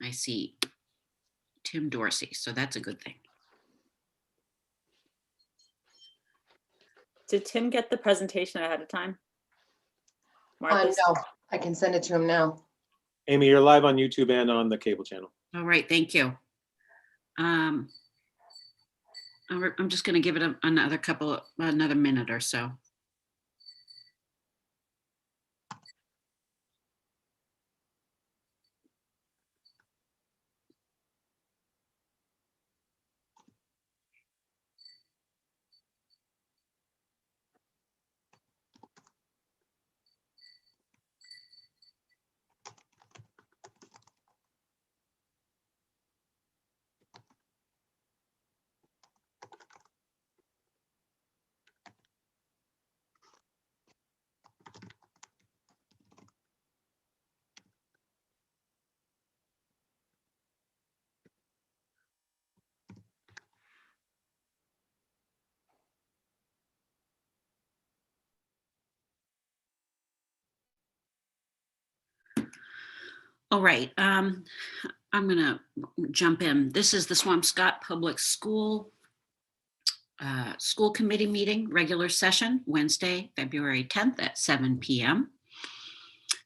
I see Tim Dorsey, so that's a good thing. Did Tim get the presentation ahead of time? Martha? No, I can send it to him now. Amy, you're live on YouTube and on the cable channel. All right, thank you. I'm just going to give it another minute or so. All right, I'm gonna jump in. This is the Swampscott Public School School Committee meeting, regular session, Wednesday, February 10th at 7 p.m.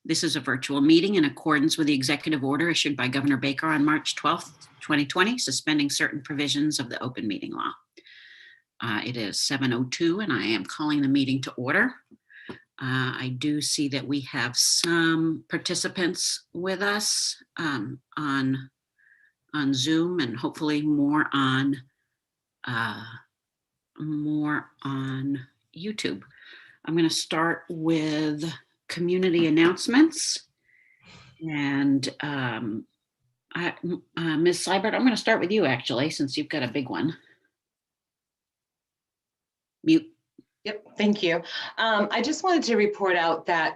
This is a virtual meeting in accordance with the executive order issued by Governor Baker on March 12th, 2020, suspending certain provisions of the open meeting law. It is 7:02 and I am calling the meeting to order. I do see that we have some participants with us on Zoom and hopefully more on YouTube. I'm going to start with community announcements. And Ms. Seibert, I'm going to start with you actually, since you've got a big one. Mute. Yep, thank you. I just wanted to report out that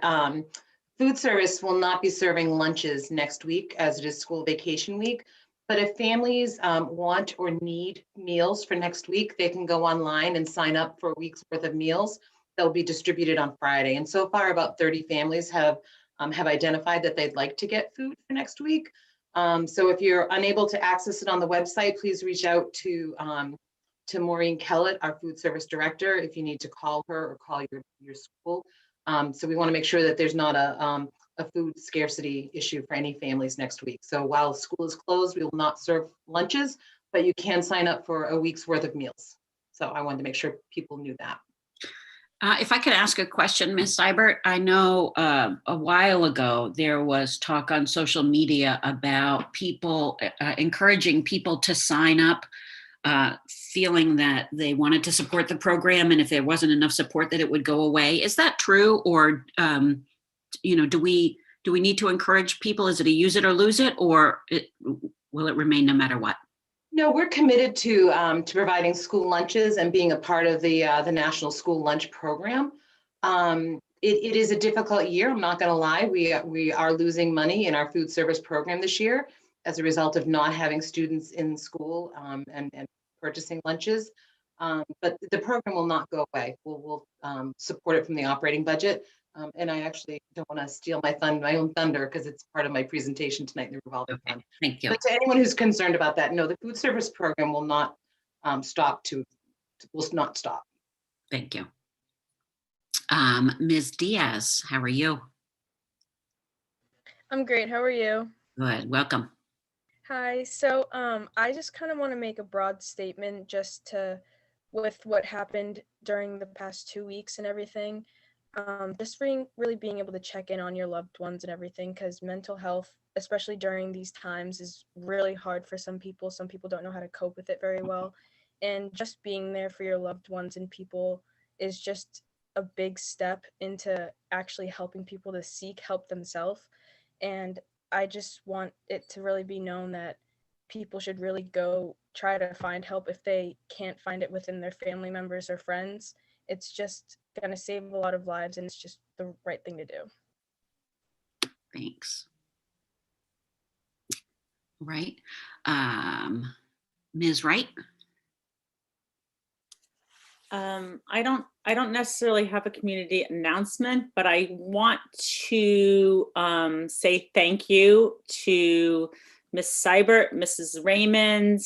food service will not be serving lunches next week as it is school vacation week. But if families want or need meals for next week, they can go online and sign up for a week's worth of meals. They'll be distributed on Friday. And so far, about 30 families have identified that they'd like to get food for next week. So if you're unable to access it on the website, please reach out to Maureen Kellett, our food service director, if you need to call her or call your school. So we want to make sure that there's not a food scarcity issue for any families next week. So while school is closed, we will not serve lunches, but you can sign up for a week's worth of meals. So I wanted to make sure people knew that. If I could ask a question, Ms. Seibert, I know a while ago there was talk on social media about people encouraging people to sign up feeling that they wanted to support the program, and if there wasn't enough support that it would go away. Is that true? Or, do we need to encourage people? Is it a use it or lose it, or will it remain no matter what? No, we're committed to providing school lunches and being a part of the National School Lunch Program. It is a difficult year, I'm not going to lie. We are losing money in our food service program this year as a result of not having students in school and purchasing lunches. But the program will not go away. We'll support it from the operating budget. And I actually don't want to steal my own thunder because it's part of my presentation tonight in the Revolving Fund. Thank you. But to anyone who's concerned about that, no, the food service program will not stop. Thank you. Ms. Diaz, how are you? I'm great. How are you? Good. Welcome. Hi. So I just kind of want to make a broad statement with what happened during the past 2 weeks and everything. Just really being able to check in on your loved ones and everything, because mental health, especially during these times, is really hard for some people. Some people don't know how to cope with it very well. And just being there for your loved ones and people is just a big step into actually helping people to seek help themselves. And I just want it to really be known that people should really go try to find help if they can't find it within their family members or friends. It's just going to save a lot of lives, and it's just the right thing to do. Thanks. Right. Ms. Wright? I don't necessarily have a community announcement, but I want to say thank you to Miss Seibert, Mrs. Raymond,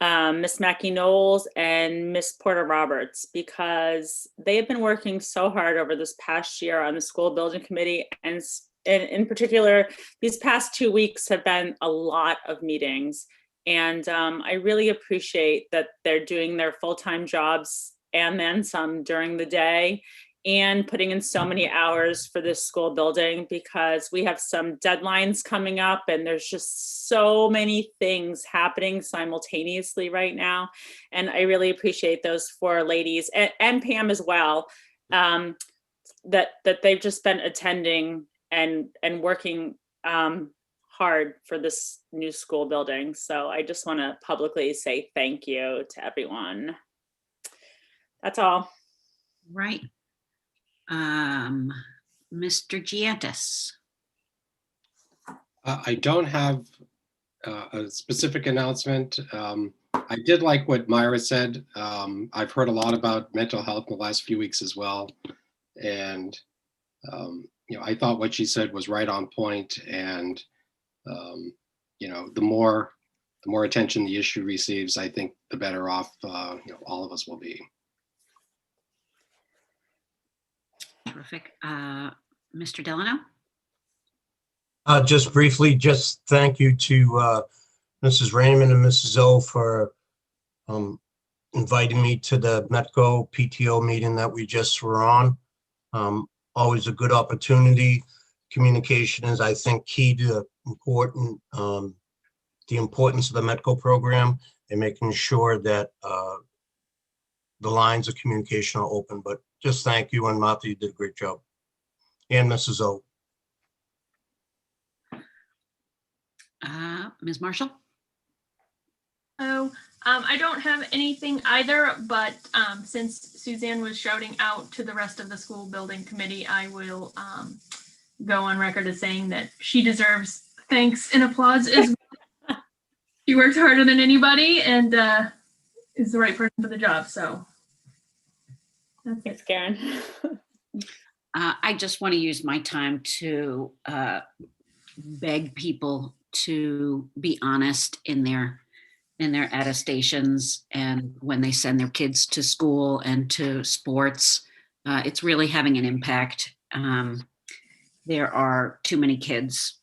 Miss Mackie Knowles, and Miss Porter Roberts, because they have been working so hard over this past year on the school building committee, and in particular, these past 2 weeks have been a lot of meetings. And I really appreciate that they're doing their full-time jobs and then some during the day, and putting in so many hours for this school building, because we have some deadlines coming up and there's just so many things happening simultaneously right now. And I really appreciate those 4 ladies and Pam as well, that they've just been attending and working hard for this new school building. So I just want to publicly say thank you to everyone. That's all. Right. Mr. Giantis. I don't have a specific announcement. I did like what Myra said. I've heard a lot about mental health in the last few weeks as well. And, I thought what she said was right on point. And, the more attention the issue receives, I think the better off, all of us will be. Terrific. Mr. Delano? Just briefly, just thank you to Mrs. Raymond and Mrs. O for inviting me to the Metco PTO meeting that we just were on. Always a good opportunity. Communication is, I think, key to the importance of the Metco program, and making sure that the lines of communication are open. But just thank you, and Martha, you did a great job. And Mrs. O. Ms. Marshall? Oh, I don't have anything either, but since Suzanne was shouting out to the rest of the school building committee, I will go on record as saying that she deserves thanks and applause as well. She works harder than anybody and is the right person for the job. So that's it. Thanks, Karen. I just want to use my time to beg people to be honest in their attestations and when they send their kids to school and to sports. It's really having an impact. There are too many kids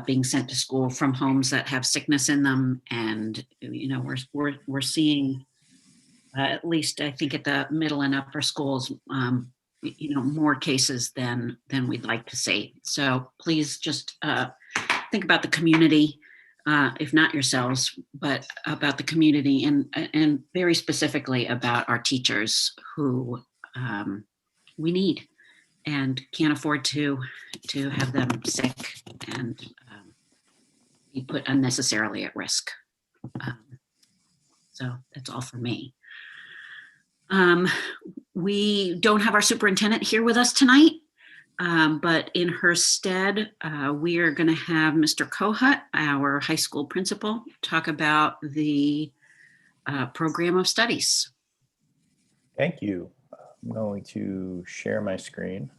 being sent to school from homes that have sickness in them, and we're seeing at least, I think, at the middle and upper schools, more cases than we'd like to see. So please just think about the community, if not yourselves, but about the community, and very specifically about our teachers who we need and can't afford to have them sick and be put unnecessarily at risk. So that's all for me. We don't have our superintendent here with us tonight, but in her stead, we are going to have Mr. Kohut, our high school principal, talk about the program of studies. Thank you. I'm going to share my screen.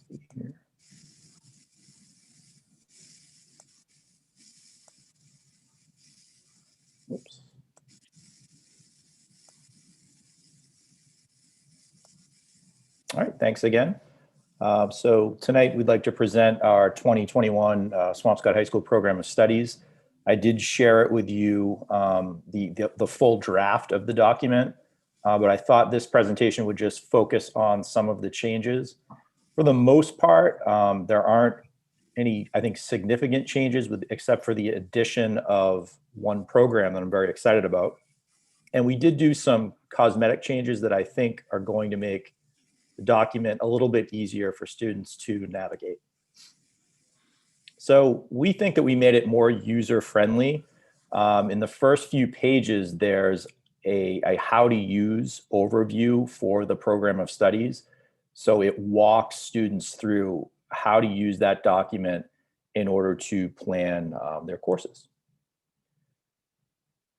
Let's see here. Oops. All right, thanks again. So tonight we'd like to present our 2021 Swampscott High School Program of Studies. I did share it with you, the full draft of the document, but I thought this presentation would just focus on some of the changes. For the most part, there aren't any, I think, significant changes except for the addition of one program that I'm very excited about. And we did do some cosmetic changes that I think are going to make the document a little bit easier for students to navigate. So we think that we made it more user-friendly. In the first few pages, there's a how to use overview for the program of studies. So it walks students through how to use that document in order to plan their courses.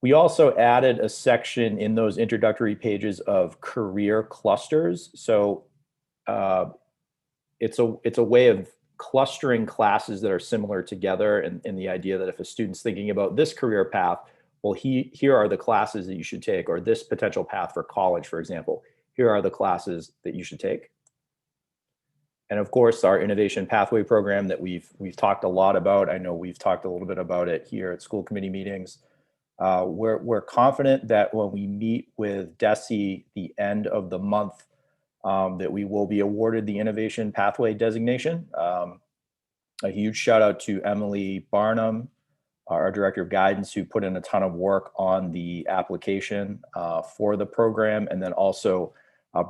We also added a section in those introductory pages of career clusters. So it's a way of clustering classes that are similar together, and the idea that if a student's thinking about this career path, well, here are the classes that you should take, or this potential path for college, for example, here are the classes that you should take. And of course, our innovation pathway program that we've talked a lot about. I know we've talked a little bit about it here at school committee meetings. We're confident that when we meet with DESE the end of the month, that we will be awarded the innovation pathway designation. A huge shout out to Emily Barnum, our director of guidance, who put in a ton of work on the application for the program, and then also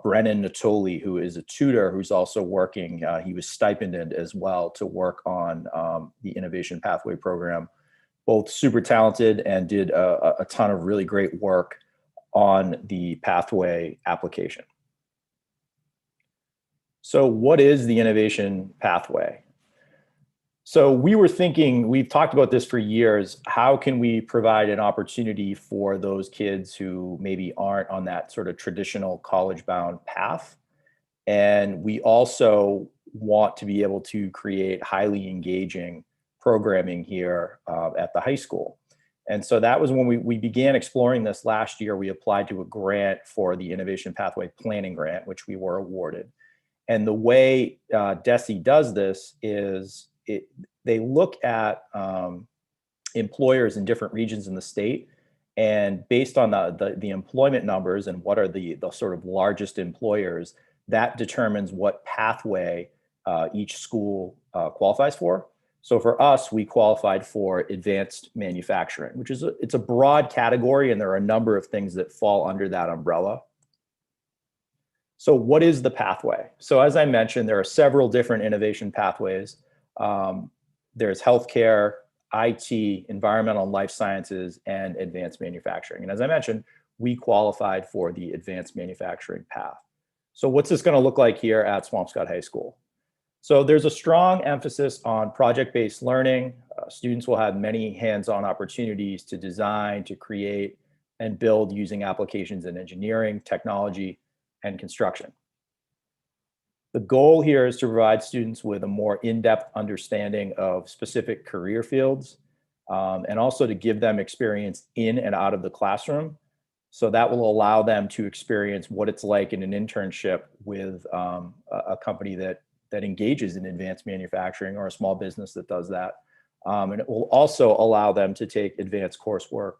Brennan Natoli, who is a tutor who's also working. He was stipended as well to work on the innovation pathway program. Both super talented and did a ton of really great work on the pathway application. So what is the innovation pathway? So we were thinking, we've talked about this for years, how can we provide an opportunity for those kids who maybe aren't on that sort of traditional college-bound path? And we also want to be able to create highly engaging programming here at the high school. And so that was when we began exploring this last year. We applied to a grant for the Innovation Pathway Planning Grant, which we were awarded. And the way DESE does this is they look at employers in different regions in the state, and based on the employment numbers and what are the sort of largest employers, that determines what pathway each school qualifies for. So for us, we qualified for advanced manufacturing, which is it's a broad category, and there are a number of things that fall under that umbrella. So what is the pathway? So as I mentioned, there are several different innovation pathways. There's healthcare, IT, environmental and life sciences, and advanced manufacturing. And as I mentioned, we qualified for the advanced manufacturing path. So what's this going to look like here at Swampscott High School? So there's a strong emphasis on project-based learning. Students will have many hands-on opportunities to design, to create, and build using applications in engineering, technology, and construction. The goal here is to provide students with a more in-depth understanding of specific career fields, and also to give them experience in and out of the classroom. So that will allow them to experience what it's like in an internship with a company that engages in advanced manufacturing, or a small business that does that. And it will also allow them to take advanced coursework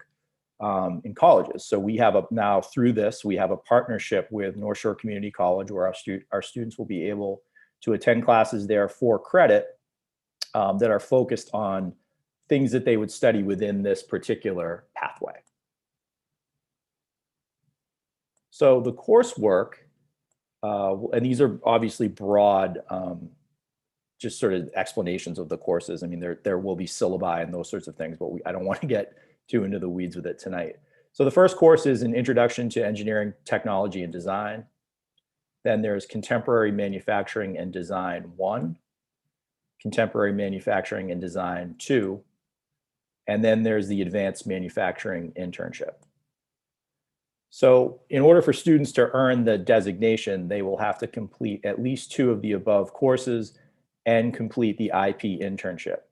in colleges. So we have now through this, we have a partnership with North Shore Community College, where our students will be able to attend classes there for credit that are focused on things that they would study within this particular pathway. So the coursework, and these are obviously broad, just sort of explanations of the courses. I mean, there will be syllabi and those sorts of things, but I don't want to get too into the weeds with it tonight. So the first course is an Introduction to Engineering, Technology, and Design. Then there's Contemporary Manufacturing and Design 1, Contemporary Manufacturing and Design 2, and then there's the Advanced Manufacturing Internship. So in order for students to earn the designation, they will have to complete at least 2 of the above courses and complete the IP internship.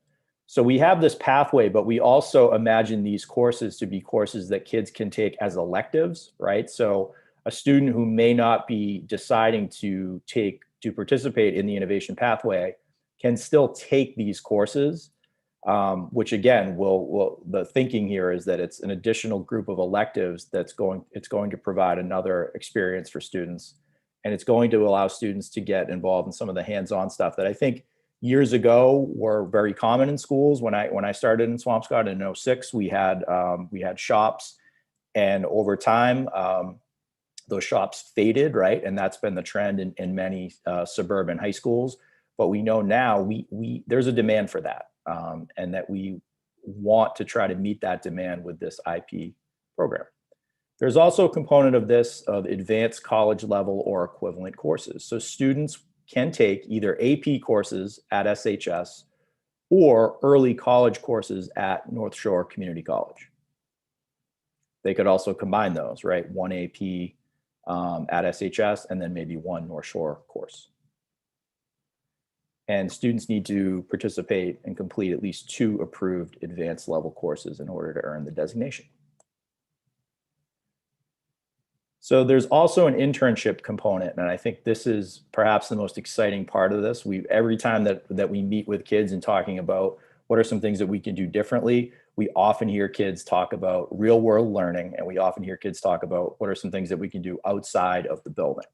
So we have this pathway, but we also imagine these courses to be courses that kids can take as electives, right? So a student who may not be deciding to participate in the innovation pathway can still take these courses, which again, the thinking here is that it's an additional group of electives it's going to provide another experience for students. And it's going to allow students to get involved in some of the hands-on stuff that I think years ago were very common in schools. When I started in Swampscott in 06, we had shops, and over time, those shops faded, right? And that's been the trend in many suburban high schools. But we know now there's a demand for that, and that we want to try to meet that demand with this IP program. There's also a component of this of advanced college level or equivalent courses. So students can take either AP courses at SHS or early college courses at North Shore Community College. They could also combine those, right? 1 AP at SHS and then maybe 1 North Shore course. And students need to participate and complete at least 2 approved advanced level courses in order to earn the designation. So there's also an internship component, and I think this is perhaps the most exciting part of this. Every time that we meet with kids and talking about what are some things that we can do differently, we often hear kids talk about real world learning, and we often hear kids talk about what are some things that we can do outside of the building.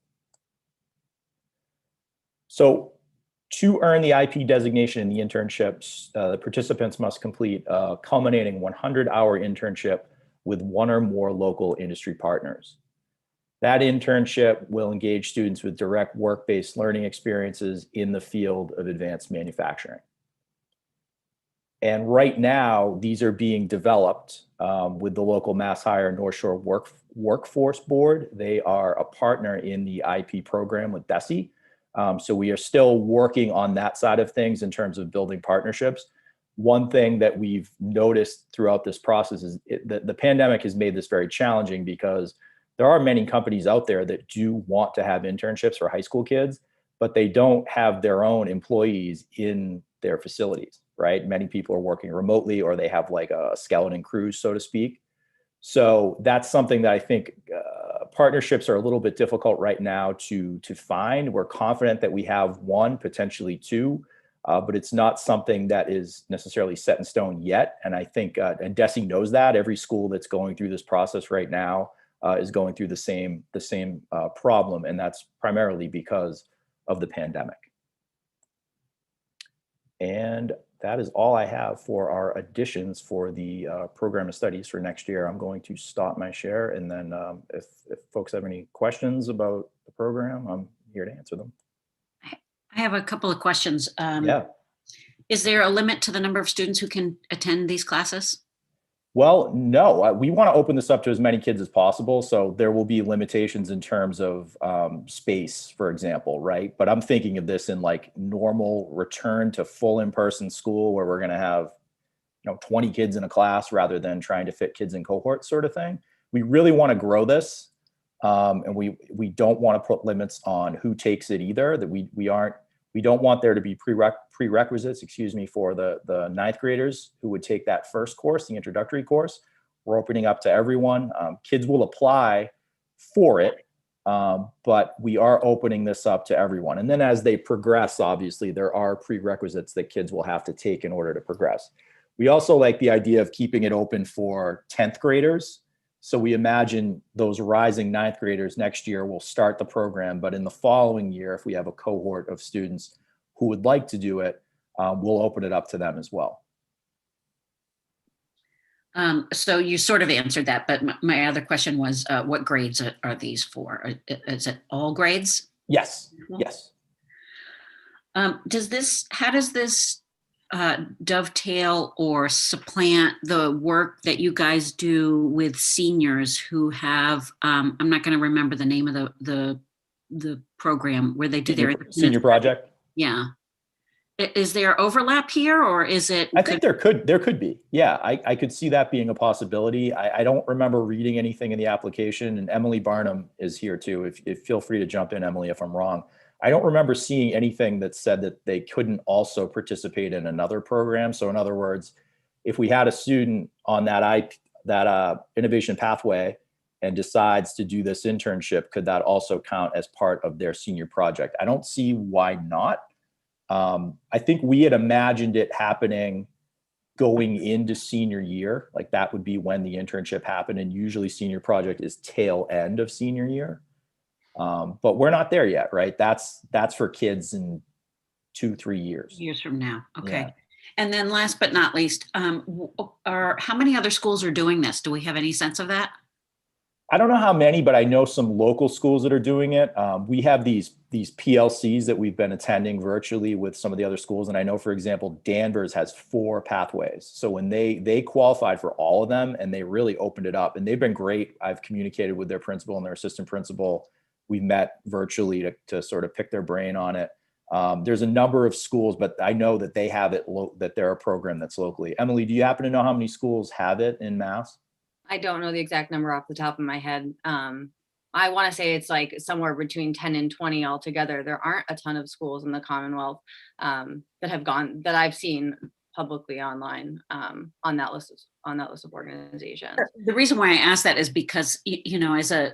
So to earn the IP designation in the internships, the participants must complete a culminating 100-hour internship with 1 or more local industry partners. That internship will engage students with direct work-based learning experiences in the field of advanced manufacturing. And right now, these are being developed with the local MassHire North Shore Workforce Board. They are a partner in the IP program with VIII. So we are still working on that side of things in terms of building partnerships. One thing that we've noticed throughout this process is that the pandemic has made this very challenging, because there are many companies out there that do want to have internships for high school kids, but they don't have their own employees in their facilities, right? Many people are working remotely, or they have like a skeleton crews, so to speak. So that's something that I think partnerships are a little bit difficult right now to find. We're confident that we have 1, potentially 2, but it's not something that is necessarily set in stone yet. And I think, and Desi knows that every school that's going through this process right now is going through the same problem, and that's primarily because of the pandemic. And that is all I have for our additions for the program of studies for next year. I'm going to stop my share, and then if folks have any questions about the program, I'm here to answer them. I have a couple of questions. Yeah. Is there a limit to the number of students who can attend these classes? Well, no, we want to open this up to as many kids as possible. So there will be limitations in terms of space, for example, right? But I'm thinking of this in like normal return to full in-person school, where we're going to have 20 kids in a class rather than trying to fit kids in cohorts, sort of thing. We really want to grow this, and we don't want to put limits on who takes it either. That we don't want there to be prerequisites, for the ninth graders who would take that first course, the introductory course. We're opening up to everyone. Kids will apply for it, but we are opening this up to everyone. And then as they progress, obviously, there are prerequisites that kids will have to take in order to progress. We also like the idea of keeping it open for 10th graders. So we imagine those rising ninth graders next year will start the program, but in the following year, if we have a cohort of students who would like to do it, we'll open it up to them as well. So you sort of answered that, but my other question was, what grades are these for? Is it all grades? Yes, yes. How does this dovetail or supplant the work that you guys do with seniors who have, I'm not going to remember the name of the program where they do their senior project? Yeah. Is there overlap here, or is it? I think there could be. Yeah, I could see that being a possibility. I don't remember reading anything in the application, and Emily Barnum is here too. If feel free to jump in, Emily, if I'm wrong. I don't remember seeing anything that said that they couldn't also participate in another program. So in other words, if we had a student on that innovation pathway and decides to do this internship, could that also count as part of their senior project? I don't see why not. I think we had imagined it happening going into senior year. Like that would be when the internship happened. And usually senior project is tail end of senior year. But we're not there yet, right? That's for kids in 2-3 years. Years from now. Okay. Yeah. And then last but not least, how many other schools are doing this? Do we have any sense of that? I don't know how many, but I know some local schools that are doing it. We have these PLCs that we've been attending virtually with some of the other schools. And I know, for example, Danvers has 4 pathways. So when they qualified for all of them, and they really opened it up, and they've been great. I've communicated with their principal and their assistant principal. We've met virtually to sort of pick their brain on it. There's a number of schools, but I know that they have it, that they're a program that's locally. Emily, do you happen to know how many schools have it in Mass? I don't know the exact number off the top of my head. I want to say it's like somewhere between 10 and 20 altogether. There aren't a ton of schools in the Commonwealth that I've seen publicly online on that list of organizations. The reason why I asked that is because, as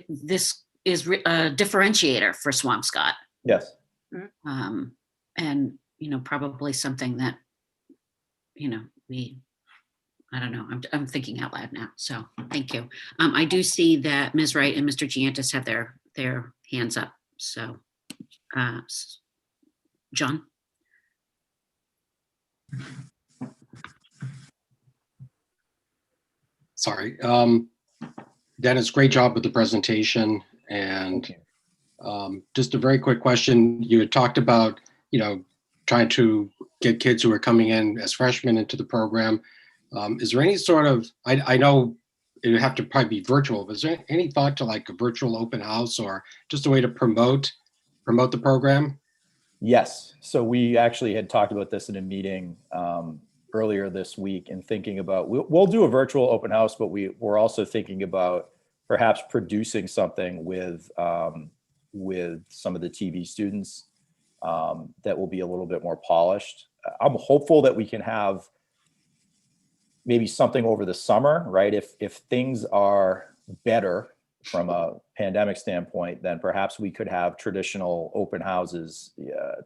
this is a differentiator for Swampscott. Yes. And, probably something that, I don't know, I'm thinking out loud now. So thank you. I do see that Ms. Wright and Mr. Giantis have their hands up. So, John? Sorry. Dennis, great job with the presentation. And just a very quick question. You had talked about, trying to get kids who are coming in as freshmen into the program. Is there any sort of, I know it would have to probably be virtual, but is there any thought to like a virtual open house or just a way to promote the program? Yes. So we actually had talked about this in a meeting earlier this week and thinking about, we'll do a virtual open house, but we're also thinking about perhaps producing something with some of the TV students that will be a little bit more polished. I'm hopeful that we can have maybe something over the summer, right? If things are better from a pandemic standpoint, then perhaps we could have traditional open houses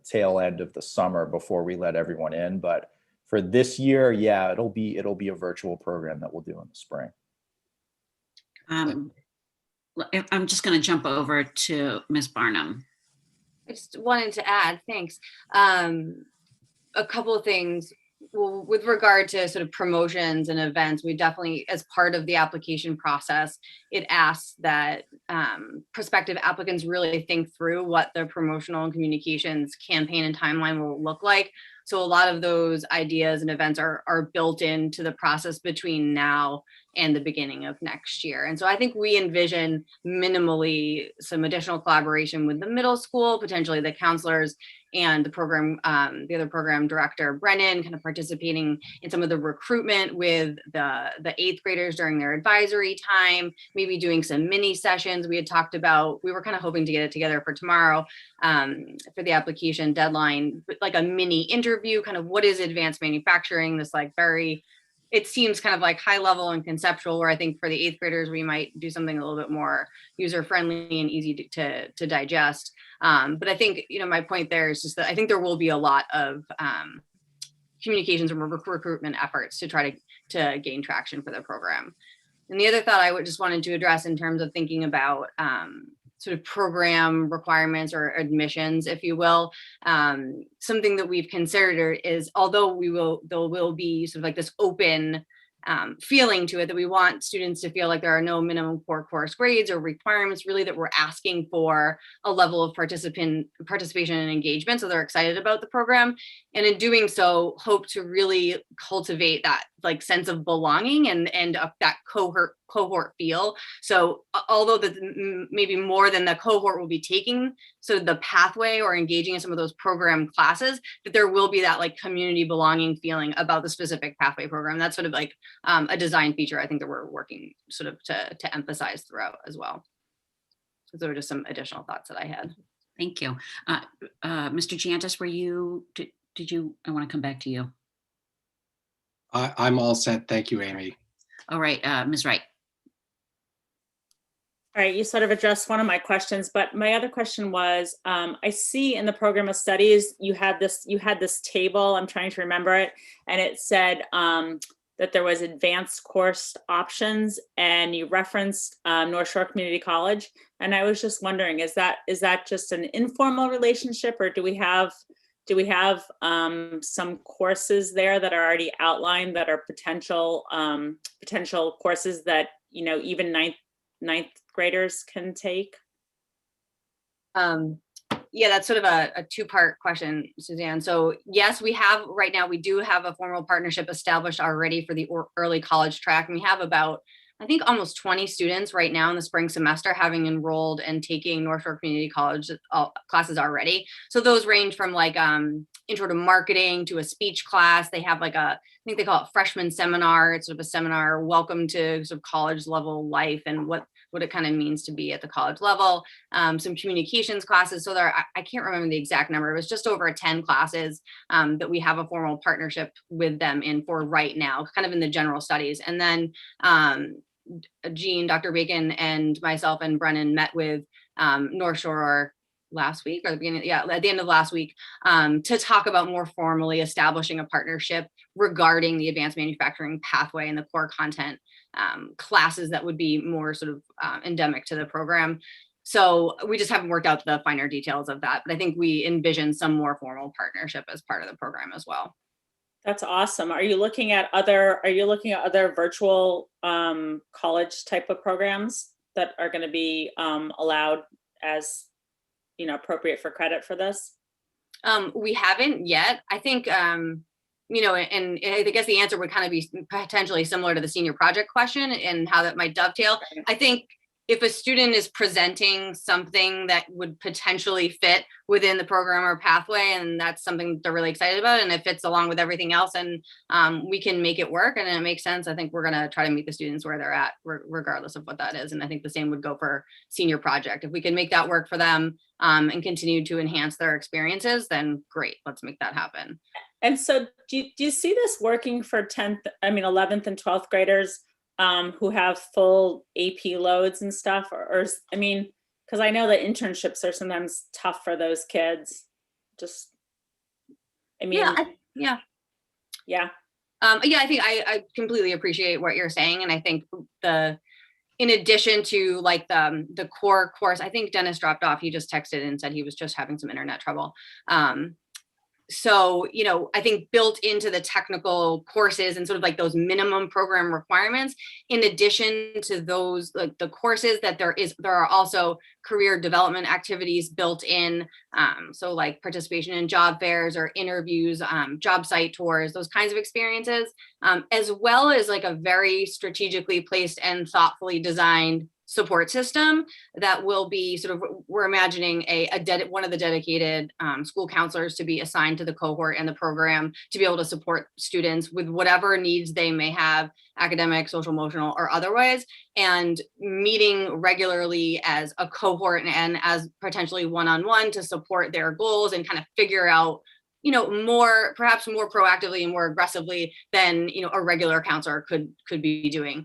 tail end of the summer before we let everyone in. But for this year, yeah, it'll be a virtual program that we'll do in the spring. I'm just going to jump over to Ms. Barnum. I just wanted to add, thanks. A couple of things. Well, with regard to sort of promotions and events, we definitely, as part of the application process, it asks that prospective applicants really think through what their promotional and communications campaign and timeline will look like. So a lot of those ideas and events are built into the process between now and the beginning of next year. And so I think we envision minimally some additional collaboration with the middle school, potentially the counselors and the program, the other program director, Brennan, kind of participating in some of the recruitment with the 8th graders during their advisory time, maybe doing some mini sessions. We had talked about, we were kind of hoping to get it together for tomorrow for the application deadline, but like a mini interview, kind of what is advanced manufacturing, this like very, it seems kind of like high level and conceptual, where I think for the 8th graders, we might do something a little bit more user friendly and easy to digest. But I think, my point there is just that I think there will be a lot of communications and recruitment efforts to try to gain traction for the program. And the other thought I just wanted to address in terms of thinking about sort of program requirements or admissions, if you will, something that we've considered is, although there will be sort of like this open feeling to it, that we want students to feel like there are no minimum core course grades or requirements, really, that we're asking for a level of participation and engagement, so they're excited about the program. And in doing so, hope to really cultivate that like sense of belonging and that cohort feel. So although maybe more than the cohort will be taking so the pathway or engaging in some of those program classes, that there will be that like community belonging feeling about the specific pathway program. That's sort of like a design feature I think that we're working sort of to emphasize throughout as well. So those are just some additional thoughts that I had. Thank you. Mr. Giantis, did you, I want to come back to you. I'm all set. Thank you, Amy. All right, Ms. Wright. All right, you sort of addressed one of my questions, but my other question was, I see in the program of studies, you had this table, I'm trying to remember it, and it said that there was advanced course options, and you referenced North Shore Community College. And I was just wondering, is that just an informal relationship, or do we have some courses there that are already outlined that are potential courses that, even ninth graders can take? Yeah, that's sort of a two-part question, Suzanne. So yes, right now we do have a formal partnership established already for the early college track. And we have about, I think, almost 20 students right now in the spring semester having enrolled and taking North Shore Community College classes already. So those range from like intro to marketing to a speech class. They have like I think they call it freshman seminar. It's sort of a seminar, welcome to sort of college level life and what what it kind of means to be at the college level, some communications classes. So I can't remember the exact number. It was just over 10 classes that we have a formal partnership with them in for right now, kind of in the general studies. And then Jean, Dr. Bacon, and myself and Brennan met with North Shore last week or at the end of last week to talk about more formally establishing a partnership regarding the advanced manufacturing pathway and the core content classes that would be more sort of endemic to the program. So we just haven't worked out the finer details of that, but I think we envision some more formal partnership as part of the program as well. That's awesome. Are you looking at other virtual college type of programs that are going to be allowed as, you know, appropriate for credit for this? We haven't yet. I think, you know, and I guess the answer would kind of be potentially similar to the senior project question and how that might dovetail. I think if a student is presenting something that would potentially fit within the program or pathway, and that's something they're really excited about, and it fits along with everything else, and we can make it work and it makes sense, I think we're going to try to meet the students where they're at, regardless of what that is. And I think the same would go for senior project. If we can make that work for them and continue to enhance their experiences, then great, let's make that happen. And so do you see this working for 11th and 12th graders who have full AP loads and stuff, or I mean, because I know that internships are sometimes tough for those kids. Just, I mean, yeah. I think I completely appreciate what you're saying, and I think in addition to like the core course, I think Dennis dropped off. He just texted and said he was just having some internet trouble. So, you know, I think built into the technical courses and sort of like those minimum program requirements, in addition to those, like the courses, that there are also career development activities built in. So like participation in job fairs or interviews, job site tours, those kinds of experiences, as well as like a very strategically placed and thoughtfully designed support system that will be sort of, we're imagining one of the dedicated school counselors to be assigned to the cohort and the program to be able to support students with whatever needs they may have, academic, social, emotional, or otherwise, and meeting regularly as a cohort and as potentially one-on-one to support their goals and kind of figure out, you know, perhaps more proactively and more aggressively than, you know, a regular counselor could be doing.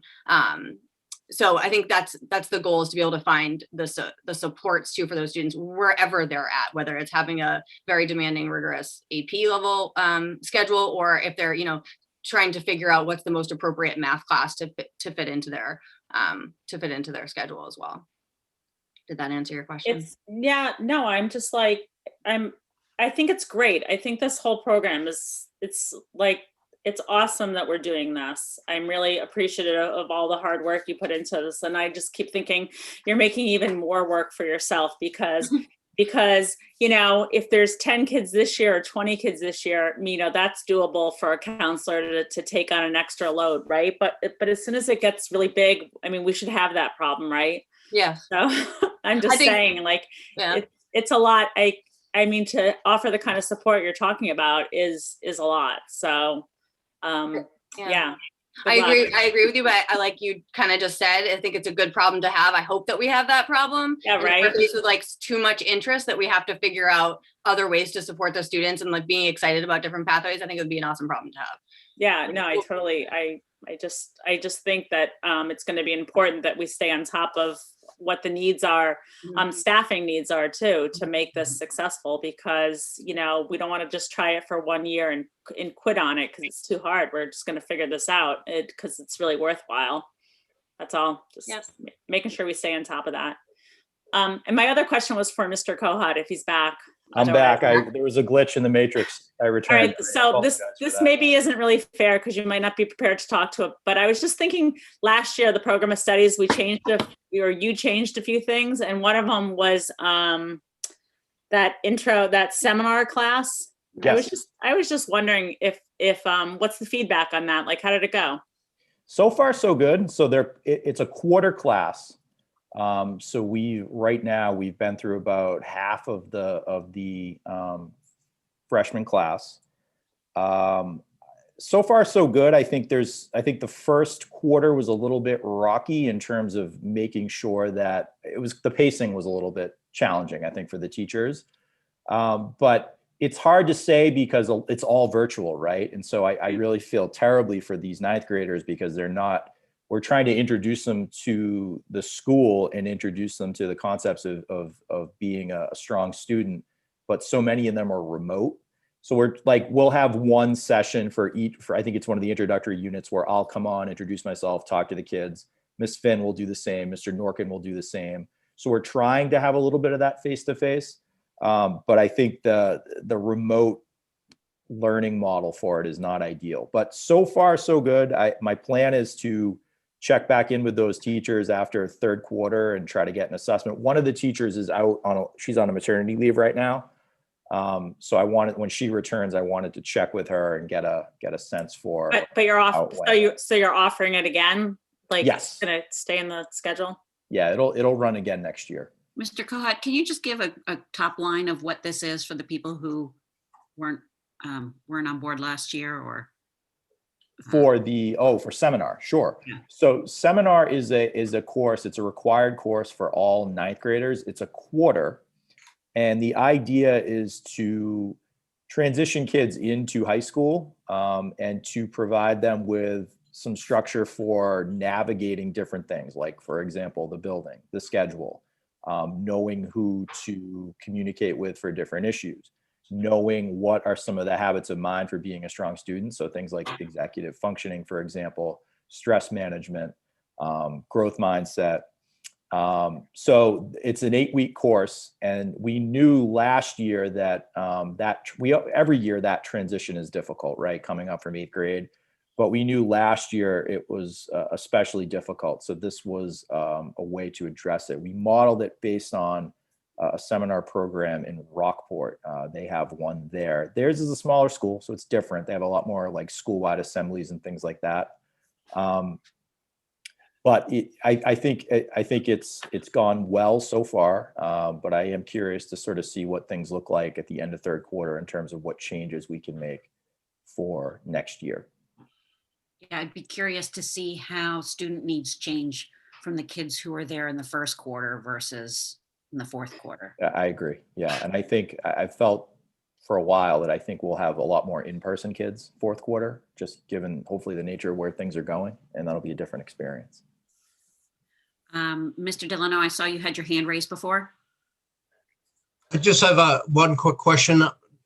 So I think that's the goal, is to be able to find the supports too for those students wherever they're at, whether it's having a very demanding, rigorous AP level schedule, or if they're, you know, trying to figure out what's the most appropriate math class to fit into their schedule as well. Did that answer your question? I'm just like, I think it's great. I think this whole program it's awesome that we're doing this. I'm really appreciative of all the hard work you put into this. And I just keep thinking you're making even more work for yourself because, you know, if there's 10 kids this year or 20 kids this year, you know, that's doable for a counselor to take on an extra load, right? But as soon as it gets really big, I mean, we should have that problem, right? Yeah. So I'm just saying, like, it's a lot. I mean, to offer the kind of support you're talking about is a lot. So yeah. I agree with you, but I like you kind of just said, I think it's a good problem to have. I hope that we have that problem. Yeah, right. At least with like too much interest, that we have to figure out other ways to support the students, and like being excited about different pathways. I think it would be an awesome problem to have. Yeah, no, I just think that it's going to be important that we stay on top of what the needs are, staffing needs are too, to make this successful, because, you know, we don't want to just try it for 1 year and quit on it because it's too hard. We're just going to figure this out because it's really worthwhile. That's all. Just making sure we stay on top of that. And my other question was for Mr. Kohut, if he's back. I'm back. There was a glitch in the matrix. I returned. All right, so this maybe isn't really fair because you might not be prepared to talk to it, but I was just thinking last year, the program of studies, you changed a few things. And one of them was that seminar class. Yes. I was just wondering if what's the feedback on that? Like, how did it go? So far, so good. So it's a quarter class. So right now we've been through about half of the freshman class. So far, so good. I think the first quarter was a little bit rocky in terms of making sure that the pacing was a little bit challenging, I think, for the teachers. But it's hard to say because it's all virtual, right? And so I really feel terribly for these ninth graders because we're trying to introduce them to the school and introduce them to the concepts of being a strong student, but so many of them are remote. So we'll have one session for I think it's one of the introductory units where I'll come on, introduce myself, talk to the kids. Miss Finn will do the same. Mr. Norkin will do the same. So we're trying to have a little bit of that face-to-face. But I think the remote learning model for it is not ideal. But so far, so good. My plan is to check back in with those teachers after third quarter and try to get an assessment. One of the teachers is out she's on a maternity leave right now. So when she returns, I wanted to check with her and get a sense for. But you're off. So you're offering it again? Like, yes. Gonna stay in the schedule? Yeah, it'll run again next year. Mr. Kohut, can you just give a top line of what this is for the people who weren't on board last year or? For seminar, sure. Yeah. So seminar is a course. It's a required course for all ninth graders. It's a quarter. And the idea is to transition kids into high school and to provide them with some structure for navigating different things, like, for example, the building, the schedule, knowing who to communicate with for different issues, knowing what are some of the habits of mind for being a strong student. So things like executive functioning, for example, stress management, growth mindset. So it's an 8-week course, and we knew last year that every year that transition is difficult, right? Coming up from 8th grade, but we knew last year it was especially difficult. So this was a way to address it. We modeled it based on a seminar program in Rockport. They have one there. Theirs is a smaller school, so it's different. They have a lot more like school-wide assemblies and things like that. But I think it's gone well so far, but I am curious to sort of see what things look like at the end of third quarter in terms of what changes we can make for next year. Yeah, I'd be curious to see how student needs change from the kids who are there in the first quarter versus in the fourth quarter. I agree. Yeah, and I think I felt for a while that I think we'll have a lot more in-person kids fourth quarter, just given hopefully the nature of where things are going, and that'll be a different experience. Mr. Delano, I saw you had your hand raised before. I just have one quick question.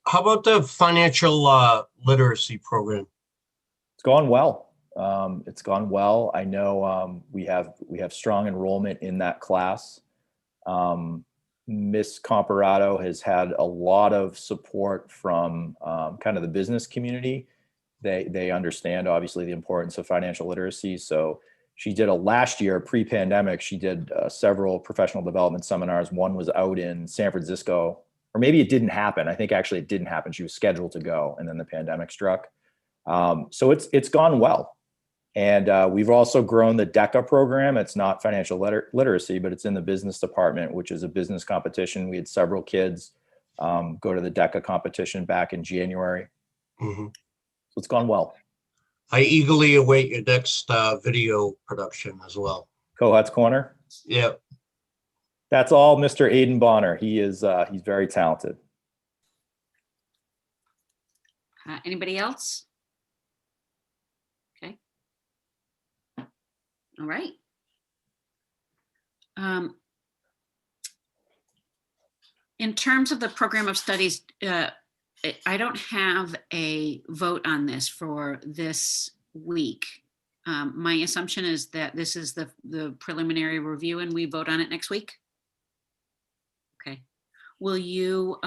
How about the financial literacy program? It's gone well. It's gone well. I know we have strong enrollment in that class. Miss Comparato has had a lot of support from kind of the business community. They understand obviously the importance of financial literacy. So she did last year, pre-pandemic, she did several professional development seminars. One was out in San Francisco, or maybe it didn't happen. I think actually it didn't happen. She was scheduled to go, and then the pandemic struck. So it's gone well. And we've also grown the DECA program. It's not financial literacy, but it's in the business department, which is a business competition. We had several kids go to the DECA competition back in January. Mm-hmm. So it's gone well. I eagerly await your next video production as well. Kohut's Corner? Yeah. That's all Mr. Aiden Bonner. He's very talented. Anybody else? Okay. All right. In terms of the program of studies, I don't have a vote on this for this week. My assumption is that this is the preliminary review and we vote on it next week. Okay. Will you,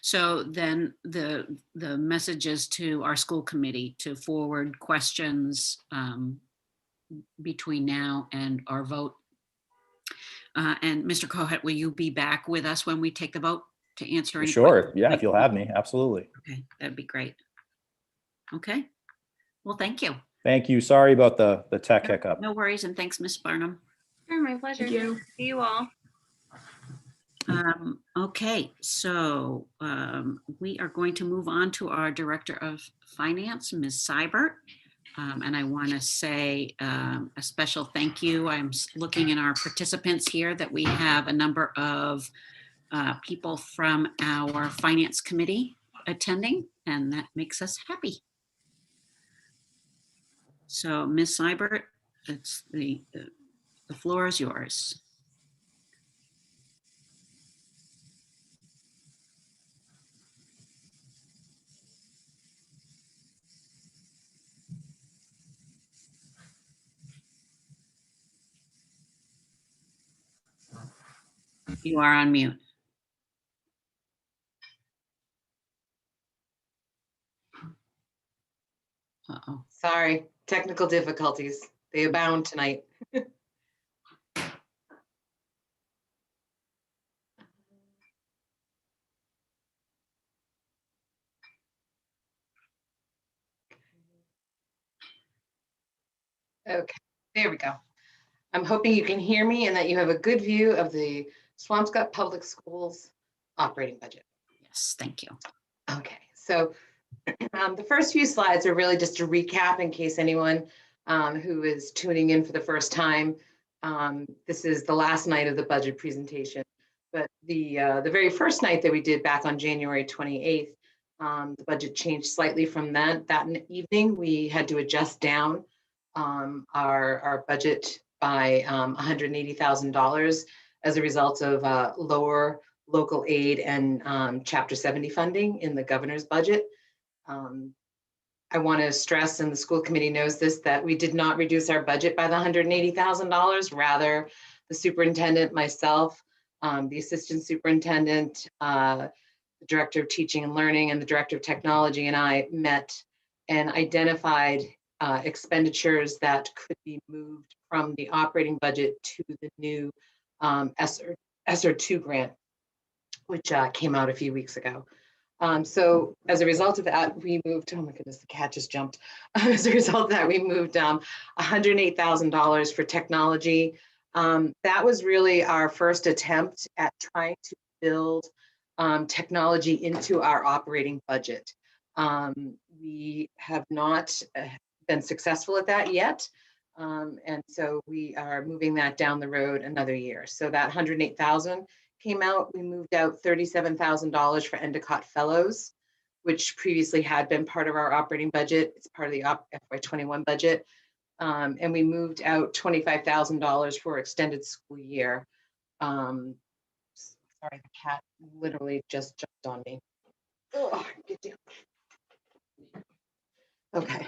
so then the message is to our school committee to forward questions between now and our vote. And Mr. Kohut, will you be back with us when we take the vote to answer any Sure. questions? Yeah, if you'll have me, absolutely. Okay, that'd be great. Okay. Well, thank you. Thank you. Sorry about the tech hiccup. No worries, and thanks, Ms. Barnum. Sure, my pleasure. Thank you. See you all. Okay, so we are going to move on to our Director of Finance, Ms. Seibert. And I want to say a special thank you. I'm looking in our participants here that we have a number of people from our Finance Committee attending, and that makes us happy. So Ms. Seibert, it's the floor is yours. You are on mute. Uh-oh. Sorry, technical difficulties. They abound tonight. Okay, there we go. I'm hoping you can hear me and that you have a good view of the Swampscott Public Schools operating budget. Yes, thank you. Okay, so the first few slides are really just a recap in case anyone who is tuning in for the first time. This is the last night of the budget presentation, but the very first night that we did back on January 28th, the budget changed slightly from that evening. We had to adjust down our budget by $180,000 as a result of lower local aid and Chapter 70 funding in the governor's budget. I want to stress, and the school committee knows this, that we did not reduce our budget by the $180,000. Rather, the superintendent, myself, the assistant superintendent, the director of teaching and learning, and the director of technology and I met and identified expenditures that could be moved from the operating budget to the new ESSER 2 grant, which came out a few weeks ago. So as a result of that, we moved, oh my goodness, the cat just jumped. As a result of that, we moved $108,000 for technology. That was really our first attempt at trying to build technology into our operating budget. We have not been successful at that yet. And so we are moving that down the road another year. So that $108,000 came out. We moved out $37,000 for Endicott Fellows, which previously had been part of our operating budget. It's part of the FY21 budget. And we moved out $25,000 for extended school year. Sorry, the cat literally just jumped on me. Oh, get down. Okay.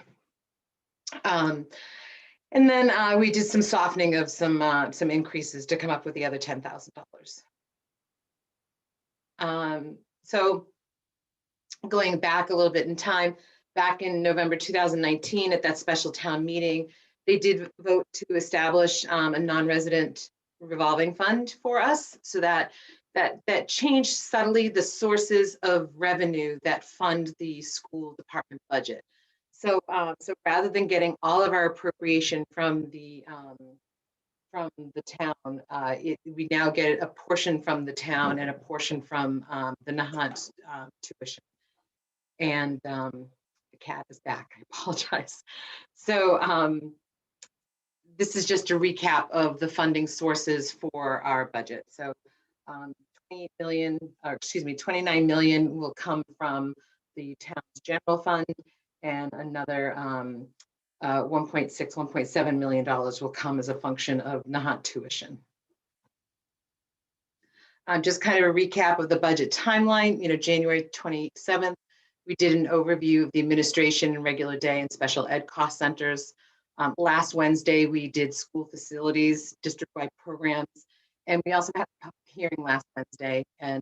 And then we did some softening of some increases to come up with the other $10,000. So going back a little bit in time, back in November 2019 at that special town meeting, they did vote to establish a non-resident revolving fund for us, so that changed subtly the sources of revenue that fund the school department budget. So, so rather than getting all of our appropriation from the town, we now get a portion from the town and a portion from the Nahant tuition. And the cat is back, I apologize. So this is just a recap of the funding sources for our budget. So 29 million will come from the town's general fund, and another 1.7 million dollars will come as a function of Nahant tuition. Just kind of a recap of the budget timeline. January 27th, we did an overview of the administration and regular day and special ed cost centers. Last Wednesday, we did school facilities, district-wide programs, and we also had a public hearing last Wednesday. And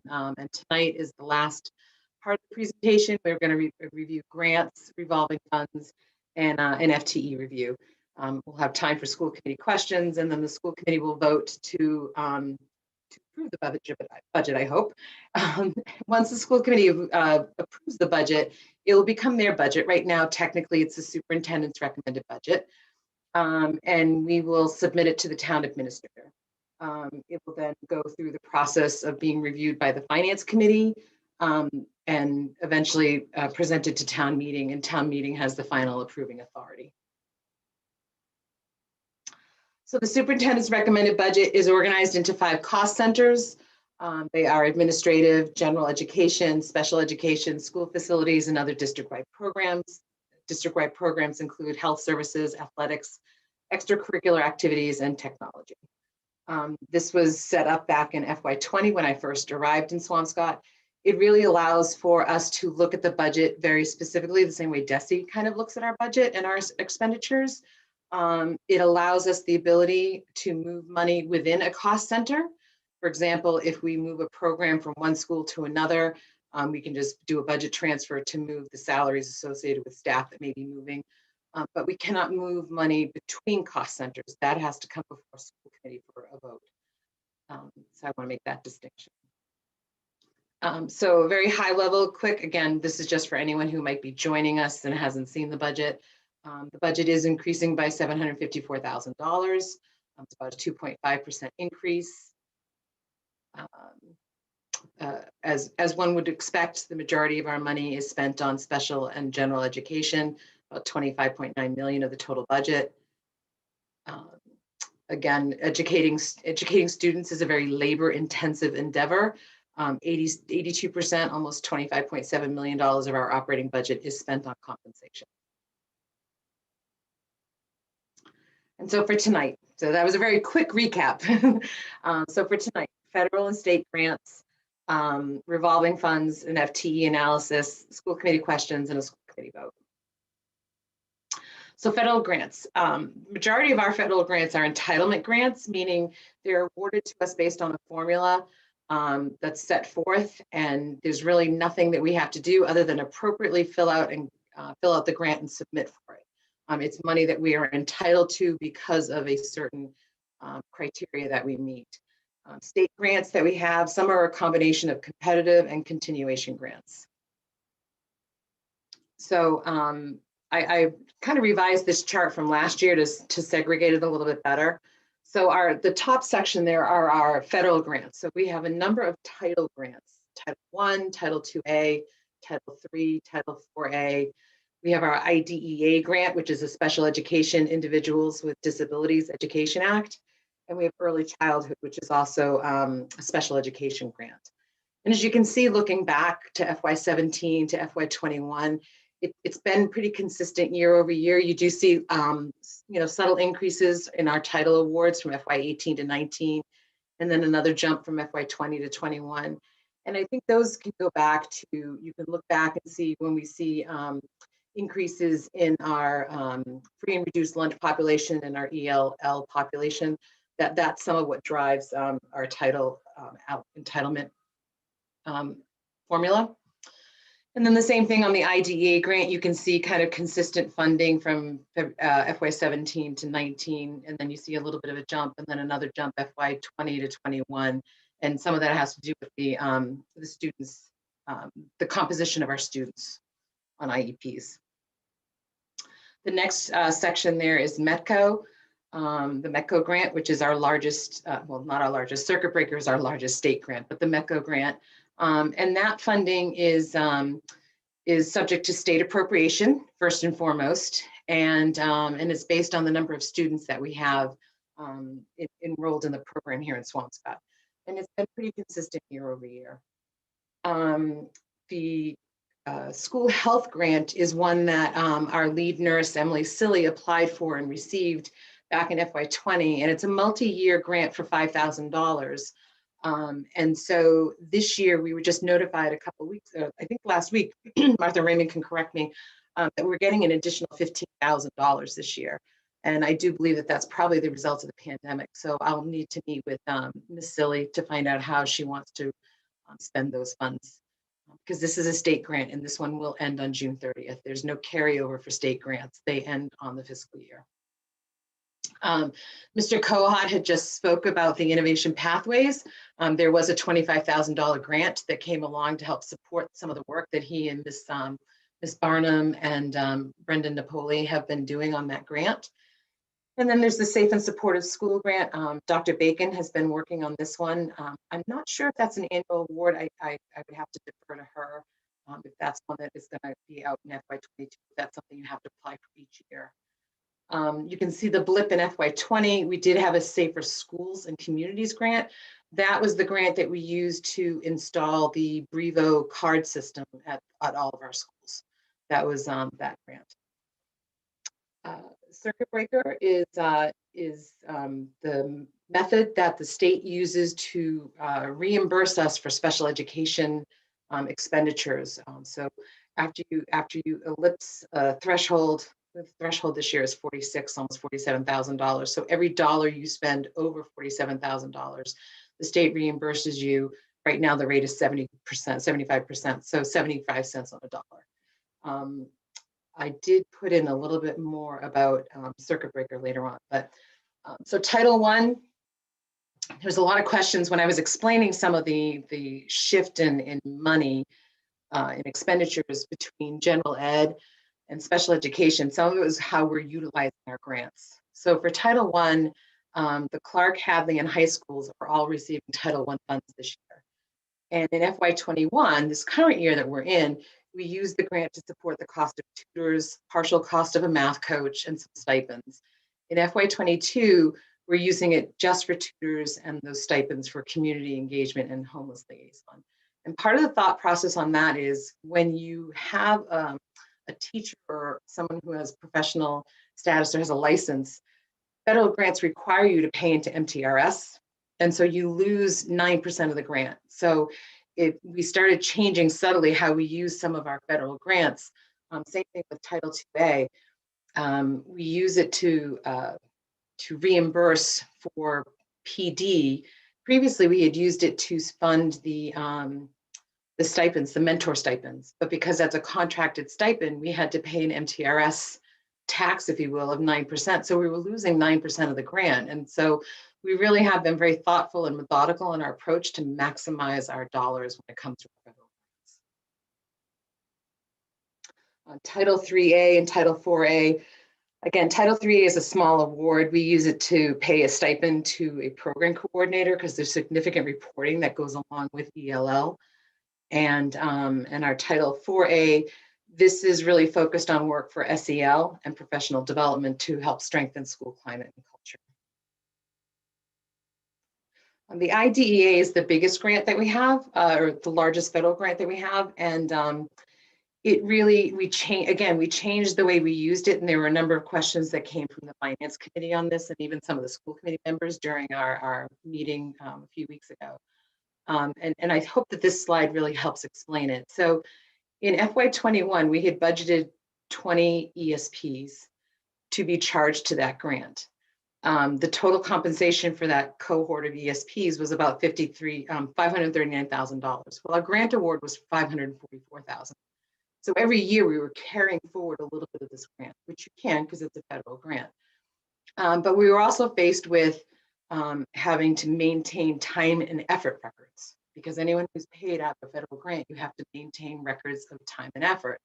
tonight is the last part of the presentation. We're going to review grants, revolving funds, and an FTE review. We'll have time for school committee questions, and then the school committee will vote to approve the budget, I hope. Once the school committee approves the budget, it will become their budget. Right now, technically, it's the superintendent's recommended budget, and we will submit it to the town administrator. It will then go through the process of being reviewed by the Finance Committee and eventually presented to town meeting, and town meeting has the final approving authority. So the superintendent's recommended budget is organized into 5 cost centers. They are administrative, general education, special education, school facilities, and other district-wide programs. District-wide programs include health services, athletics, extracurricular activities, and technology. This was set up back in FY20 when I first arrived in Swampscott. It really allows for us to look at the budget very specifically, the same way DESE kind of looks at our budget and our expenditures. It allows us the ability to move money within a cost center. For example, if we move a program from one school to another, we can just do a budget transfer to move the salaries associated with staff that may be moving. But we cannot move money between cost centers. That has to come before school committee for a vote. So I want to make that distinction. So very high level, quick, again, this is just for anyone who might be joining us and hasn't seen the budget. The budget is increasing by $754,000. It's about a 2.5% increase. As one would expect, the majority of our money is spent on special and general education, about 25.9 million of the total budget. Again, educating students is a very labor-intensive endeavor. 82%, almost $25.7 million of our operating budget is spent on compensation. And so for tonight, so that was a very quick recap. So for tonight, federal and state grants, revolving funds, an FTE analysis, school committee questions, and a school committee vote. So federal grants, majority of our federal grants are entitlement grants, meaning they're awarded to us based on a formula that's set forth, and there's really nothing that we have to do other than appropriately fill out the grant and submit for it. It's money that we are entitled to because of a certain criteria that we meet. State grants that we have, some are a combination of competitive and continuation grants. So I kind of revised this chart from last year to segregate it a little bit better. So the top section there are our federal grants. So we have a number of title grants, Title I, Title IIA, Title III, Title IVA. We have our IDEA grant, which is a Special Education Individuals with Disabilities Education Act. And we have Early Childhood, which is also a special education grant. And as you can see, looking back to FY17 to FY21, it's been pretty consistent year over year. You do see subtle increases in our title awards from FY18 to 19, and then another jump from FY20 to 21. And I think those can go back to, you can look back and see when we see increases in our free and reduced lunch population and our ELL population, that's some of what drives our title entitlement formula. And then the same thing on the IDEA grant, you can see kind of consistent funding from FY17 to 19, and then you see a little bit of a jump and then another jump FY20 to 21. And some of that has to do with the students, the composition of our students on IEPs. The next section there is METCO, the METCO grant, which is our largest, well, not our largest, Circuit Breaker is our largest state grant, but the METCO grant. And that funding is subject to state appropriation, first and foremost, and it's based on the number of students that we have enrolled in the program here in Swampscott. And it's been pretty consistent year over year. The school health grant is one that our lead nurse, Emily Silly, applied for and received back in FY20, and it's a multi-year grant for $5,000. And so this year we were just notified a couple of weeks, I think last week, Martha Raymond can correct me, that we're getting an additional $15,000 this year. And I do believe that that's probably the result of the pandemic. So I'll need to meet with Ms. Silly to find out how she wants to spend those funds. Because this is a state grant and this one will end on June 30th. There's no carryover for state grants. They end on the fiscal year. Mr. Kohut had just spoke about the innovation pathways. There was a $25,000 grant that came along to help support some of the work that he and Ms. Barnum and Brendan Napoli have been doing on that grant. And then there's the Safe and Supportive School Grant. Dr. Bacon has been working on this one. I'm not sure if that's an annual award. I would have to defer to her if that's one that is going to be out in FY22. That's something you have to apply for each year. You can see the blip in FY20. We did have a Safer Schools and Communities grant. That was the grant that we used to install the Brevo card system at all of our schools. That was that grant. Circuit breaker is the method that the state uses to reimburse us for special education expenditures. So after you ellipse a threshold, the threshold this year is almost $47,000. So every dollar you spend over $47,000, the state reimburses you. Right now, the rate is 70%, 75%, so 75 cents on a dollar. I did put in a little bit more about circuit breaker later on, but so Title I, there's a lot of questions when I was explaining some of the shift in money in expenditures between general ed and special education. Some of it was how we're utilizing our grants. So for Title I, the Clark, Hadley, and high schools are all receiving Title I funds this year. And in FY21, this current year that we're in, we use the grant to support the cost of tutors, partial cost of a math coach, and some stipends. In FY22, we're using it just for tutors and those stipends for community engagement and homeless liaison. And part of the thought process on that is when you have a teacher or someone who has professional status or has a license, federal grants require you to pay into MTRS. And so you lose 9% of the grant. So we started changing subtly how we use some of our federal grants. Same thing with Title IIA. We use it to reimburse for PD. Previously, we had used it to fund the stipends, the mentor stipends. But because that's a contracted stipend, we had to pay an MTRS tax, if you will, of 9%. So we were losing 9% of the grant. And so we really have been very thoughtful and methodical in our approach to maximize our dollars when it comes to federal grants. Title IIIA and Title IVA, again, Title IIIA is a small award. We use it to pay a stipend to a program coordinator because there's significant reporting that goes along with ELL. And our Title IVA, this is really focused on work for SEL and professional development to help strengthen school climate and culture. The IDEA is the biggest grant that we have, or the largest federal grant that we have. And it really, we changed the way we used it. And there were a number of questions that came from the Finance Committee on this, and even some of the school committee members during our meeting a few weeks ago. And I hope that this slide really helps explain it. So in FY21, we had budgeted 20 ESPs to be charged to that grant. The total compensation for that cohort of ESPs was about $539,000. Well, our grant award was $544,000. So every year we were carrying forward a little bit of this grant, which you can because it's a federal grant. But we were also faced with having to maintain time and effort records, because anyone who's paid out of a federal grant, you have to maintain records of time and effort.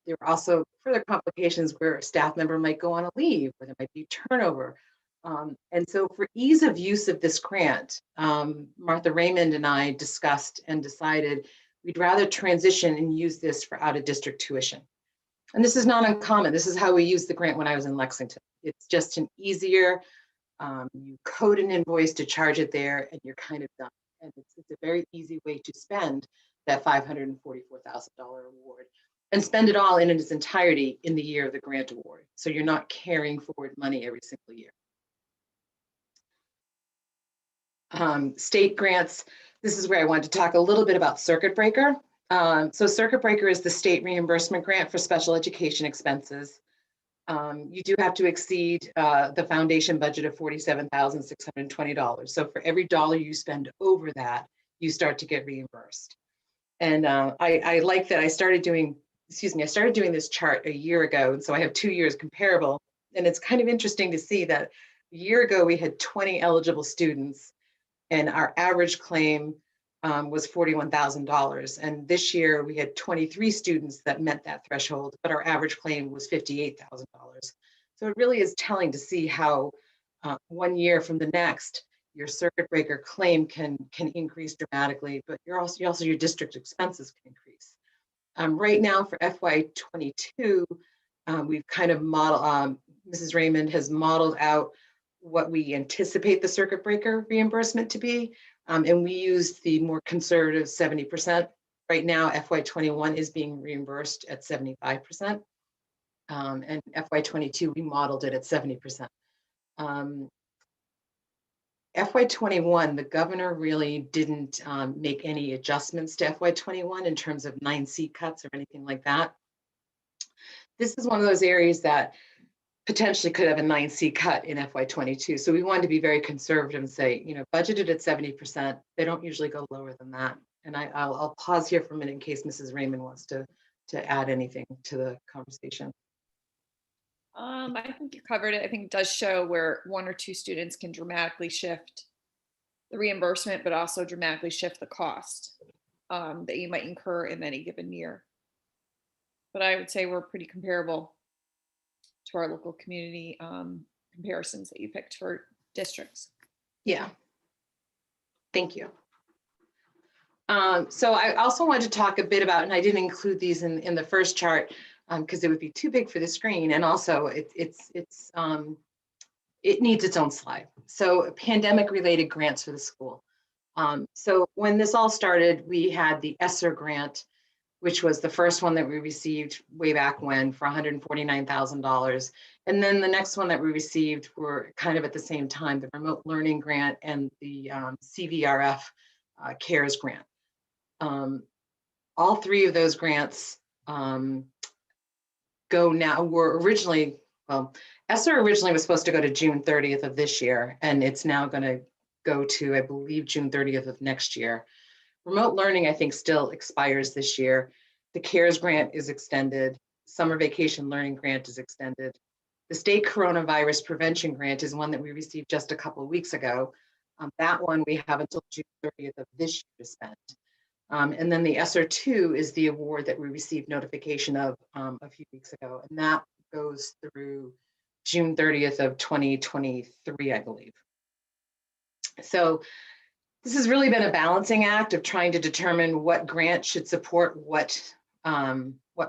There are also further complications where a staff member might go on a leave, or there might be turnover. And so for ease of use of this grant, Martha Raymond and I discussed and decided we'd rather transition and use this for out-of-district tuition. And this is not uncommon. This is how we used the grant when I was in Lexington. It's just an easier, you code an invoice to charge it there, and you're kind of done. And it's a very easy way to spend that $544,000 award and spend it all in its entirety in the year of the grant award. So you're not carrying forward money every single year. State grants, this is where I wanted to talk a little bit about Circuit Breaker. So Circuit Breaker is the state reimbursement grant for special education expenses. You do have to exceed the foundation budget of $47,620. So for every dollar you spend over that, you start to get reimbursed. And I like that I started doing this chart a year ago. And so I have 2 years comparable. And it's kind of interesting to see that a year ago we had 20 eligible students, and our average claim was $41,000. And this year we had 23 students that met that threshold, but our average claim was $58,000. So it really is telling to see how 1 year from the next, your circuit breaker claim can increase dramatically, but also your district expenses can increase. Right now for FY22, we've kind of modeled, Mrs. Raymond has modeled out what we anticipate the circuit breaker reimbursement to be. And we used the more conservative 70%. Right now, FY21 is being reimbursed at 75%. And FY22, we modeled it at 70%. FY21, the governor really didn't make any adjustments to FY21 in terms of 9C cuts or anything like that. This is one of those areas that potentially could have a 9C cut in FY22. So we wanted to be very conservative and say, you know, budgeted at 70%. They don't usually go lower than that. And I'll pause here for a minute in case Mrs. Raymond wants to add anything to the conversation. I think you covered it. I think it does show where 1 or 2 students can dramatically shift the reimbursement, but also dramatically shift the cost that you might incur in any given year. But I would say we're pretty comparable to our local community comparisons that you picked for districts. Yeah. Thank you. So I also wanted to talk a bit about, and I didn't include these in the first chart because it would be too big for the screen, and also it needs its own slide. So pandemic-related grants for the school. So when this all started, we had the ESSER grant, which was the first one that we received way back when for $149,000. And then the next one that we received were kind of at the same time, the remote learning grant and the CVRF CARES grant. All 3 of those grants go now, were originally, well, ESSER originally was supposed to go to June 30th of this year, and it's now going to go to, I believe, June 30th of next year. Remote learning, I think, still expires this year. The CARES grant is extended. Summer vacation learning grant is extended. The state coronavirus prevention grant is one that we received just a couple of weeks ago. That one we have until June 30th of this year to spend. And then the ESSER 2 is the award that we received notification of a few weeks ago. And that goes through June 30th of 2023, I believe. So this has really been a balancing act of trying to determine what grant should support what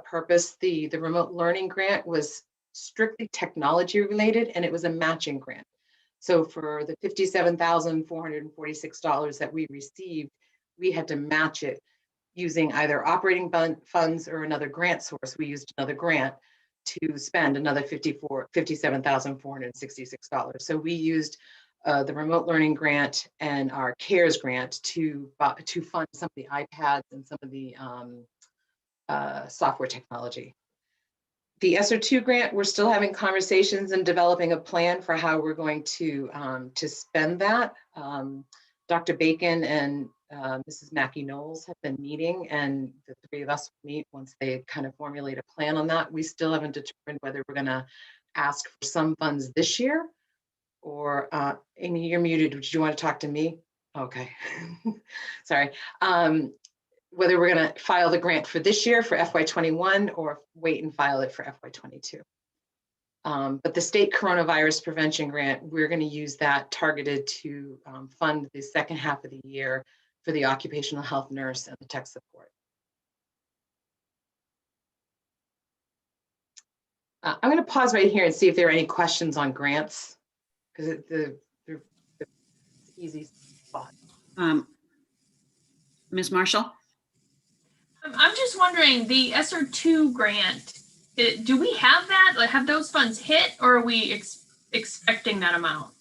purpose. The remote learning grant was strictly technology related, and it was a matching grant. So for the $57,446 that we received, we had to match it using either operating funds or another grant source. We used another grant to spend another $57,466. So we used the remote learning grant and our CARES grant to fund some of the iPads and some of the software technology. The ESSER 2 grant, we're still having conversations and developing a plan for how we're going to spend that. Dr. Bacon and Mrs. Mackey-Knowles have been meeting, and the 3 of us will meet once they kind of formulate a plan on that. We still haven't determined whether we're going to ask for some funds this year or, Amy, you're muted. Did you want to talk to me? Okay, sorry. Whether we're going to file the grant for this year for FY21 or wait and file it for FY22. But the state coronavirus prevention grant, we're going to use that targeted to fund the second half of the year for the occupational health nurse and the tech support. I'm going to pause right here and see if there are any questions on grants, because they're easy spot. Ms. Marshall? I'm just wondering, the ESSER 2 grant, do we have that? Like, have those funds hit, or are we expecting that amount?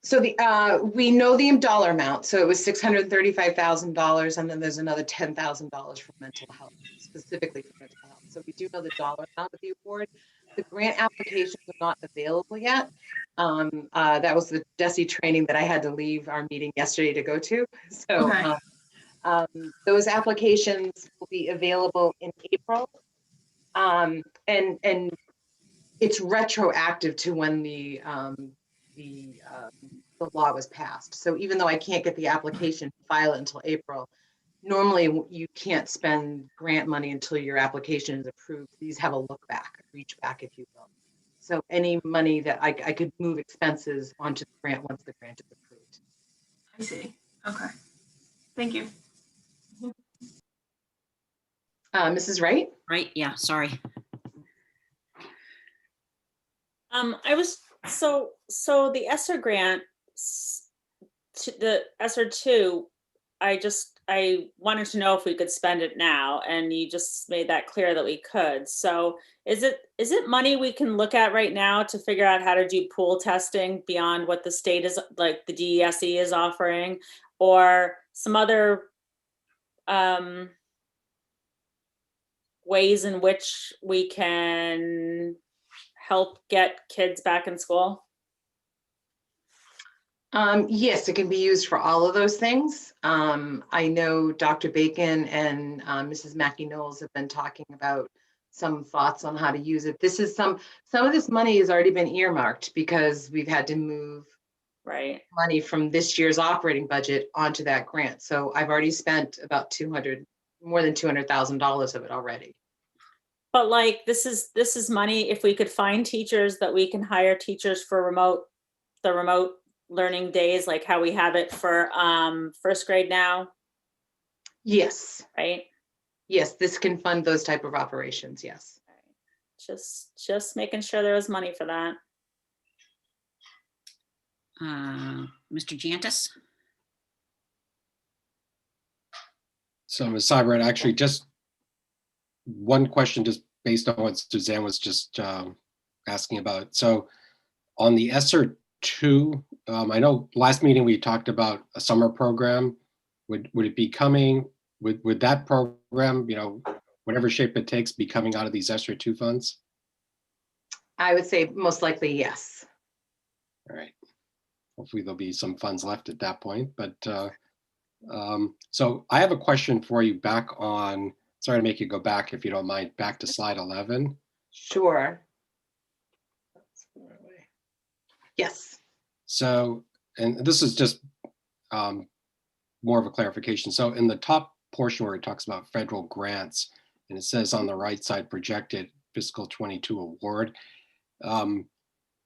So we know the dollar amount. So it was $635,000, and then there's another $10,000 for mental health, specifically for mental health. So we do know the dollar amount of the award. The grant applications are not available yet. That was the DESE training that I had to leave our meeting yesterday to go to. So Okay. Those applications will be available in April. And it's retroactive to when the law was passed. So even though I can't get the application, file it until April, normally you can't spend grant money until your application is approved. These have a look back, reach back, if you will. So any money that I could move expenses onto the grant once the grant is approved. I see. Okay. Thank you. Mrs. Wright? Right, yeah, sorry. I was, so the ESSER grant, the ESSER 2, I wanted to know if we could spend it now, and you just made that clear that we could. So is it money we can look at right now to figure out how to do pool testing beyond what the state is, like the DESE is offering, or some other ways in which we can help get kids back in school? Yes, it can be used for all of those things. I know Dr. Bacon and Mrs. Mackie Knowles have been talking about some thoughts on how to use it. This is some of this money has already been earmarked because we've had to move money from this year's operating budget onto that grant. So I've already spent about more than $200,000 of it already. But like, this is money, if we could find teachers that we can hire teachers for the remote learning days, like how we have it for first grade now. Yes. Right. Yes, this can fund those type of operations. Yes. Just making sure there was money for that. Mr. Jantis? So Ms. Seibert, actually just one question just based on what Suzanne was just asking about. So on the ESSER 2, I know last meeting we talked about a summer program. Would it be coming, would that program, you know, whatever shape it takes, be coming out of these ESSER 2 funds? I would say most likely yes. All right. Hopefully there'll be some funds left at that point. But so I have a question for you back on, sorry to make you go back if you don't mind, back to slide 11. Sure. Yes. So, and this is just more of a clarification. So in the top portion where it talks about federal grants, and it says on the right side, projected fiscal 22 award,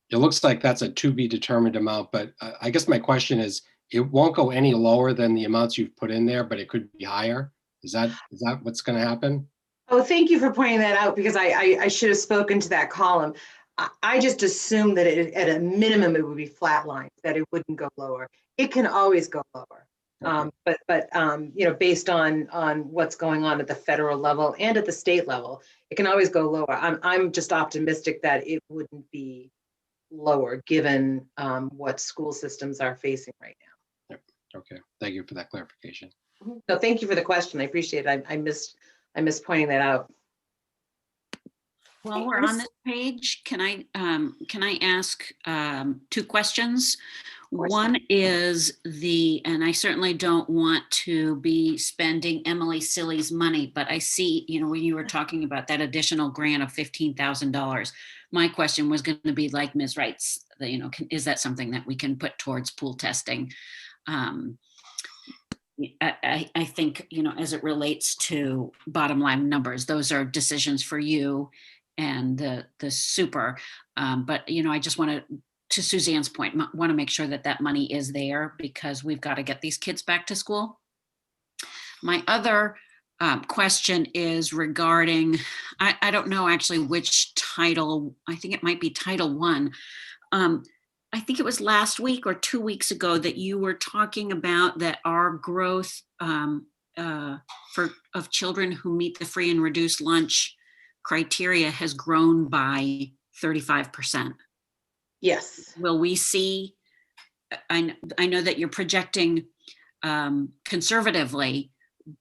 it looks like that's a to be determined amount, but I guess my question is, it won't go any lower than the amounts you've put in there, but it could be higher. Is that what's going to happen? Oh, thank you for pointing that out, because I should have spoken to that column. I just assumed that at a minimum it would be flatlined, that it wouldn't go lower. It can always go lower. But you know, based on what's going on at the federal level and at the state level, it can always go lower. I'm just optimistic that it wouldn't be lower given what school systems are facing right now. Yep. Okay, thank you for that clarification. No, thank you for the question. I appreciate it. I missed pointing that out. While we're on this page, can I ask two questions? One is and I certainly don't want to be spending Emily Silly's money, but I see, you know, when you were talking about that additional grant of $15,000, my question was going to be like Ms. Wright's, you know, is that something that we can put towards pool testing? I think, you know, as it relates to bottom line numbers, those are decisions for you and the super. But, you know, I just want to Suzanne's point, want to make sure that that money is there because we've got to get these kids back to school. My other question is regarding, I don't know actually which title, I think it might be Title 1. I think it was last week or 2 weeks ago that you were talking about that our growth of children who meet the free and reduced lunch criteria has grown by 35%. Yes. Will we see, I know that you're projecting conservatively,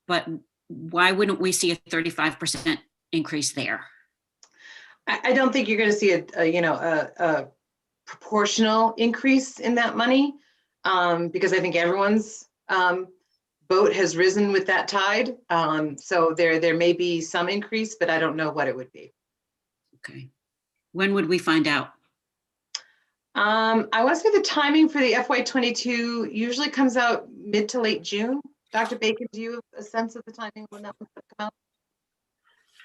but why wouldn't we see a 35% increase there? I don't think you're going to see a proportional increase in that money because I think everyone's boat has risen with that tide. So there may be some increase, but I don't know what it would be. Okay. When would we find out? I want to say the timing for the FY22 usually comes out mid to late June. Dr. Bacon, do you have a sense of the timing when that would come out?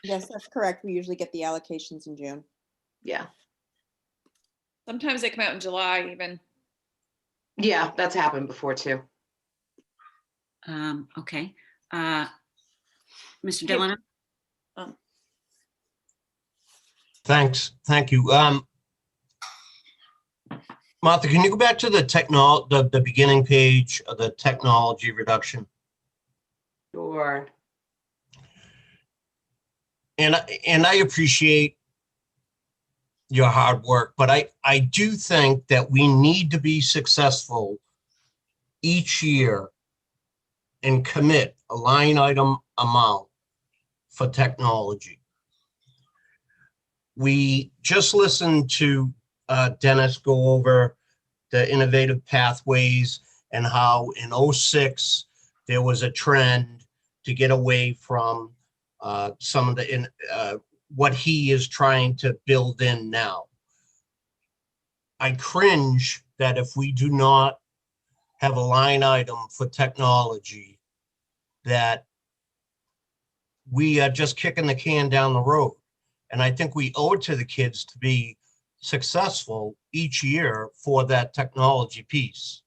Yes, that's correct. We usually get the allocations in June. Yeah. Sometimes they come out in July even. Yeah, that's happened before too. Okay. Mr. Okay. Delano? Thanks. Thank you. Martha, can you go back to the beginning page of the technology reduction? Sure. And I appreciate your hard work, but I do think that we need to be successful each year and commit a line item amount for technology. We just listened to Dennis go over the innovative pathways and how in '06 there was a trend to get away from some of the what he is trying to build in now. I cringe that if we do not have a line item for technology, that we are just kicking the can down the road. And I think we owe it to the kids to be successful each year for that technology piece.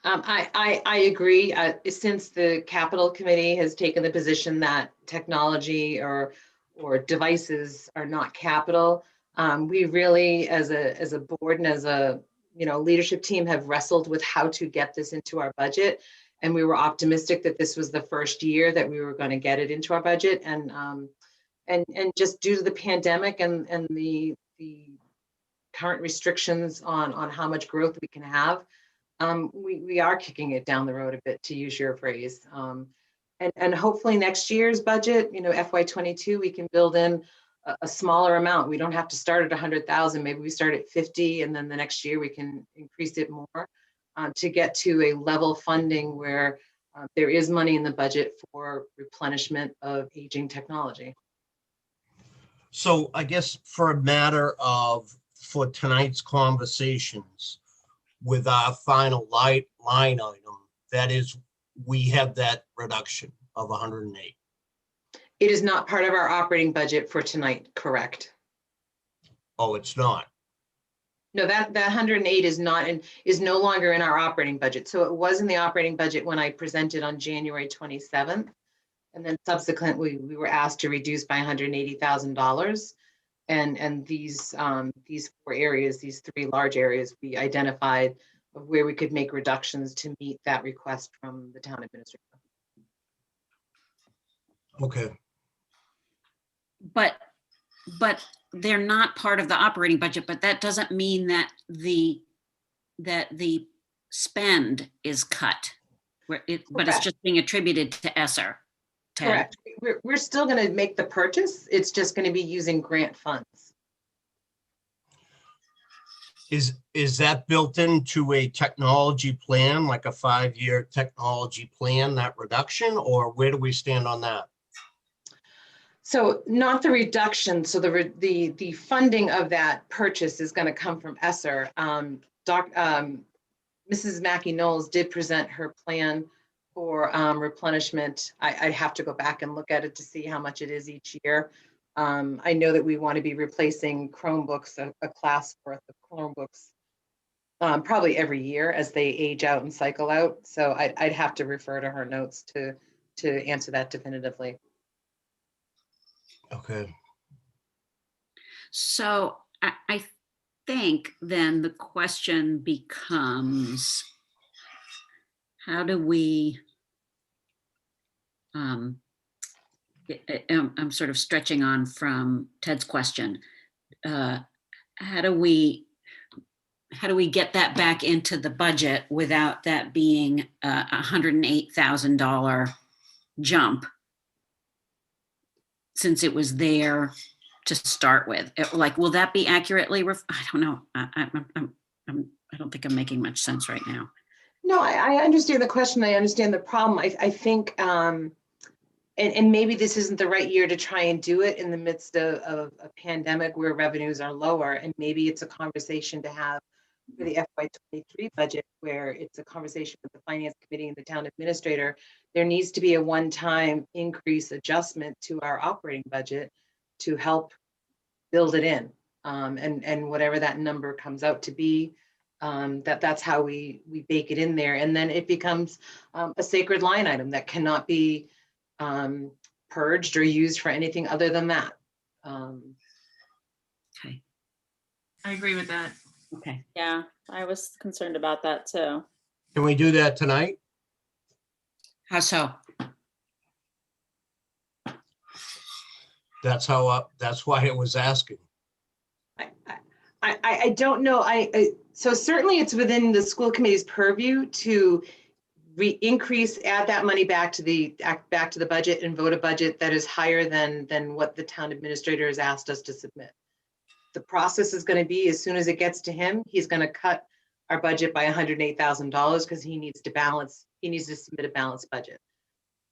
I agree. Since the Capital Committee has taken the position that technology or devices are not capital, we really, as a board and as a leadership team, have wrestled with how to get this into our budget, and we were optimistic that this was the first year that we were going to get it into our budget, and just due to the pandemic and the current restrictions on how much growth we can have. We are kicking it down the road a bit, to use your phrase. And hopefully next year's budget, FY22, we can build in a smaller amount. We don't have to start at 100,000. Maybe we start at 50, and then the next year we can increase it more to get to a level funding where there is money in the budget for replenishment of aging technology. So I guess for a matter of, for tonight's conversations, with our final line item, that is, we have that reduction of 108. It is not part of our operating budget for tonight, correct? Oh, it's not. No, that 108 is not, and is no longer in our operating budget. So it was in the operating budget when I presented on January 27th. And then subsequently, we were asked to reduce by $180,000. And these 4 areas, these 3 large areas, we identified of where we could make reductions to meet that request from the town administrator. Okay. But they're not part of the operating budget, but that doesn't mean that the spend is cut. But it's just being attributed to ESSER. Ted. Correct. We're still going to make the purchase. It's just going to be using grant funds. Is that built into a technology plan, like a 5-year technology plan, that reduction, or where do we stand on that? So not the reduction. So the funding of that purchase is going to come from ESSER. Mrs. Mackey-Knowles did present her plan for replenishment. I'd have to go back and look at it to see how much it is each year. I know that we want to be replacing Chromebooks, a class worth of Chromebooks, probably every year as they age out and cycle out. So I'd have to refer to her notes to answer that definitively. Okay. So I think then the question becomes, how do we, I'm sort of stretching on from Ted's question. How do we get that back into the budget without that being a $108,000 jump, since it was there to start with? Will that be accurately? I don't know. I don't think I'm making much sense right now. No, I understand the question. I understand the problem. I think, and maybe this isn't the right year to try and do it in the midst of a pandemic where revenues are lower. And maybe it's a conversation to have for the FY23 budget, where it's a conversation with the Finance Committee and the town administrator. There needs to be a one-time increase adjustment to our operating budget to help build it in. And whatever that number comes out to be, that's how we bake it in there. And then it becomes a sacred line item that cannot be purged or used for anything other than that. Okay. I agree with that. Okay. Yeah, I was concerned about that too. Can we do that tonight? How so? That's why I was asking. I don't know. So certainly it's within the school committee's purview to add that money back to the budget and vote a budget that is higher than what the town administrator has asked us to submit. The process is going to be, as soon as it gets to him, he's going to cut our budget by $108,000 because he needs to submit a balanced budget.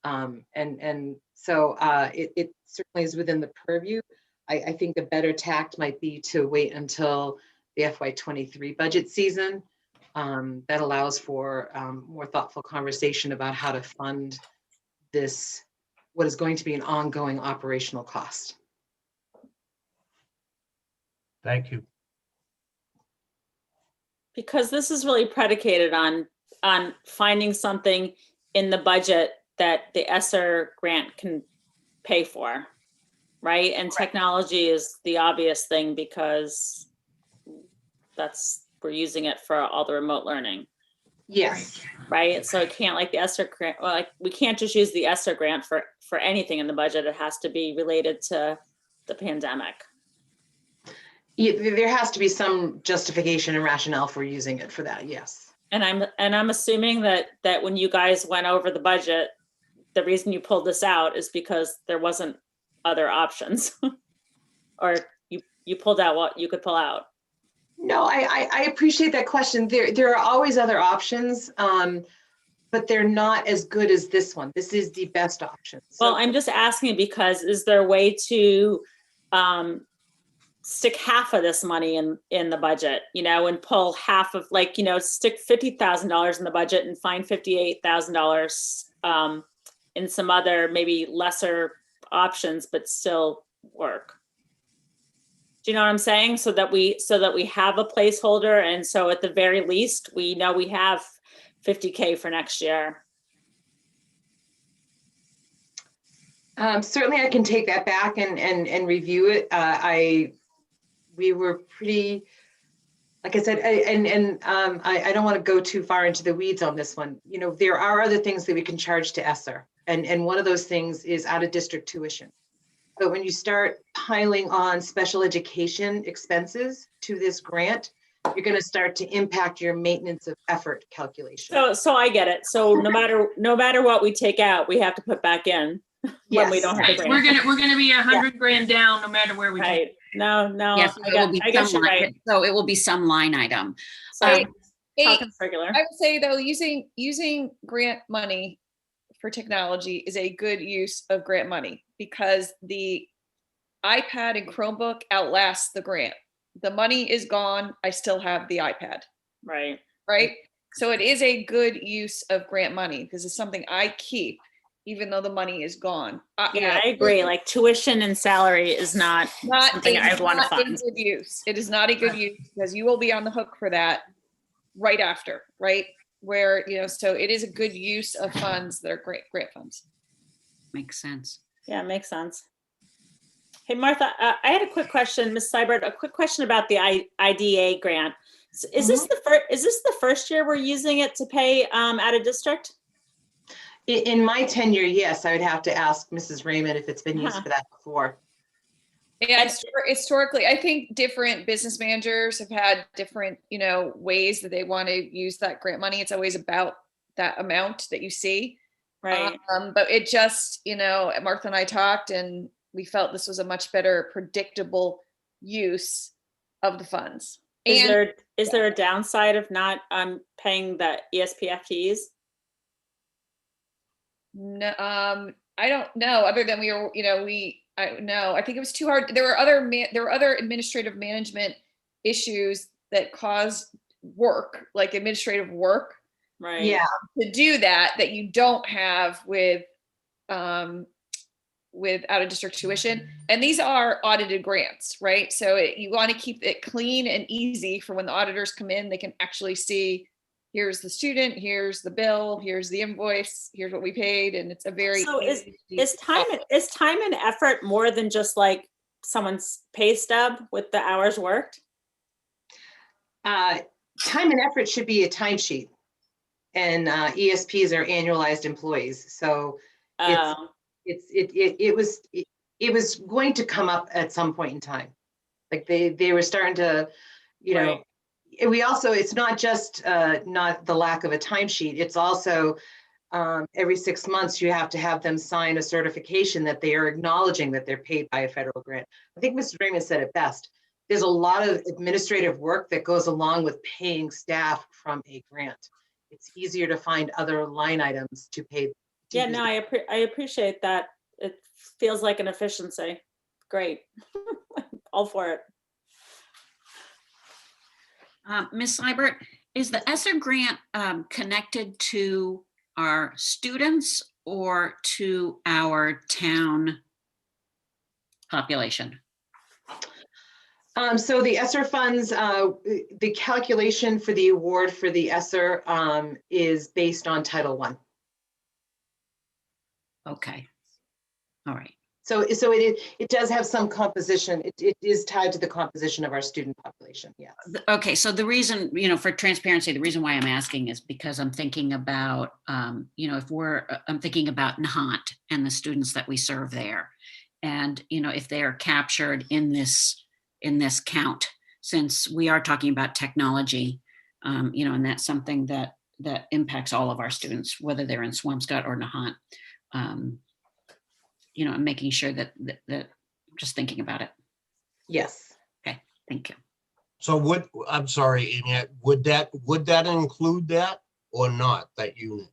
And so it certainly is within the purview. I think the better tact might be to wait until the FY23 budget season. That allows for more thoughtful conversation about how to fund this, what is going to be an ongoing operational cost. Thank you. Because this is really predicated on finding something in the budget that the ESSER grant can pay for, right? And technology is the obvious thing because we're using it for all the remote learning. Yes. Right. So it can't, like the ESSER grant, well, like we can't just use the ESSER grant for anything in the budget. It has to be related to the pandemic. Yeah, there has to be some justification and rationale for using it for that. Yes. And I'm assuming that when you guys went over the budget, the reason you pulled this out is because there wasn't other options, or you pulled out what you could pull out. No, I appreciate that question. There are always other options, but they're not as good as this one. This is the best option. So, Well, I'm just asking because is there a way to stick half of this money in the budget, and pull half of, stick $50,000 in the budget and find $58,000 in some other maybe lesser options, but still work. Do you know what I'm saying? So that we have a placeholder, and so at the very least, we know we have $50K for next year. Certainly, I can take that back and review it. We were pretty, like I said, I don't want to go too far into the weeds on this one. There are other things that we can charge to ESSER, and one of those things is out of district tuition. But when you start piling on special education expenses to this grant, you're going to start to impact your maintenance of effort calculation. So I get it. So no matter what we take out, we have to put back in when we don't have the grant. We're gonna be $100 grand down no matter where we go. Right. No. Yes, I guess you're right. So it will be some line item. So talking circular. I would say though, using grant money for technology is a good use of grant money because the iPad and Chromebook outlasts the grant. The money is gone. I still have the iPad. Right. So it is a good use of grant money because it's something I keep even though the money is gone. I agree. Like tuition and salary is not something I'd want to fund. Good use. It is not a good use because you will be on the hook for that right after, right? Where, so it is a good use of funds that are grant funds. Makes sense. Yeah, makes sense. Hey, Martha, I had a quick question, Ms. Seibert, a quick question about the IDA grant. So is this the first year we're using it to pay out of district? In my tenure, yes, I would have to ask Mrs. Raymond if it's been used for that before. Yeah, historically, I think different business managers have had different, ways that they want to use that grant money. It's always about that amount that you see. Right. But it just, Martha and I talked and we felt this was a much better predictable use of the funds. Is there a downside of not paying the ESP FTEs? No, I don't know. Other than I think it was too hard. There were other administrative management issues that caused work, like administrative work. Right. Yeah. To do that you don't have with with out of district tuition. And these are audited grants, right? So you want to keep it clean and easy for when the auditors come in, they can actually see, here's the student, here's the bill, here's the invoice, here's what we paid. And it's a very So easy- is time and effort more than just like someone's pay stub with the hours worked? Time and effort should be a timesheet, and ESPs are annualized employees. So it was going to come up at some point in time. Like they were starting to, you know, we also, it's not just not the lack of a timesheet, it's also every 6 months you have to have them sign a certification that they are acknowledging that they're paid by a federal grant. I think Mr. Raymond said it best. There's a lot of administrative work that goes along with paying staff from a grant. It's easier to find other line items to pay. Yeah, no, I appreciate that. It feels like an efficiency. Great. All for it. Ms. Seibert, is the ESSER grant connected to our students or to our town population? So the ESSER funds, the calculation for the award for the ESSER is based on Title I. Okay. All right. So it does have some composition. It is tied to the composition of our student population. Yes. Okay. So the reason, you know, for transparency, the reason why I'm asking is because I'm thinking about, you know, I'm thinking about Nahant and the students that we serve there. And, you know, if they are captured in this count, since we are talking about technology, you know, and that's something that impacts all of our students, whether they're in Swampscott or Nahant. You know, I'm making sure that just thinking about it. Yes. Okay, thank you. So I'm sorry, Amy, would that include that or not, that unit?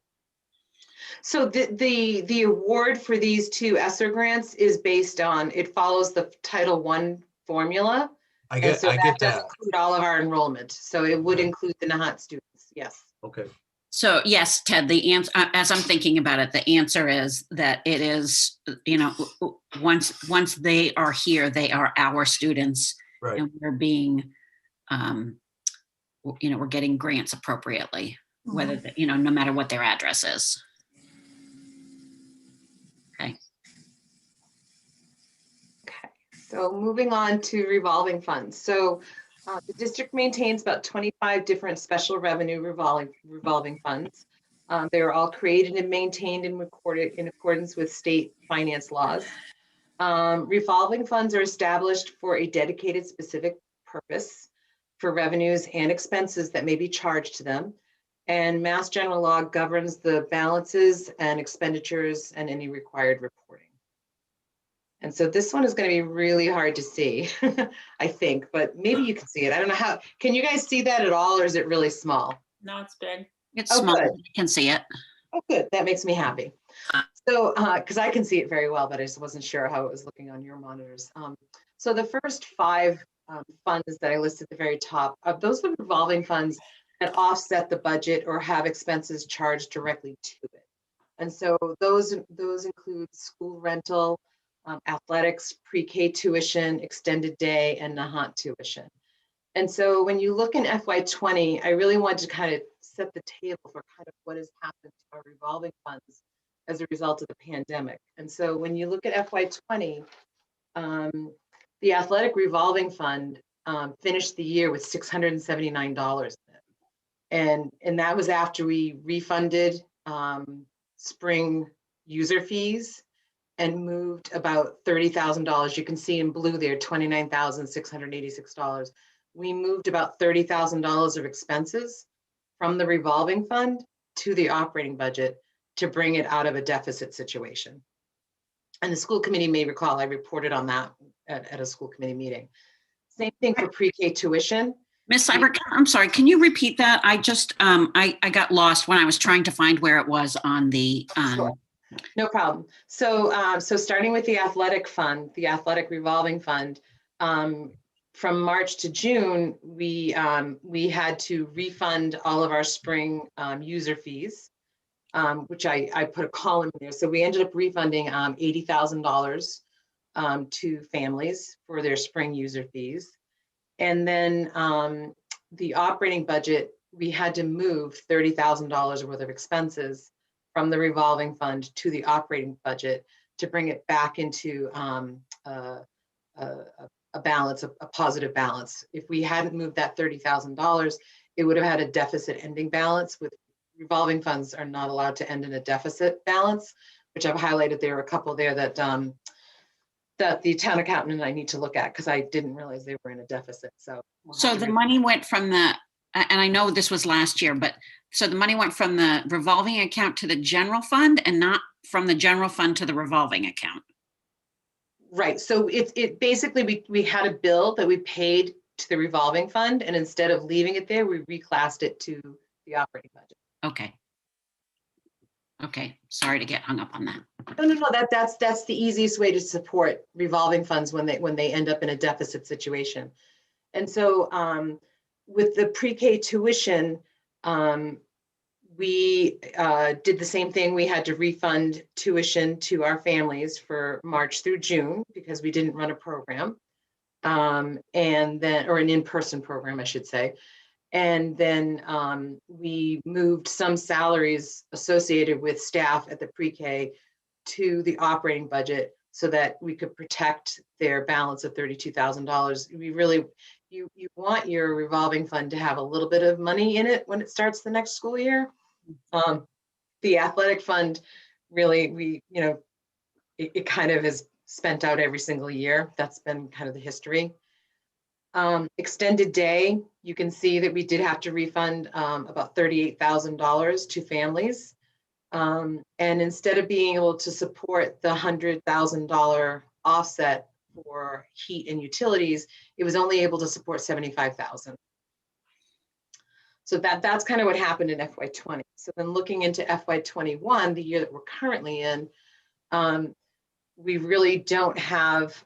So the award for these two ESSER grants is based on, it follows the Title I formula. I get that does that. include all of our enrollment. So it would include the Nahant students. Yes. Okay. So yes, Ted, the answer, as I'm thinking about it, the answer is that it is, you know, once they are here, they are our students, Right. and we're being, you know, we're getting grants appropriately, whether, you know, no matter what their address is. Okay. Okay. So moving on to revolving funds. So the district maintains about 25 different special revenue revolving funds. They are all created and maintained and recorded in accordance with state finance laws. Revolving funds are established for a dedicated specific purpose for revenues and expenses that may be charged to them. And Mass General Law governs the balances and expenditures and any required reporting. And so this one is going to be really hard to see, I think, but maybe you can see it. I don't know how, can you guys see that at all, or is it really small? No, it's big. It's small, you can see it. Oh, good. That makes me happy. So, because I can see it very well, but I just wasn't sure how it was looking on your monitors. So the first 5 funds that I listed at the very top, those are revolving funds that offset the budget or have expenses charged directly to it. And so those include school rental, athletics, pre-K tuition, extended day, and Nahant tuition. And so when you look in FY20, I really wanted to kind of set the table for kind of what has happened to our revolving funds as a result of the pandemic. And so when you look at FY20, the athletic revolving fund finished the year with $679 in it. And that was after we refunded spring user fees and moved about $30,000. You can see in blue there, $29,686. We moved about $30,000 of expenses from the revolving fund to the operating budget to bring it out of a deficit situation. And the school committee may recall, I reported on that at a school committee meeting. Same thing for pre-K tuition. Ms. Seibert, I'm sorry, can you repeat that? I just, I got lost when I was trying to find where it was on the, Sure. No problem. So, so starting with the athletic fund, the athletic revolving fund, from March to June, we had to refund all of our spring user fees. which I put a column in there. So we ended up refunding $80,000 to families for their spring user fees. And then the operating budget, we had to move $30,000 worth of expenses from the revolving fund to the operating budget to bring it back into a balance, a positive balance. If we hadn't moved that $30,000, it would have had a deficit ending balance. With revolving funds are not allowed to end in a deficit balance, which I've highlighted. There are a couple there that that the town accountant and I need to look at because I didn't realize they were in a deficit. So the money went from the, and I know this was last year, but so the money went from the revolving account to the general fund and not from the general fund to the revolving account. Right. So it basically, we had a bill that we paid to the revolving fund, and instead of leaving it there, we reclassed it to the operating budget. Okay. Okay. Sorry to get hung up on that. No. That's the easiest way to support revolving funds when they end up in a deficit situation. And so with the pre-K tuition, we did the same thing. We had to refund tuition to our families for March through June because we didn't run a program, and then, or an in-person program, I should say. And then we moved some salaries associated with staff at the pre-K to the operating budget so that we could protect their balance of $32,000. We really, you want your revolving fund to have a little bit of money in it when it starts the next school year. The athletic fund, really, it kind of is spent out every single year. That's been kind of the history. Extended day, you can see that we did have to refund about $38,000 to families. And instead of being able to support the $100,000 offset for heat and utilities, it was only able to support $75,000. So that's kind of what happened in FY20. So then looking into FY21, the year that we're currently in, we really don't have,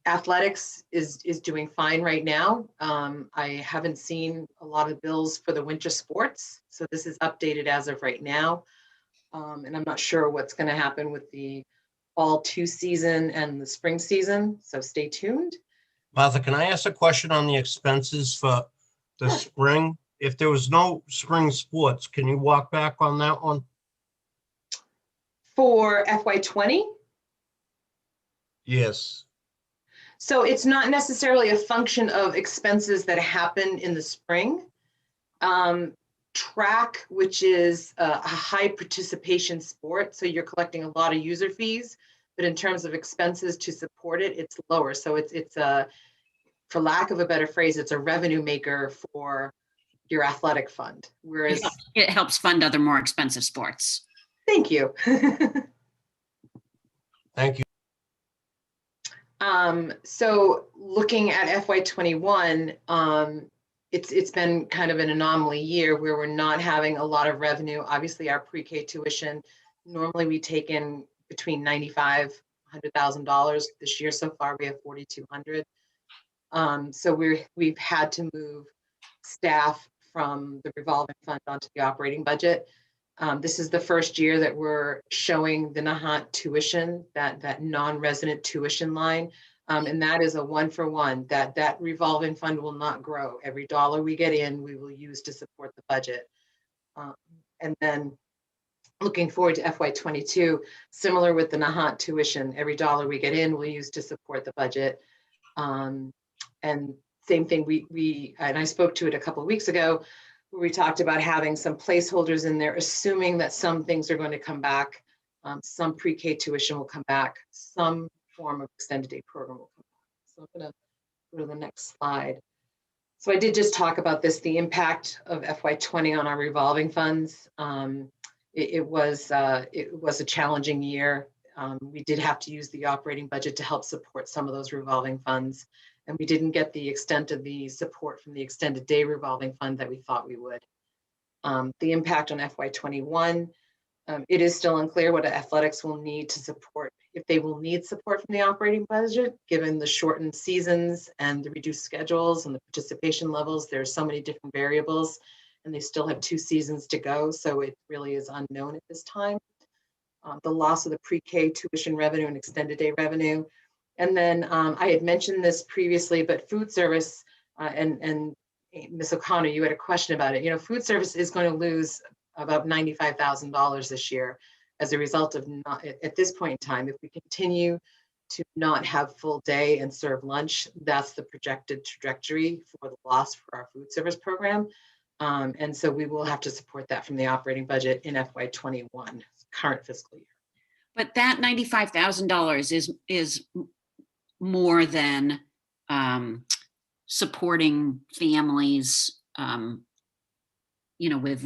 athletics is doing fine right now. I haven't seen a lot of bills for the winter sports. So this is updated as of right now. And I'm not sure what's going to happen with the fall 2 season and the spring season. So stay tuned. Martha, can I ask a question on the expenses for the spring? If there was no spring sports, can you walk back on that one? For FY20? Yes. So it's not necessarily a function of expenses that happen in the spring. Track, which is a high participation sport, so you're collecting a lot of user fees, but in terms of expenses to support it, it's lower. So it's a, for lack of a better phrase, it's a revenue maker for your athletic fund. Whereas it helps fund other more expensive sports. Thank you. Thank you. So looking at FY21, it's been kind of an anomaly year where we're not having a lot of revenue. Obviously, our pre-K tuition, normally we take in between $95,000, $100,000. This year so far, we have $4,200. So we've had to move staff from the revolving fund onto the operating budget. This is the first year that we're showing the Nahant tuition, that non-resident tuition line. And that is a 1-for-1, that revolving fund will not grow. Every dollar we get in, we will use to support the budget. And then looking forward to FY22, similar with the Nahant tuition, every dollar we get in, we'll use to support the budget. And same thing, and I spoke to it a couple of weeks ago, where we talked about having some placeholders in there, assuming that some things are going to come back. Some pre-K tuition will come back, some form of extended day program will come back. So I'm going to go to the next slide. So I did just talk about this, the impact of FY20 on our revolving funds. It was a challenging year. We did have to use the operating budget to help support some of those revolving funds. And we didn't get the extent of the support from the extended day revolving fund that we thought we would. The impact on FY21, it is still unclear what athletics will need to support, if they will need support from the operating budget, given the shortened seasons and the reduced schedules and the participation levels. There are so many different variables. and they still have 2 seasons to go, so it really is unknown at this time. The loss of the pre-K tuition revenue and extended day revenue. And then I had mentioned this previously, but food service, and Ms. O'Connor, you had a question about it. You know, food service is going to lose about $95,000 this year as a result of not, at this point in time, if we continue to not have full day and serve lunch, that's the projected trajectory for the loss for our food service program. And so we will have to support that from the operating budget in FY21, current fiscal year. But that $95,000 is more than supporting families, you know, with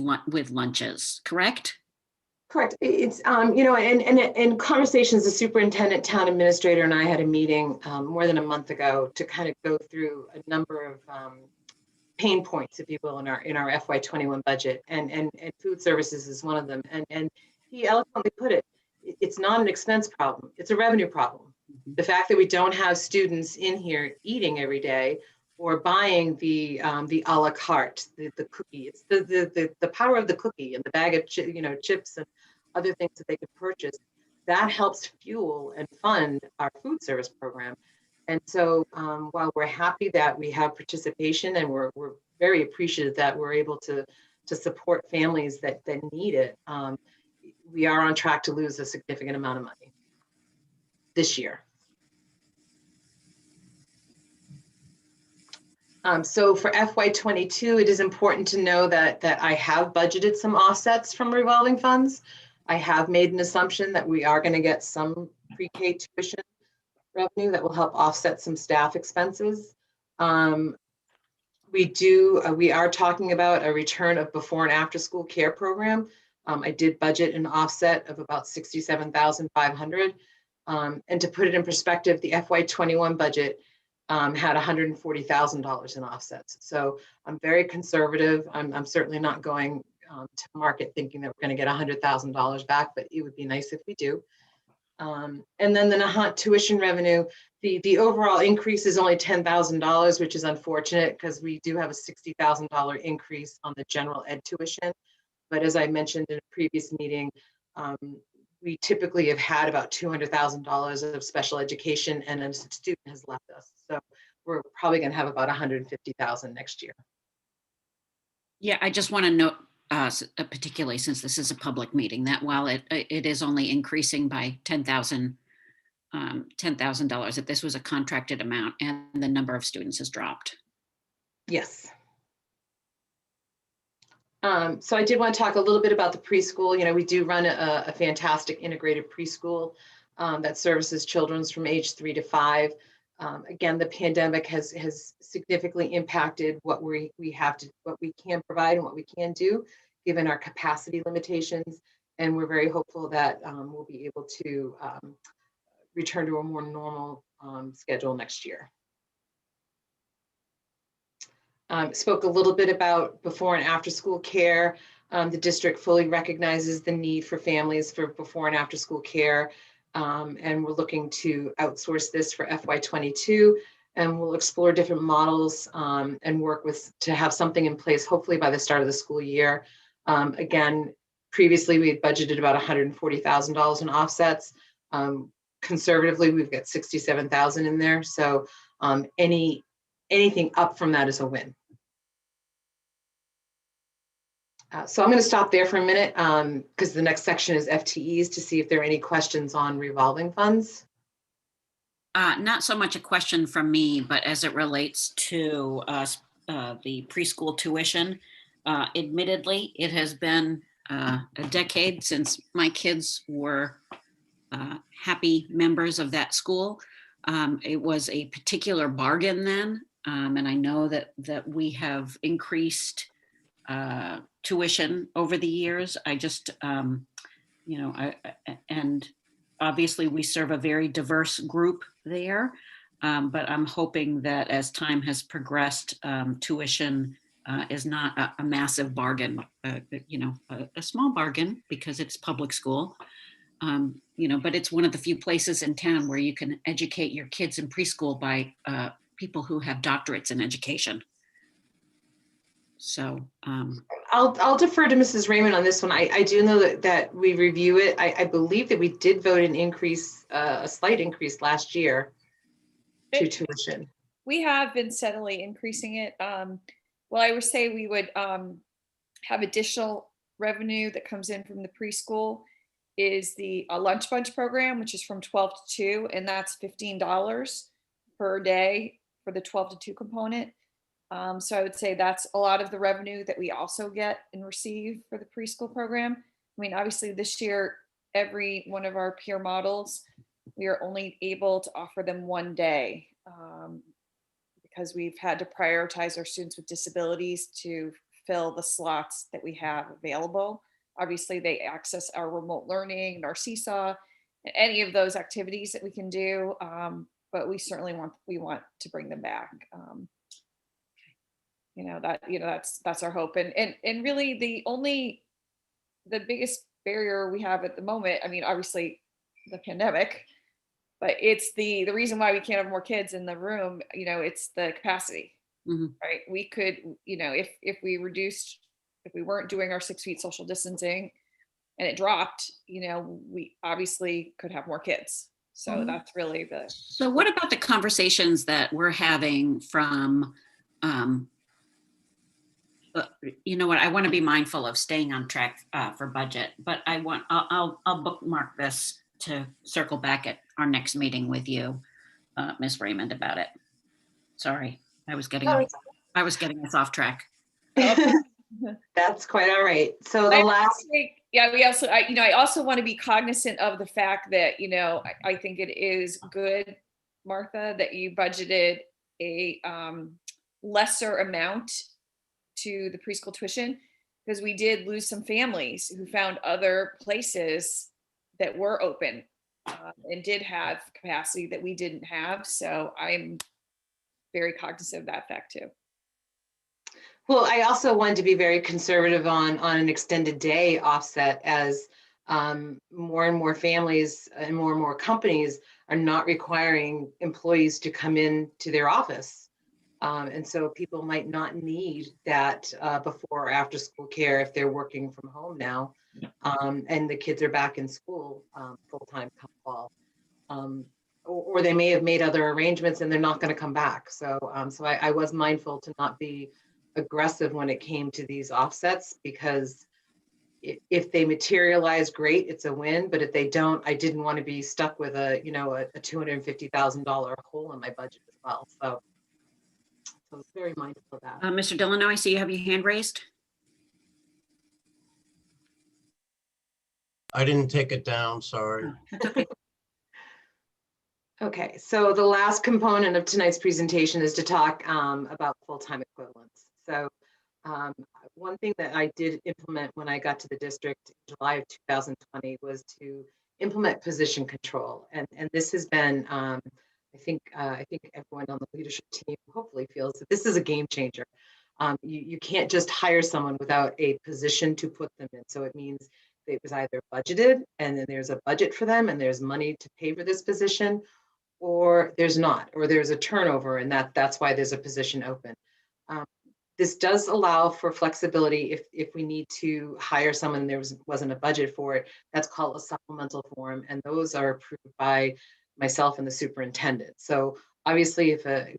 lunches, correct? Correct. It's, you know, and in conversations, the superintendent, town administrator, and I had a meeting more than a month ago to kind of go through a number of pain points, if you will, in our FY21 budget, and food services is one of them. And he eloquently put it, it's not an expense problem, it's a revenue problem. The fact that we don't have students in here eating every day or buying the a la carte, the cookie, it's the power of the cookie and the bag of chips and other things that they could purchase, that helps fuel and fund our food service program. And so while we're happy that we have participation and we're very appreciative that we're able to support families that need it, we are on track to lose a significant amount of money this year. So for FY22, it is important to know that I have budgeted some offsets from revolving funds. I have made an assumption that we are going to get some pre-K tuition revenue that will help offset some staff expenses. We are talking about a return of before and after school care program. I did budget an offset of about $67,500. And to put it in perspective, the FY21 budget had $140,000 in offsets. So I'm very conservative. I'm certainly not going to market thinking that we're going to get $100,000 back, but it would be nice if we do. And then the Nahant tuition revenue, the overall increase is only $10,000, which is unfortunate because we do have a $60,000 increase on the general ed tuition. But as I mentioned in a previous meeting, we typically have had about $200,000 of special education, and a student has left us. So we're probably going to have about $150,000 next year. Yeah, I just want to note, particularly since this is a public meeting, that while it is only increasing by $10,000, that this was a contracted amount and the number of students has dropped. Yes. So I did want to talk a little bit about the preschool. You know, we do run a fantastic integrated preschool that services children from age 3 to 5. Again, the pandemic has significantly impacted what we can provide and what we can do, given our capacity limitations. And we're very hopeful that we'll be able to return to a more normal schedule next year. Spoke a little bit about before and after school care. The district fully recognizes the need for families for before and after school care. And we're looking to outsource this for FY22, and we'll explore different models and work to have something in place, hopefully by the start of the school year. Again, previously we had budgeted about $140,000 in offsets. Conservatively, we've got $67,000 in there. So anything up from that is a win. So I'm going to stop there for a minute because the next section is FTEs to see if there are any questions on revolving funds. Not so much a question from me, but as it relates to the preschool tuition, admittedly, it has been a decade since my kids were happy members of that school. It was a particular bargain then, and I know that we have increased tuition over the years. I just, and obviously we serve a very diverse group there, but I'm hoping that as time has progressed, tuition is not a massive bargain, a small bargain because it's public school, but it's one of the few places in town where you can educate your kids in preschool by people who have doctorates in education. So, I'll defer to Mrs. Raymond on this one. I do know that we review it. I believe that we did vote an increase, a slight increase last year to tuition. We have been steadily increasing it. Well, I would say we would have additional revenue that comes in from the preschool is the lunch bunch program, which is from 12 to 2, and that's $15 per day for the 12 to 2 component. So I would say that's a lot of the revenue that we also get and receive for the preschool program. I mean, obviously this year, every one of our peer models, we are only able to offer them one day because we've had to prioritize our students with disabilities to fill the slots that we have available. Obviously they access our remote learning and our seesaw, and any of those activities that we can do. But we certainly want to bring them back. That's our hope. And really the biggest barrier we have at the moment, I mean, obviously the pandemic, but it's the reason why we can't have more kids in the room, it's the capacity, right? We could, if we weren't doing our 6 feet social distancing and it dropped, we obviously could have more kids. So that's really So what about the conversations that we're having from, you know what, I want to be mindful of staying on track for budget, but I'll bookmark this to circle back at our next meeting with you, Ms. Raymond, about it. Sorry, I was getting us off track. That's quite all right. So I also want to be cognizant of the fact that, I think it is good, Martha, that you budgeted a lesser amount to the preschool tuition, because we did lose some families who found other places that were open and did have capacity that we didn't have. So I'm very cognizant of that fact too. Well, I also wanted to be very conservative on an extended day offset, as more and more families and more companies are not requiring employees to come in to their office. And so people might not need that before or after school care if they're working from home now, and the kids are back in school full-time come fall. Or they may have made other arrangements and they're not going to come back. So I was mindful to not be aggressive when it came to these offsets, because if they materialize, great, it's a win. But if they don't, I didn't want to be stuck with a $250,000 hole in my budget as well. So I was very mindful of that. Mr. Delano, I see you have your hand raised. I didn't take it down, sorry. That's okay. Okay, so the last component of tonight's presentation is to talk about full-time equivalents. So one thing that I did implement when I got to the district in July of 2020 was to implement position control. And this has been, I think everyone on the leadership team hopefully feels that this is a game changer. You can't just hire someone without a position to put them in. So it means it was either budgeted and then there's a budget for them and there's money to pay for this position, or there's not, or there's a turnover, and that's why there's a position open. This does allow for flexibility if we need to hire someone and there wasn't a budget for it. That's called a supplemental form, and those are approved by myself and the superintendent. So obviously if a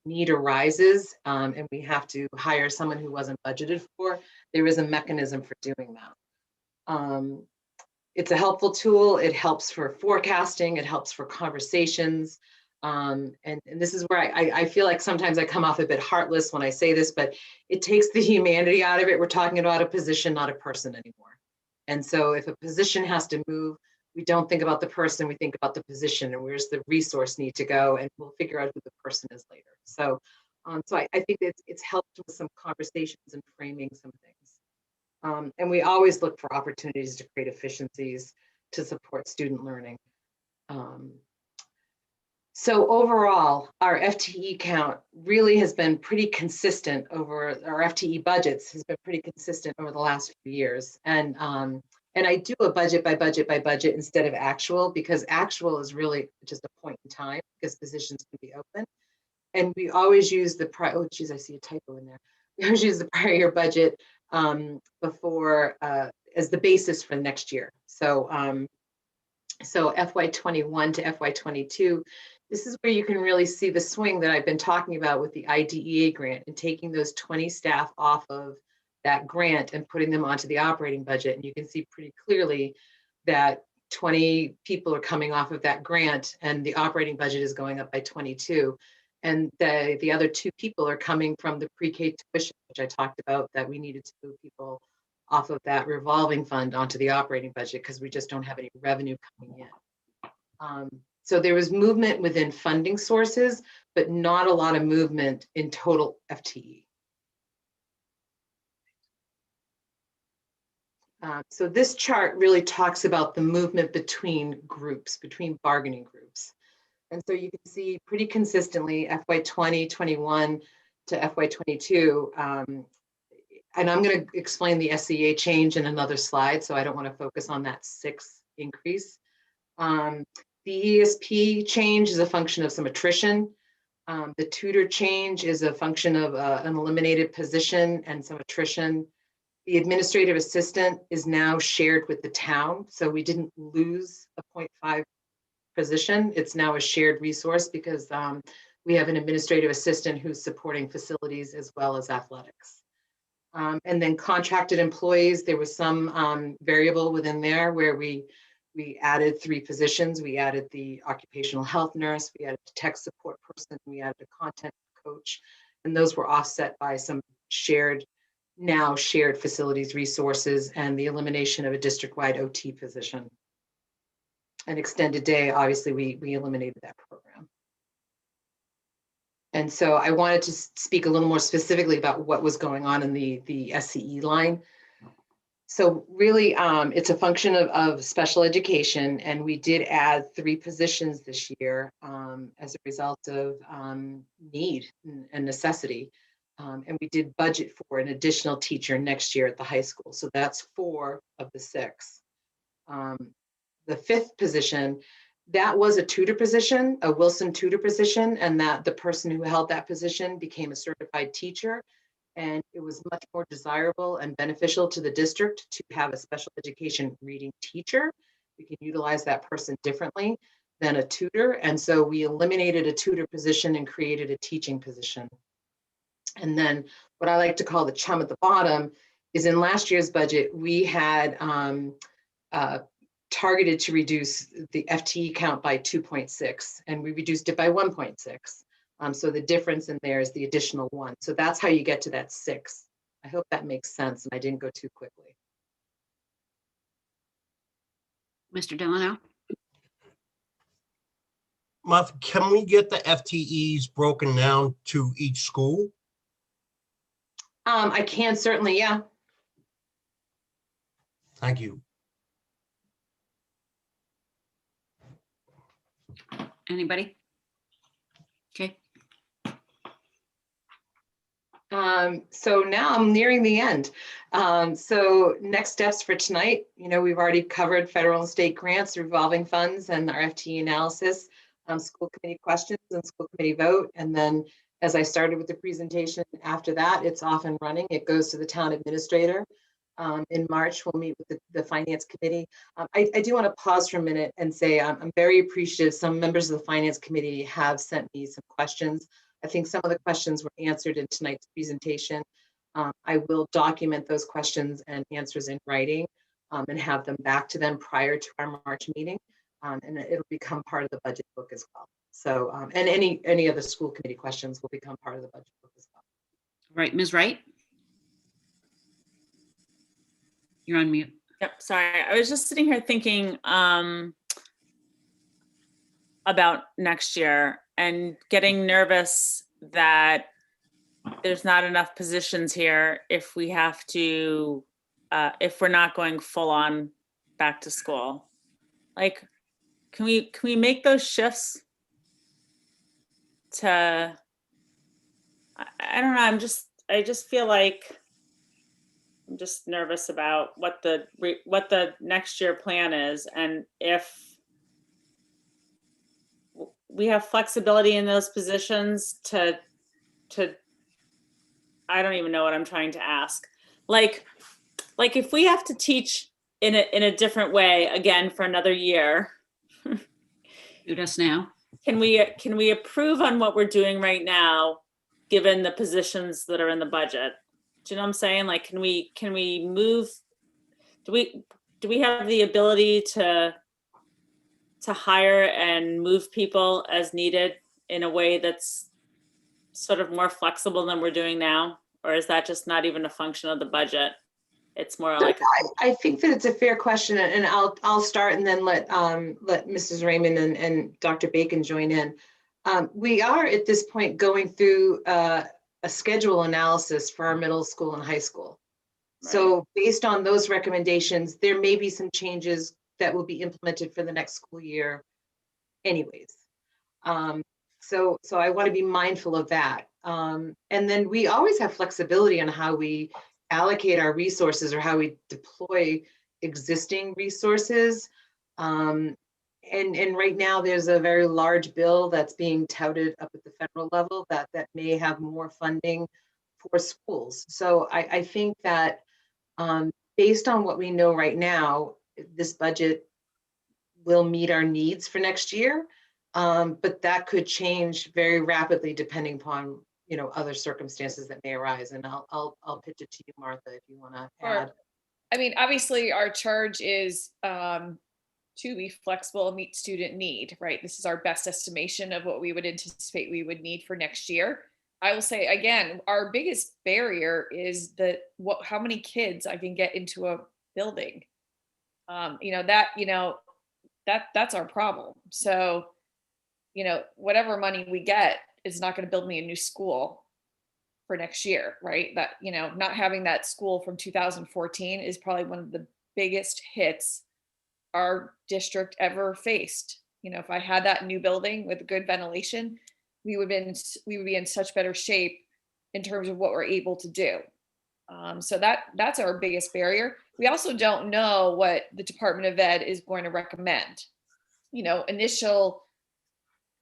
need arises and we have to hire someone who wasn't budgeted for, there is a mechanism for doing that. It's a helpful tool. It helps for forecasting. It helps for conversations. And this is where I feel like sometimes I come off a bit heartless when I say this, but it takes the humanity out of it. We're talking about a position, not a person anymore. And so if a position has to move, we don't think about the person, we think about the position and where's the resource need to go, and we'll figure out who the person is later. So, I think it's helped with some conversations and framing some things. And we always look for opportunities to create efficiencies to support student learning. So overall, our FTE count really has been pretty consistent over, our FTE budgets has been pretty consistent over the last few years. And I do a budget by budget by budget instead of actual, because actual is really just a point in time because positions can be open. And we always use the, oh geez, I see a typo in there. we always use the prior year budget before as the basis for next year. So so FY21 to FY22, this is where you can really see the swing that I've been talking about with the IDEA grant and taking those 20 staff off of that grant and putting them onto the operating budget. And you can see pretty clearly that 20 people are coming off of that grant and the operating budget is going up by 22. And the other 2 people are coming from the pre-K tuition, which I talked about, that we needed to move people off of that revolving fund onto the operating budget because we just don't have any revenue coming in. So there was movement within funding sources, but not a lot of movement in total FTE. So this chart really talks about the movement between groups, between bargaining groups. And so you can see pretty consistently FY20, 21 to FY22. And I'm going to explain the SEA change in another slide, so I don't want to focus on that 6 increase. The ESP change is a function of some attrition. The tutor change is a function of an eliminated position and some attrition. The administrative assistant is now shared with the town, so we didn't lose a 0.5 position. It's now a shared resource because we have an administrative assistant who's supporting facilities as well as athletics. And then contracted employees, there was some variable within there where we added 3 positions. We added the occupational health nurse, we added a tech support person, we added a content coach, and those were offset by some now shared facilities resources and the elimination of a district-wide OT position. An extended day, obviously we eliminated that program. And so I wanted to speak a little more specifically about what was going on in the SCE line. So really, it's a function of special education, and we did add 3 positions this year as a result of need and necessity. And we did budget for an additional teacher next year at the high school. So that's 4 of the 6. The 5th position, that was a tutor position, a Wilson tutor position, and that the person who held that position became a certified teacher. And it was much more desirable and beneficial to the district to have a special education reading teacher. We can utilize that person differently than a tutor. And so we eliminated a tutor position and created a teaching position. And then what I like to call the chum at the bottom is in last year's budget, we had targeted to reduce the FTE count by 2.6, and we reduced it by 1.6. So the difference in there is the additional 1. So that's how you get to that 6. I hope that makes sense and I didn't go too quickly. Mr. Delano? Martha, can we get the FTEs broken down to each school? I can certainly, yeah. Thank you. Anybody? Okay. So now I'm nearing the end. So next steps for tonight, we've already covered federal and state grants, revolving funds, and our FTE analysis, school committee questions and school committee vote. And then as I started with the presentation, after that, it's off and running. It goes to the town administrator. In March, we'll meet with the finance committee. I do want to pause for a minute and say I'm very appreciative. Some members of the finance committee have sent me some questions. I think some of the questions were answered in tonight's presentation. I will document those questions and answers in writing and have them back to them prior to our March meeting. And it'll become part of the budget book as well. So, and any other school committee questions will become part of the budget book as well. Right, Ms. Wright? You're on mute. Yep, sorry. I was just sitting here thinking about next year and getting nervous that there's not enough positions here if we have to, if we're not going full on back to school. Like, can we make those shifts to, I don't know, I just feel like I'm just nervous about what the next year plan is, and if we have flexibility in those positions to I don't even know what I'm trying to ask. Like if we have to teach in a different way again for another year, Shoot us now. can we approve on what we're doing right now, given the positions that are in the budget? Do you know what I'm saying? Like, can we move? Do we have the ability to hire and move people as needed in a way that's sort of more flexible than we're doing now? Or is that just not even a function of the budget? It's more like, I think that it's a fair question, and I'll start and then let Mrs. Raymond and Dr. Bacon join in. We are at this point going through a schedule analysis for our middle school and high school. Right. So based on those recommendations, there may be some changes that will be implemented for the next school year anyways. So I want to be mindful of that. And then we always have flexibility on how we allocate our resources or how we deploy existing resources. And right now there's a very large bill that's being touted up at the federal level that may have more funding for schools. So I think that based on what we know right now, this budget will meet our needs for next year. But that could change very rapidly depending upon other circumstances that may arise. And I'll pitch it to you, Martha, if you want to add. I mean, obviously our charge is to be flexible and meet student need, right? This is our best estimation of what we would anticipate we would need for next year. I will say again, our biggest barrier is how many kids I can get into a building. That's our problem. So, whatever money we get is not going to build me a new school for next year, right? That, not having that school from 2014 is probably one of the biggest hits our district ever faced. If I had that new building with good ventilation, we would be in such better shape in terms of what we're able to do. So that's our biggest barrier. We also don't know what the Department of Ed is going to recommend. Initial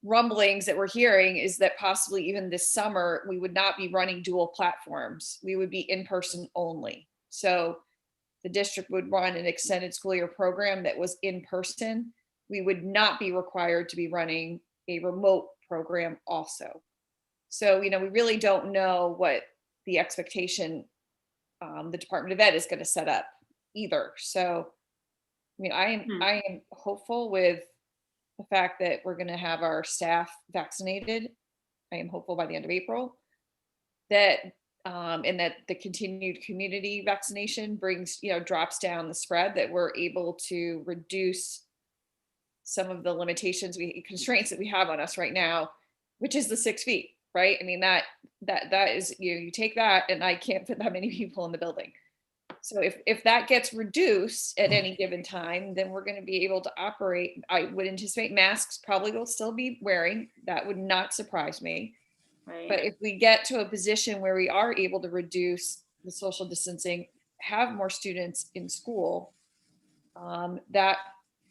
rumblings that we're hearing is that possibly even this summer, we would not be running dual platforms. We would be in person only. So the district would run an extended school year program that was in person. We would not be required to be running a remote program also. So, we really don't know what the expectation the Department of Ed is going to set up either. So, I am hopeful with the fact that we're going to have our staff vaccinated. I am hopeful by the end of April that and that the continued community vaccination brings, drops down the spread, that we're able to reduce some of the limitations, constraints that we have on us right now, which is the 6 feet, right? I mean, that is, you take that and I can't fit that many people in the building. So if that gets reduced at any given time, then we're going to be able to operate. I would anticipate masks probably will still be wearing. That would not surprise me. right. But if we get to a position where we are able to reduce the social distancing, have more students in school, that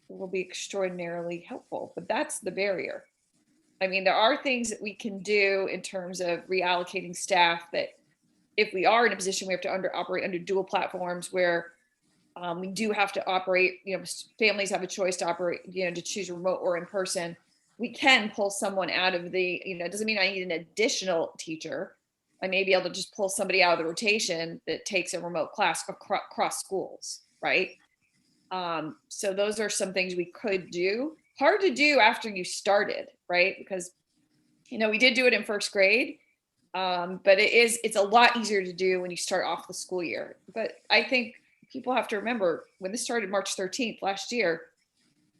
will be extraordinarily helpful. But that's the barrier. I mean, there are things that we can do in terms of reallocating staff that if we are in a position we have to operate under dual platforms where we do have to operate, families have a choice to operate, to choose remote or in person, we can pull someone out of the, it doesn't mean I need an additional teacher. I may be able to just pull somebody out of the rotation that takes a remote class across schools, right? So those are some things we could do. Hard to do after you started, right? Because, we did do it in first grade. But it's a lot easier to do when you start off the school year. But I think people have to remember when this started March 13th last year,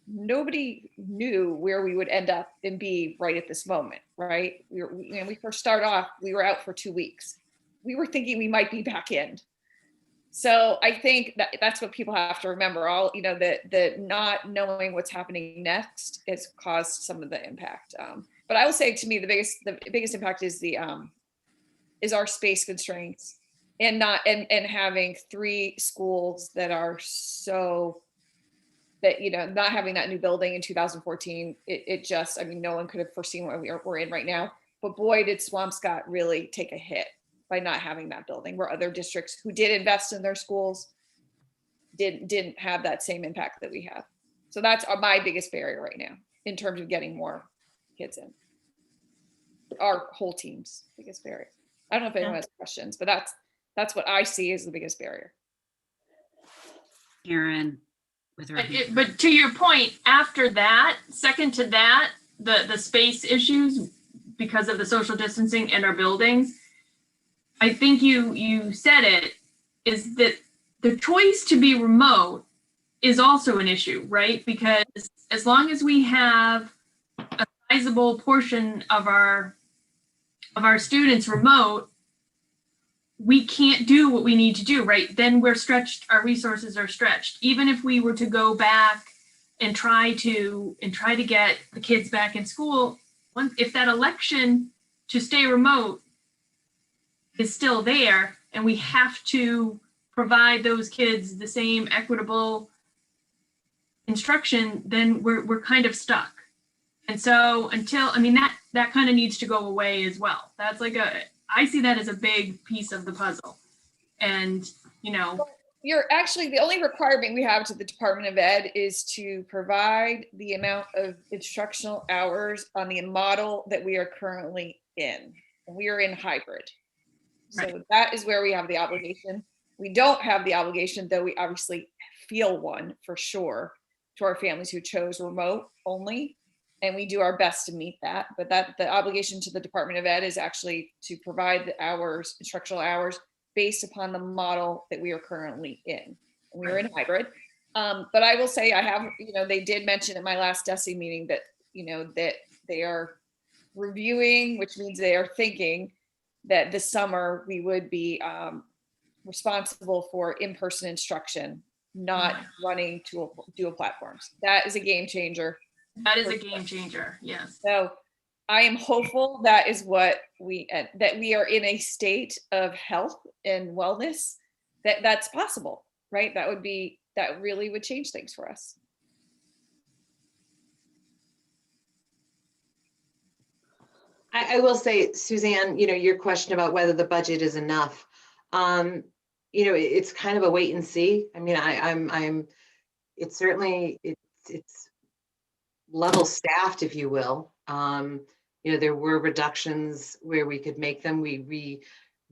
nobody knew where we would end up and be right at this moment, right? We first started off, we were out for 2 weeks. We were thinking we might be back in. So I think that's what people have to remember. All, the not knowing what's happening next has caused some of the impact. But I will say, to me, the biggest impact is our space constraints and having 3 schools that are so that, not having that new building in 2014, it just, no one could have foreseen what we're in right now. But boy, did Swampscott really take a hit. by not having that building, where other districts who did invest in their schools didn't have that same impact that we have. So that's my biggest barrier right now in terms of getting more kids in. Our whole team's biggest barrier. I don't know if anyone has questions, but that's what I see as the biggest barrier. Karen, with her. But to your point, after that, second to that, the space issues because of the social distancing in our buildings, I think you said it, is that the choice to be remote is also an issue, right? Because as long as we have a sizable portion of our students remote, we can't do what we need to do, right? Then we're stretched, our resources are stretched. Even if we were to go back and try to get the kids back in school, if that election to stay remote is still there and we have to provide those kids the same equitable instruction, then we're kind of stuck. And so that kind of needs to go away as well. That's I see that as a big piece of the puzzle. And, You're actually, the only requirement we have to the Department of Ed is to provide the amount of instructional hours on the model that we are currently in. We are in hybrid. So Right. That is where we have the obligation. We don't have the obligation, though we obviously feel one for sure, to our families who chose remote only. And we do our best to meet that. But the obligation to the Department of Ed is actually to provide the hours, instructional hours, based upon the model that we are currently in. We are in hybrid. But I will say I have, they did mention at my last DESE meeting that, that they are reviewing, which means they are thinking that this summer we would be responsible for in-person instruction, not running dual platforms. That is a game changer. that is a game changer, yes. So I am hopeful that is what that we are in a state of health and wellness, that's possible, right? That really would change things for us. I will say, Suzanne, your question about whether the budget is enough, it's kind of a wait and see. I mean, it's certainly, it's level staffed, if you will. There were reductions where we could make them. We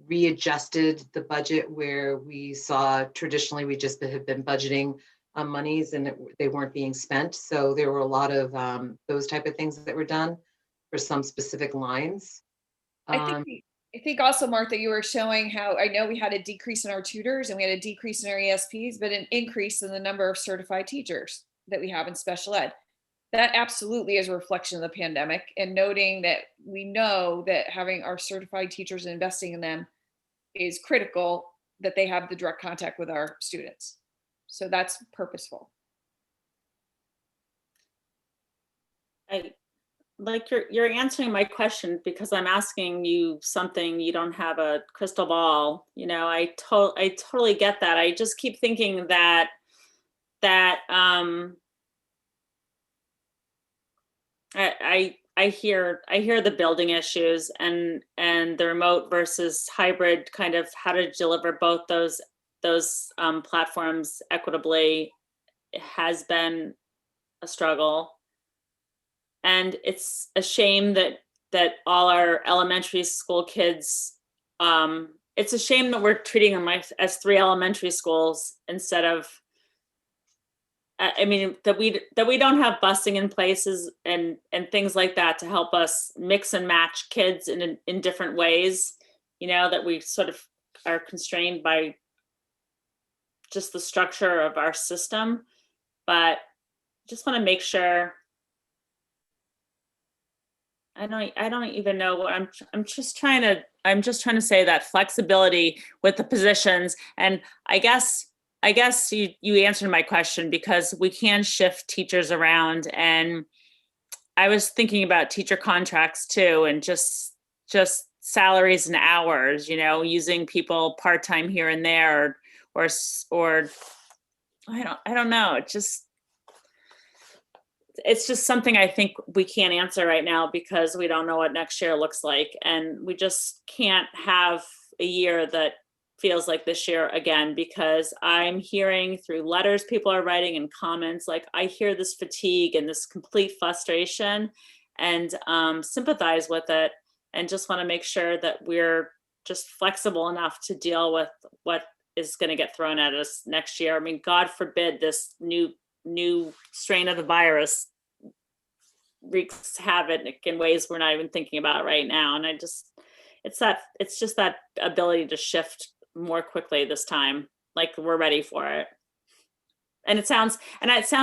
readjusted the budget where we saw traditionally we just have been budgeting monies and they weren't being spent. So there were a lot of those type of things that were done for some specific lines. I think also, Mark, that you were showing how I know we had a decrease in our tutors and we had a decrease in our ESPs, but an increase in the number of certified teachers that we have in special ed. That absolutely is a reflection of the pandemic, and noting that we know that having our certified teachers and investing in them is critical, that they have the direct contact with our students. So that's purposeful. You're answering my question because I'm asking you something, you don't have a crystal ball. I totally get that. I just keep thinking that I hear the building issues and the remote versus hybrid, kind of how to deliver both those platforms equitably has been a struggle. And it's a shame that all our elementary school kids, it's a shame that we're treating them as 3 elementary schools instead of, that we don't have busing in places and things like that to help us mix and match kids in different ways, that we sort of are constrained by just the structure of our system. But just want to make sure. I don't even know what I'm just trying to say that flexibility with the positions. And I guess you answered my question, because we can shift teachers around, and I was thinking about teacher contracts too, and just salaries and hours, using people part-time here and there, or I don't know. It's just something I think we can't answer right now because we don't know what next year looks like, and we just can't have a year that feels like this year again, because I'm hearing through letters people are writing and comments, like I hear this fatigue and this complete frustration, and sympathize with it, and just want to make sure that we're just flexible enough to deal with what is going to get thrown at us next year. I mean, God forbid this new strain of the virus wreaks havoc in ways we're not even thinking about right now. And it's just that ability to shift more quickly this time, like we're ready for it. And it sounds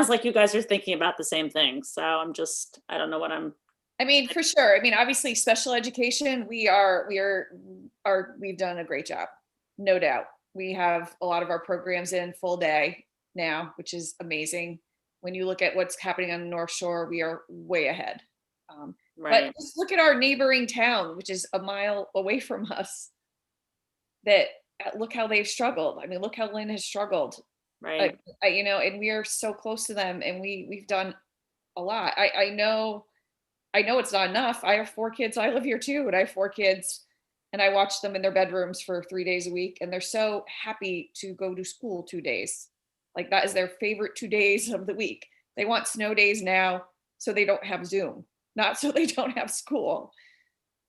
like you guys are thinking about the same thing. So I don't know what I mean, for sure. I mean, obviously special education, we've done a great job, no doubt. We have a lot of our programs in full day now, which is amazing. When you look at what's happening on the North Shore, we are way ahead. right. But just look at our neighboring town, which is a mile away from us, look how they've struggled. I mean, look how Lynn has struggled. Right. And we are so close to them, and we've done a lot. I know it's not enough. I have 4 kids. I live here too, and I have 4 kids, and I watch them in their bedrooms for 3 days a week, and they're so happy to go to school 2 days. Like that is their favorite 2 days of the week. They want snow days now so they don't have Zoom, not so they don't have school.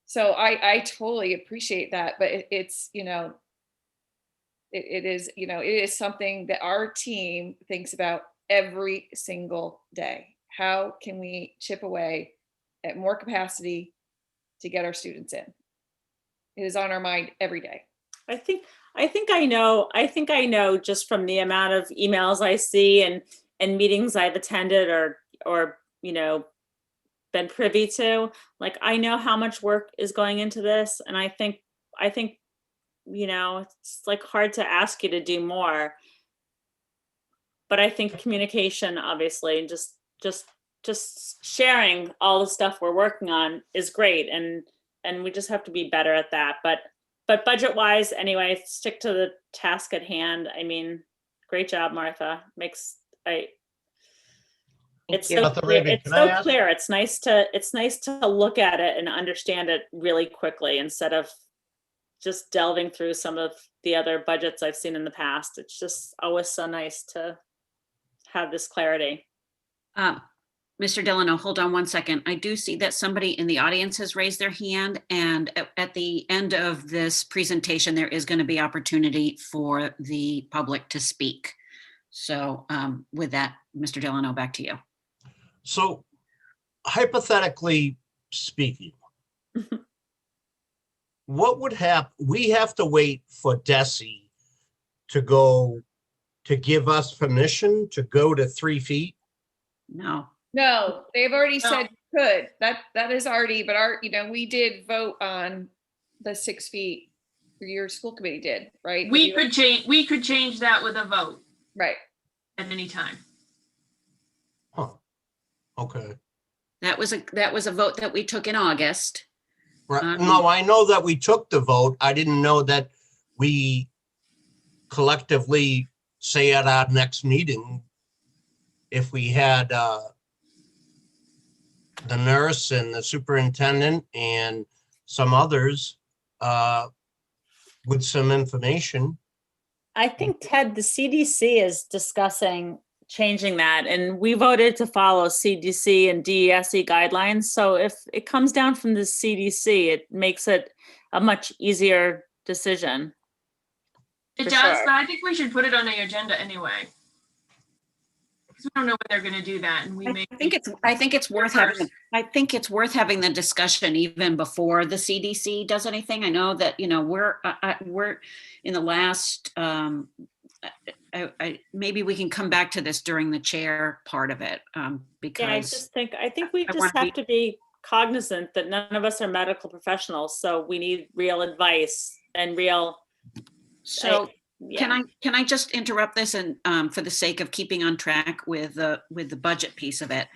So I totally appreciate that, but it's it is something that our team thinks about every single day. How can we chip away at more capacity to get our students in? It is on our mind every day. I think I know just from the amount of emails I see and meetings I've attended or been privy to, like I know how much work is going into this, and I think it's like hard to ask you to do more, but I think communication, obviously, and just sharing all the stuff we're working on is great, and we just have to be better at that. But budget wise, anyway, stick to the task at hand. I mean, great job, Martha. It's so clear. It's nice to look at it and understand it really quickly instead of just delving through some of the other budgets I've seen in the past. It's just always so nice to have this clarity. Mr. Delano, hold on one second. I do see that somebody in the audience has raised their hand, and at the end of this presentation, there is going to be opportunity for the public to speak. So with that, Mr. Delano, back to you. So hypothetically speaking, what would happen? We have to wait for DESE to give us permission to go to 3 feet? No, they've already said you could. That is already, but we did vote on the 6 feet. Your school committee did, right? We could change that with a vote. Right. At any time. Huh. Okay. That was a vote that we took in August. Right. No, I know that we took the vote. I didn't know that we collectively say at our next meeting, if we had the nurse and the superintendent and some others with some information. I think, Ted, the CDC is discussing changing that, and we voted to follow CDC and DESE guidelines. So if it comes down from the CDC, it makes it a much easier decision. It does, but I think we should put it on the agenda anyway. Because we don't know when they're going to do that, and I think it's worth having the discussion even before the CDC does anything. I know that we're in the last. Maybe we can come back to this during the chair part of it, because I think we just have to be cognizant that none of us are medical professionals, so we need real advice and real. So can I just interrupt this and for the sake of keeping on track with the budget piece of it,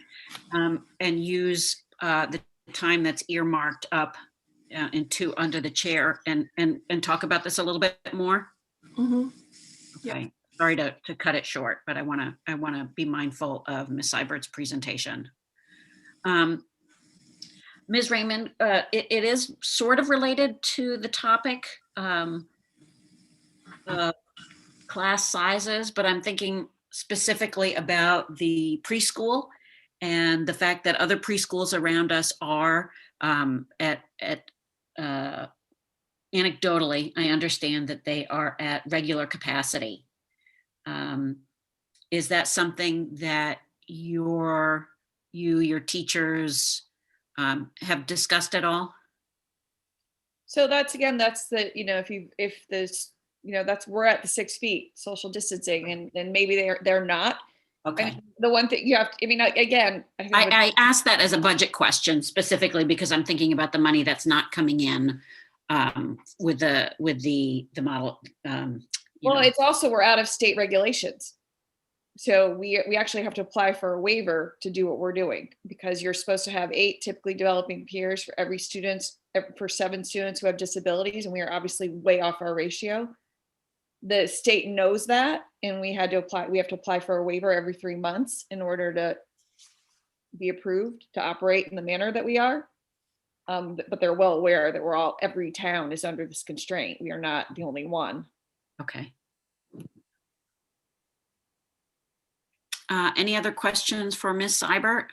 and use the time that's earmarked up under the chair and talk about this a little bit more? Mm-hmm. Okay. Yep. Sorry to cut it short, but I want to be mindful of Ms. Seibert's presentation. Ms. Raymond, it is sort of related to the topic class sizes, but I'm thinking specifically about the preschool and the fact that other preschools around us are anecdotally, I understand that they are at regular capacity. Is that something that your teachers have discussed at all? So that's the, if this, that's, we're at the 6 feet social distancing and maybe they're not. Okay. And the one thing you have to, again, I asked that as a budget question specifically because I'm thinking about the money that's not coming in with the model. Well, it's also, we're out of state regulations. So we actually have to apply for a waiver to do what we're doing because you're supposed to have 8 typically developing peers for every for 7 students who have disabilities. And we are obviously way off our ratio. The state knows that, and we have to apply for a waiver every 3 months in order to be approved to operate in the manner that we are. But they're well aware that every town is under this constraint. We are not the only one. Okay. Any other questions for Ms. Seibert?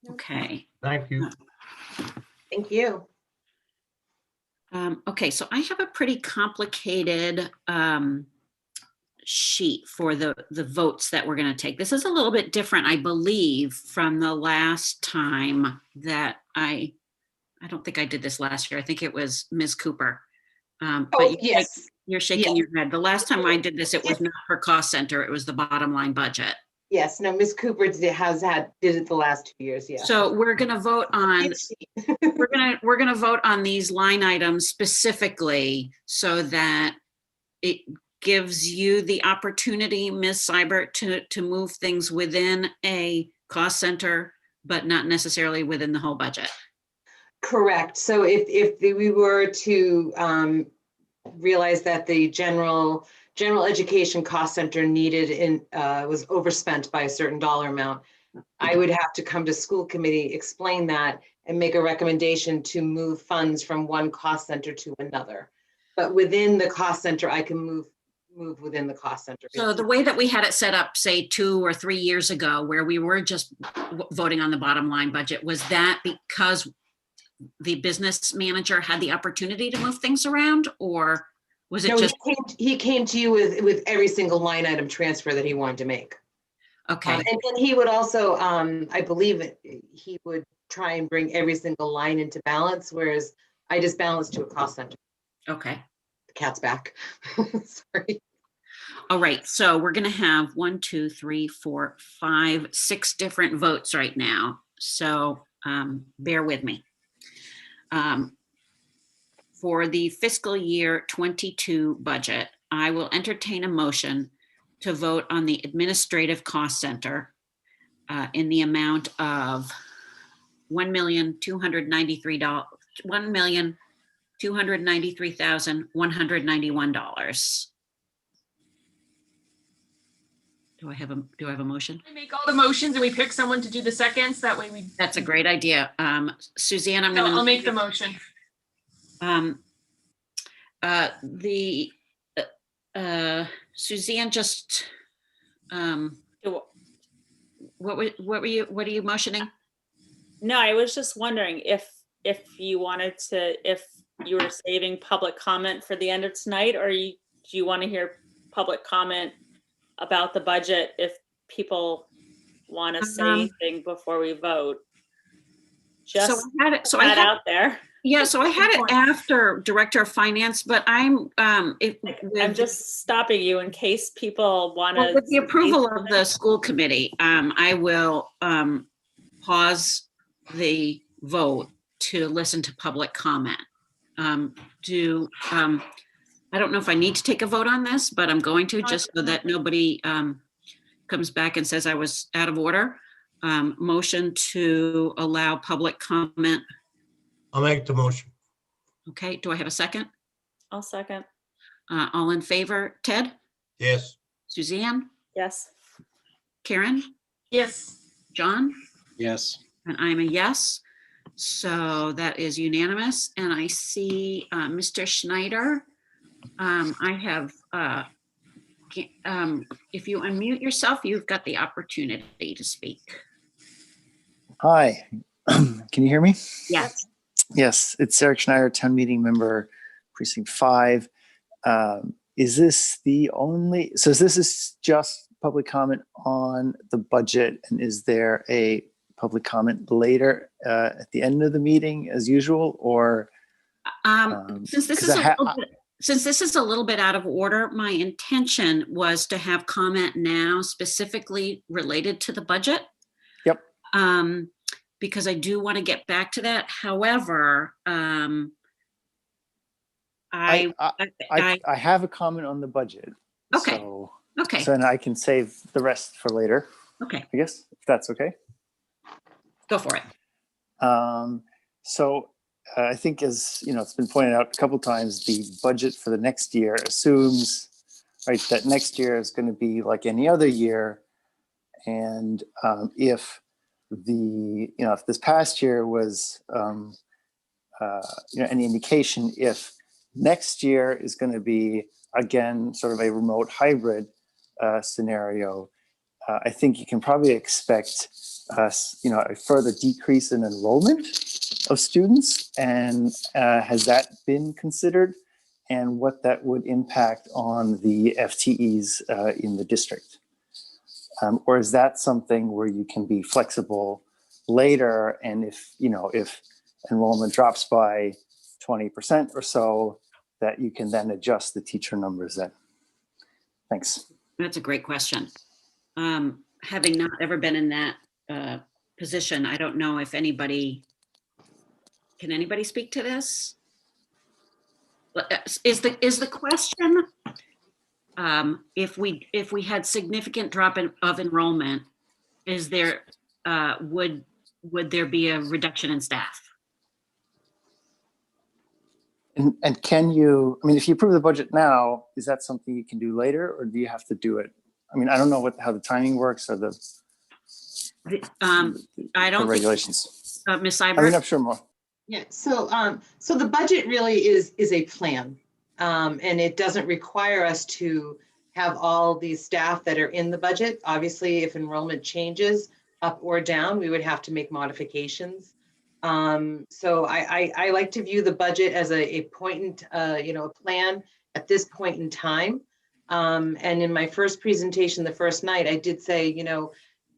Okay. Thank you. Thank you. Okay, so I have a pretty complicated sheet for the votes that we're going to take. This is a little bit different, I believe, from the last time that I don't think I did this last year. I think it was Ms. Cooper. But yes. You're shaking your head. The last time I did this, it was not her cost center. It was the bottom line budget. Yes, no, Ms. Cooper did it the last 2 years, yeah. So we're going to vote on, we're going to vote on these line items specifically so that it gives you the opportunity, Ms. Seibert, to move things within a cost center, but not necessarily within the whole budget. Correct. So if we were to realize that the general education cost center was overspent by a certain dollar amount, I would have to come to school committee, explain that, and make a recommendation to move funds from one cost center to another. But within the cost center, I can move within the cost center. So the way that we had it set up, say 2 or 3 years ago, where we were just voting on the bottom line budget, was that because the business manager had the opportunity to move things around, or was it just? He came to you with every single line item transfer that he wanted to make. Okay. And he would also, I believe he would try and bring every single line into balance, whereas I just balanced to a cost center. Okay. The cat's back. Sorry. All right. So we're going to have 1, 2, 3, 4, 5, 6 different votes right now. So bear with me. For the fiscal year 22 budget, I will entertain a motion to vote on the administrative cost center in the amount of $1,293,191. Do I have a motion? We make all the motions and we pick someone to do the seconds. That way we. That's a great idea. Suzanne, I'm No, going to. I'll make the motion. Suzanne, just what are you motioning? No, I was just wondering if you wanted to, if you were saving public comment for the end of tonight, or do you want to hear public comment about the budget if people want to say anything before we vote? Just so I had it. So I I had out there. Yeah, so I had it after Director of Finance, but I'm just stopping you in case people want to. Well, with the approval of the school committee, I will pause the vote to listen to public comment. I don't know if I need to take a vote on this, but I'm going to, just so that nobody comes back and says I was out of order. Motion to allow public comment. I'll make the motion. Okay, do I have a second? I'll second. All in favor, Ted? Yes. Suzanne? Yes. Karen? Yes. John? Yes. And I'm a yes. So that is unanimous. And I see Mr. Schneider. I have, if you unmute yourself, you've got the opportunity to speak. Hi, can you hear me? Yes. Yes, it's Eric Schneider, town meeting member, precinct 5. Is this the only, so this is just public comment on the budget, and is there a public comment later at the end of the meeting as usual, or? Since this is a little bit out of order, my intention was to have comment now specifically related to the budget. Yep. Because I do want to get back to that. However, I have a comment on the budget. Okay. So, okay. So then I can save the rest for later. Okay. I guess, if that's okay. Go for it. So I think, as you know, it's been pointed out a couple times, the budget for the next year assumes, right, that next year is going to be like any other year. And if if this past year was, any indication, if next year is going to be, again, sort of a remote hybrid scenario, I think you can probably expect a further decrease in enrollment of students. And has that been considered, and what that would impact on the FTEs in the district? Or is that something where you can be flexible later, and if enrollment drops by 20% or so, that you can then adjust the teacher numbers then? Thanks. That's a great question. Having not ever been in that position, I don't know if anybody speak to this? Is the question, if we had significant drop of enrollment, is there would there be a reduction in staff? And can you, if you approve the budget now, is that something you can do later, or do you have to do it? I don't know how the timing works, or the I don't regulations. think, Ms. Seibert? I'm sure more. Yeah, so the budget really is a plan, and it doesn't require us to have all these staff that are in the budget. Obviously, if enrollment changes up or down, we would have to make modifications. So I like to view the budget as a point, a plan at this point in time. And in my first presentation, the first night, I did say,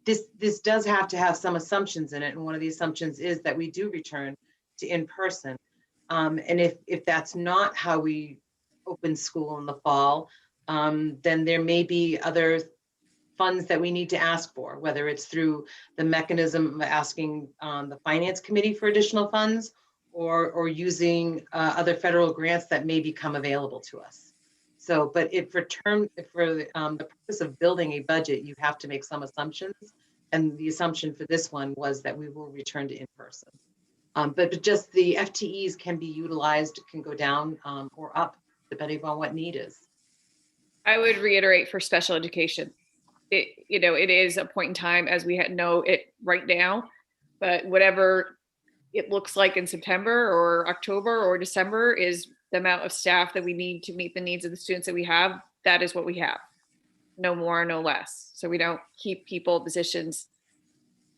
this does have to have some assumptions in it. And one of the assumptions is that we do return to in-person. And if that's not how we open school in the fall, then there may be other funds that we need to ask for, whether it's through the mechanism of asking the Finance Committee for additional funds, or using other federal grants that may become available to us. So, but for the purpose of building a budget, you have to make some assumptions. And the assumption for this one was that we will return to in-person. But just the FTEs can be utilized, can go down or up, depending on what need is. I would reiterate for special education. It is a point in time, as we know it right now, but whatever it looks like in September or October or December is the amount of staff that we need to meet the needs of the students that we have. That is what we have. No more, no less. So we don't keep people positions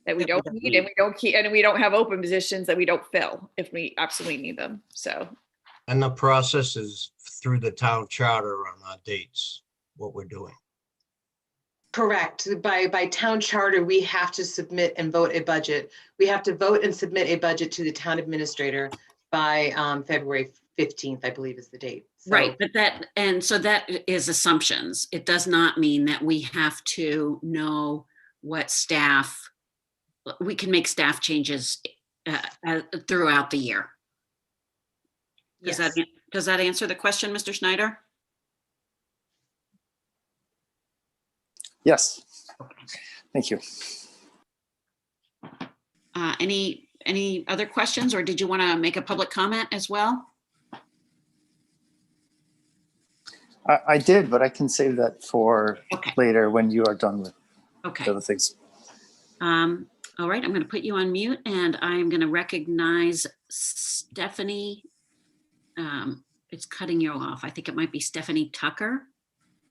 that we don't need, and we don't have open positions that we don't fill if we absolutely need them. So. And the process is through the town charter on our dates, what we're doing. Correct. By town charter, we have to submit and vote a budget. We have to vote and submit a budget to the town administrator by February 15th, I believe is the date. So, right, but that is assumptions. It does not mean that we have to know what staff, we can make staff changes throughout the year. Does that answer the question, Mr. Schneider? Yes. Thank you. Any other questions, or did you want to make a public comment as well? I did, but I can save that for later when you are done with the other things. All right, I'm going to put you on mute and I'm going to recognize Stephanie. It's cutting you off. I think it might be Stephanie Tucker.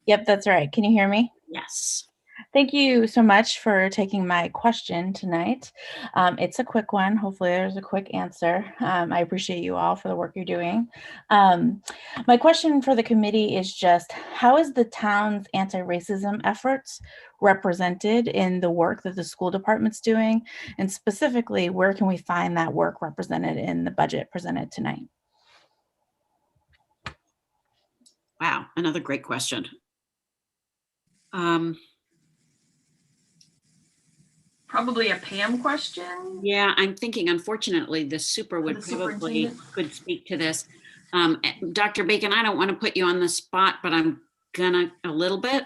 Yep, that's right. Can you hear me? Yes. Thank you so much for taking my question tonight. It's a quick one. Hopefully there's a quick answer. I appreciate you all for the work you're doing. My question for the committee is just, how is the town's anti-racism efforts represented in the work that the school department's doing? And specifically, where can we find that work represented in the budget presented tonight? Wow, another great question. Probably a Pam question. Yeah, I'm thinking, unfortunately, the super would probably could speak to this. Dr. Bacon, I don't want to put you on the spot, but I'm gonna a little bit.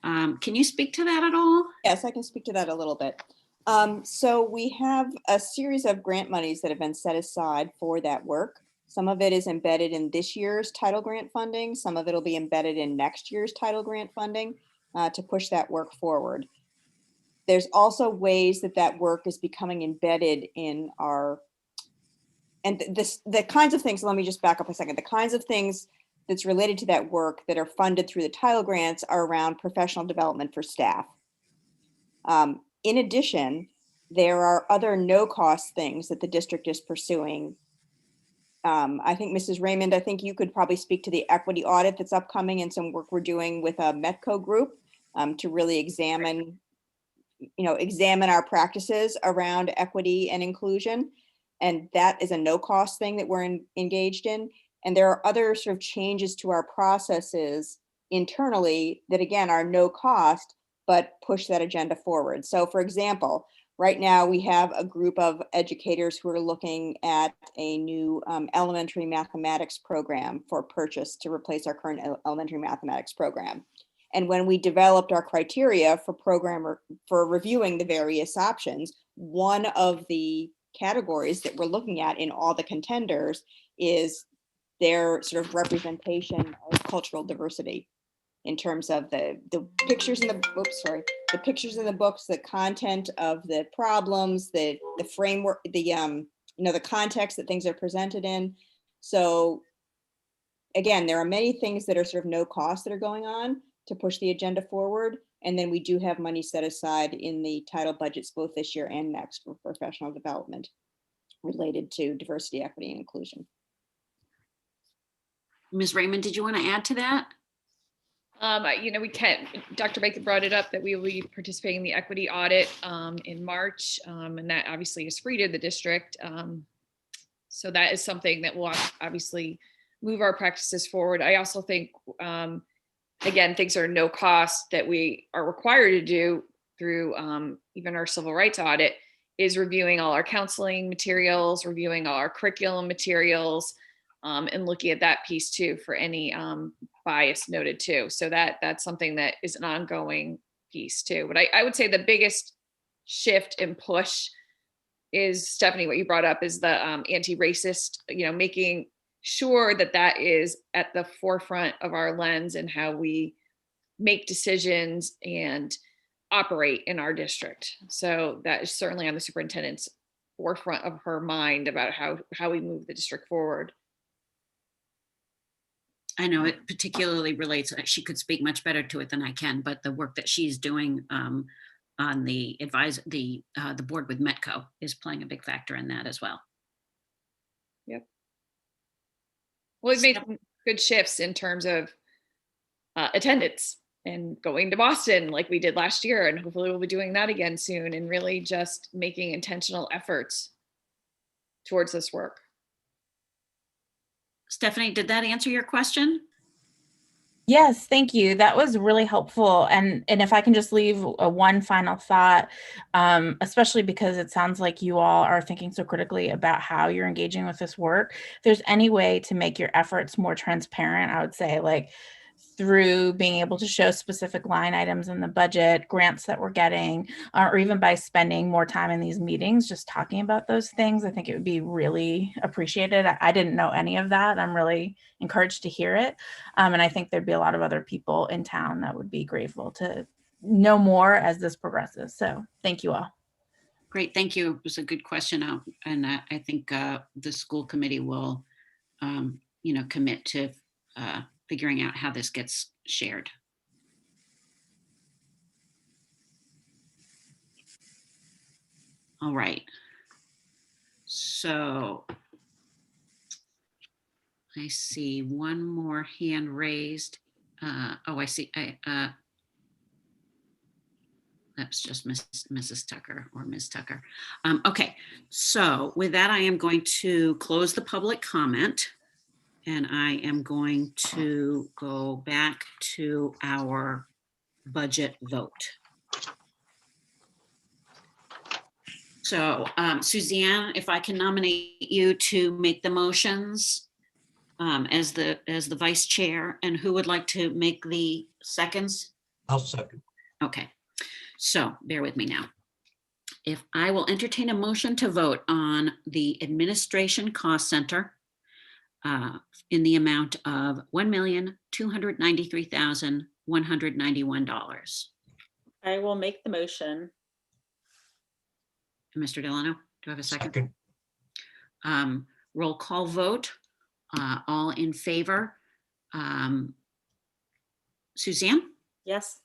Can you speak to that at all? Yes, I can speak to that a little bit. So we have a series of grant monies that have been set aside for that work. Some of it is embedded in this year's title grant funding. Some of it will be embedded in next year's title grant funding to push that work forward. There's also ways that that work is becoming embedded in our, and the kinds of things, let me just back up a second. The kinds of things that's related to that work that are funded through the title grants are around professional development for staff. In addition, there are other no-cost things that the district is pursuing. I think Mrs. Raymond, I think you could probably speak to the equity audit that's upcoming and some work we're doing with a METCO group to really examine our practices around equity and inclusion. And that is a no-cost thing that we're engaged in. And there are other sort of changes to our processes internally that, again, are no cost, but push that agenda forward. So for example, right now we have a group of educators who are looking at a new elementary mathematics program for purchase to replace our current elementary mathematics program. And when we developed our criteria for reviewing the various options, one of the categories that we're looking at in all the contenders is their sort of representation of cultural diversity in terms of the pictures in the pictures in the books, the content of the problems, the framework, the context that things are presented in. So again, there are many things that are sort of no cost that are going on to push the agenda forward. And then we do have money set aside in the title budgets both this year and next for professional development related to diversity, equity, and inclusion. Ms. Raymond, did you want to add to that? We can, Dr. Bacon brought it up that we will be participating in the equity audit in March, and that obviously is free to the district. So that is something that will obviously move our practices forward. I also think, again, things are no cost that we are required to do through even our civil rights audit is reviewing all our counseling materials, reviewing all our curriculum materials, and looking at that piece too for any bias noted too. So that's something that is an ongoing piece too. But I would say the biggest shift and push is, Stephanie, what you brought up is the anti-racist, making sure that that is at the forefront of our lens and how we make decisions and operate in our district. So that is certainly on the superintendent's forefront of her mind about how we move the district forward. I know it particularly relates, she could speak much better to it than I can, but the work that she's doing on the board with METCO is playing a big factor in that as well. Yep. Well, we've made some good shifts in terms of attendance and going to Boston like we did last year, and hopefully we'll be doing that again soon, and really just making intentional efforts towards this work. Stephanie, did that answer your question? Yes, thank you. That was really helpful. And if I can just leave one final thought, especially because it sounds like you all are thinking so critically about how you're engaging with this work. If there's any way to make your efforts more transparent, I would say, like, through being able to show specific line items in the budget, grants that we're getting, or even by spending more time in these meetings, just talking about those things, I think it would be really appreciated. I didn't know any of that. I'm really encouraged to hear it. And I think there'd be a lot of other people in town that would be grateful to know more as this progresses. So thank you all. Great, thank you. It was a good question, and I think the school committee will, commit to figuring out how this gets shared. All right. So I see one more hand raised. I see. That's just Mrs. Tucker or Ms. Tucker. Okay, so with that, I am going to close the public comment, and I am going to go back to our budget vote. So Suzanne, if I can nominate you to make the motions as the vice chair, and who would like to make the seconds? I'll second. Okay. So bear with me now. If I will entertain a motion to vote on the administration cost center in the amount of $1,293,191. I will make the motion. Mr. Delano, do I have a second? Second. Roll call vote. All in favor. Suzanne? Yes.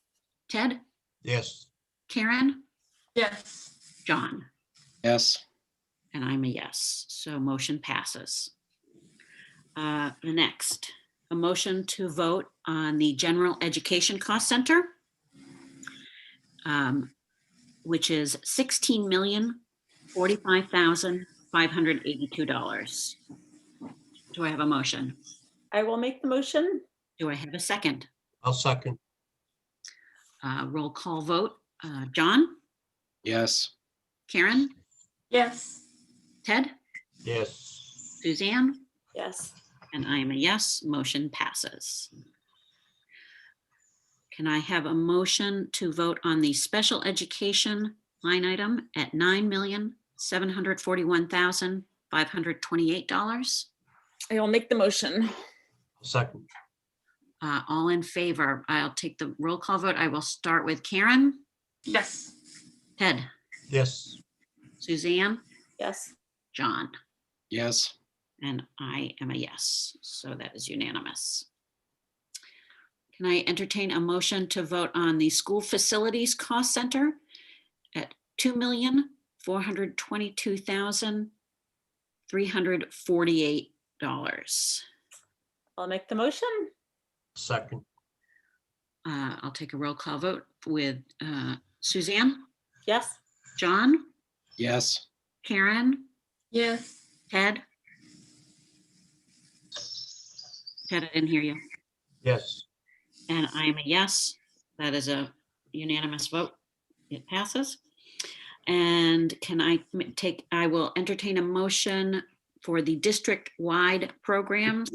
Ted? Yes. Karen? Yes. John? Yes. And I'm a yes, so motion passes. The next, a motion to vote on the General Education Cost Center, which is $16,045,582. Do I have a motion? I will make the motion. Do I have a second? I'll second. Roll call vote. John? Yes. Karen? Yes. Ted? Yes. Suzanne? Yes. And I am a yes, motion passes. Can I have a motion to vote on the special education line item at $9,741,528? I will make the motion. Second. All in favor? I'll take the roll call vote. I will start with Karen. Yes. Ted? Yes. Suzanne? Yes. John? Yes. And I am a yes, so that is unanimous. Can I entertain a motion to vote on the school facilities cost center at $2,422,348? I'll make the motion. Second. I'll take a roll call vote with Suzanne, Yes. John, Yes. Karen, Yes. Ted. Ted, I didn't hear you. Yes. And I am a yes. That is a unanimous vote. It passes. And I will entertain a motion for the district-wide programs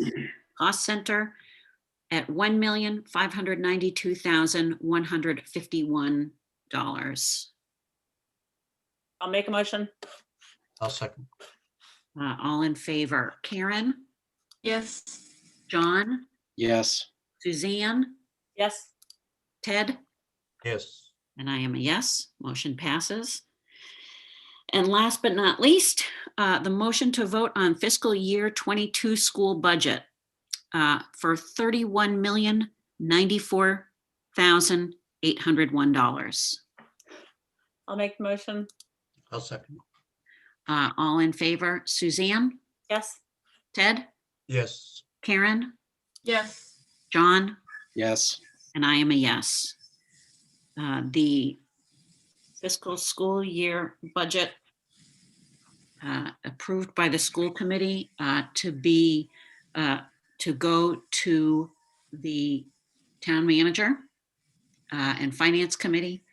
cost center at $1,592,151. I'll make a motion. I'll second. All in favor, Karen, Yes. John, Yes. Suzanne, Yes. Ted, Yes. and I am a yes. Motion passes. And last but not least, the motion to vote on fiscal year 22 school budget for $31,094,801. I'll make the motion. I'll second. All in favor, Suzanne, Yes. Ted, Yes. Karen, Yes. John, Yes. and I am a yes. The fiscal school year budget approved by the school committee to go to the town manager and finance committee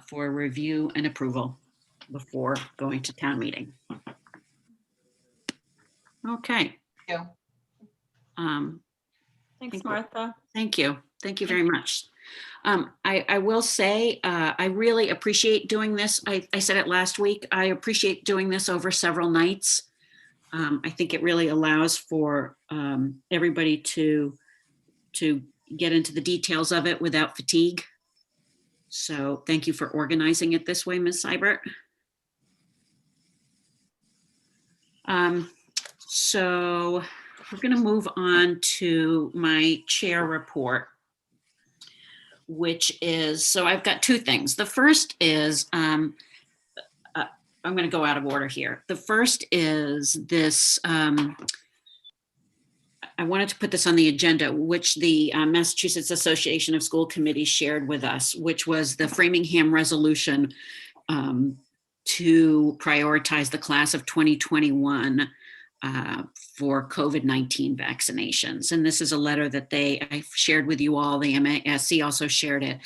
for review and approval before going to town meeting. Okay. Yeah. Thanks, Thank you. Martha. Thank you. Thank you very much. I will say, I really appreciate doing this. I said it last week. I appreciate doing this over several nights. I think it really allows for everybody to get into the details of it without fatigue. So thank you for organizing it this way, Ms. Seibert. So we're going to move on to my chair report, which is, so I've got two things. The first is, I'm going to go out of order here. The first is this, I wanted to put this on the agenda, which the Massachusetts Association of School Committees shared with us, which was the Framingham resolution to prioritize the class of 2021 for COVID-19 vaccinations. And this is a letter that I shared with you all. The MASC also shared it,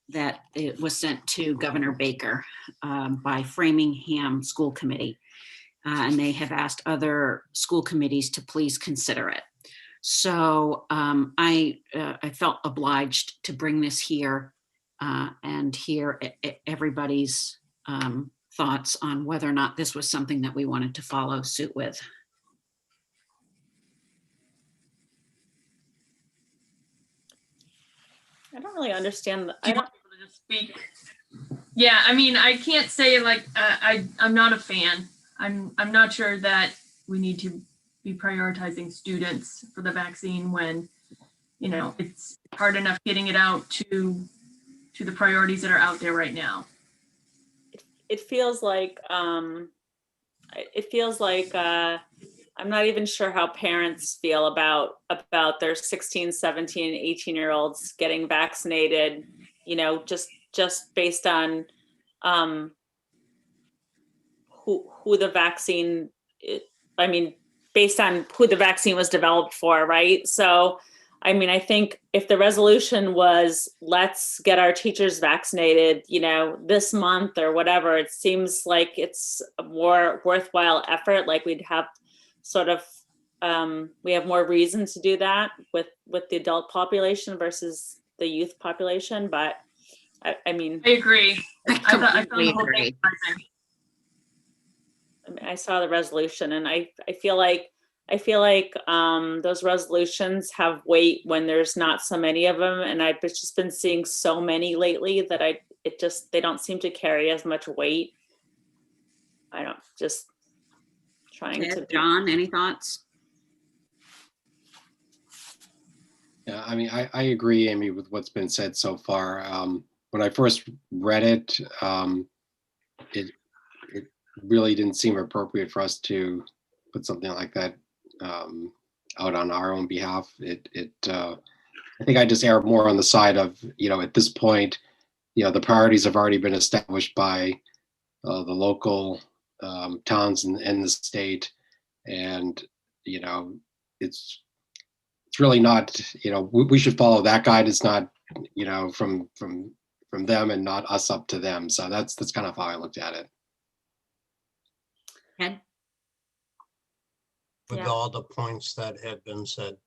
that it was sent to Governor Baker by Framingham School Committee. And they have asked other school committees to please consider it. So I felt obliged to bring this here and hear everybody's thoughts on whether or not this was something that we wanted to follow suit with. I don't really understand. I don't be able to just speak. Yeah, I mean, I can't say like I'm not a fan. I'm not sure that we need to be prioritizing students for the vaccine when, you know, it's hard enough getting it out to the priorities that are out there right now. It feels like I'm not even sure how parents feel about their 16, 17, 18-year-olds getting vaccinated, you know, just based on who the vaccine, I mean, based on who the vaccine was developed for, right? So, I mean, I think if the resolution was, let's get our teachers vaccinated, you know, this month or whatever, it seems like it's a more worthwhile effort. Like we'd have sort of, we have more reason to do that with the adult population versus the youth population. But I mean, I agree. I found the whole agree. thing surprising. I saw the resolution and I feel like those resolutions have weight when there's not so many of them, and I've just been seeing so many lately that they don't seem to carry as much weight. I don't, just trying to. John, any thoughts? Yeah, I mean, I agree, Amy, with what's been said so far. When I first read it, it really didn't seem appropriate for us to put something like that out on our own behalf. I think I just err more on the side of, you know, at this point, you know, the priorities have already been established by the local towns and the state, and you know, it's really not, you know, we should follow that guidance, not, you know, from them and not us up to them. So that's kind of how I looked at it. Ed? With Yeah. all the points that have been said.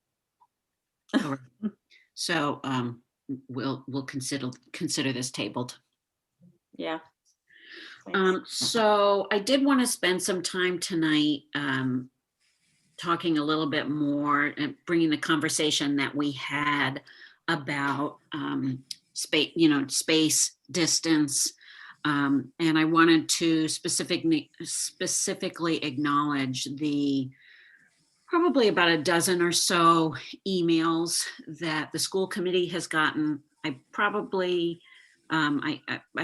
So we'll consider this tabled. Yeah. So I did want to spend some time tonight talking a little bit more and bringing the conversation that we had about space, distance, and I wanted to specifically acknowledge the probably about a dozen or so emails that the school committee has gotten. I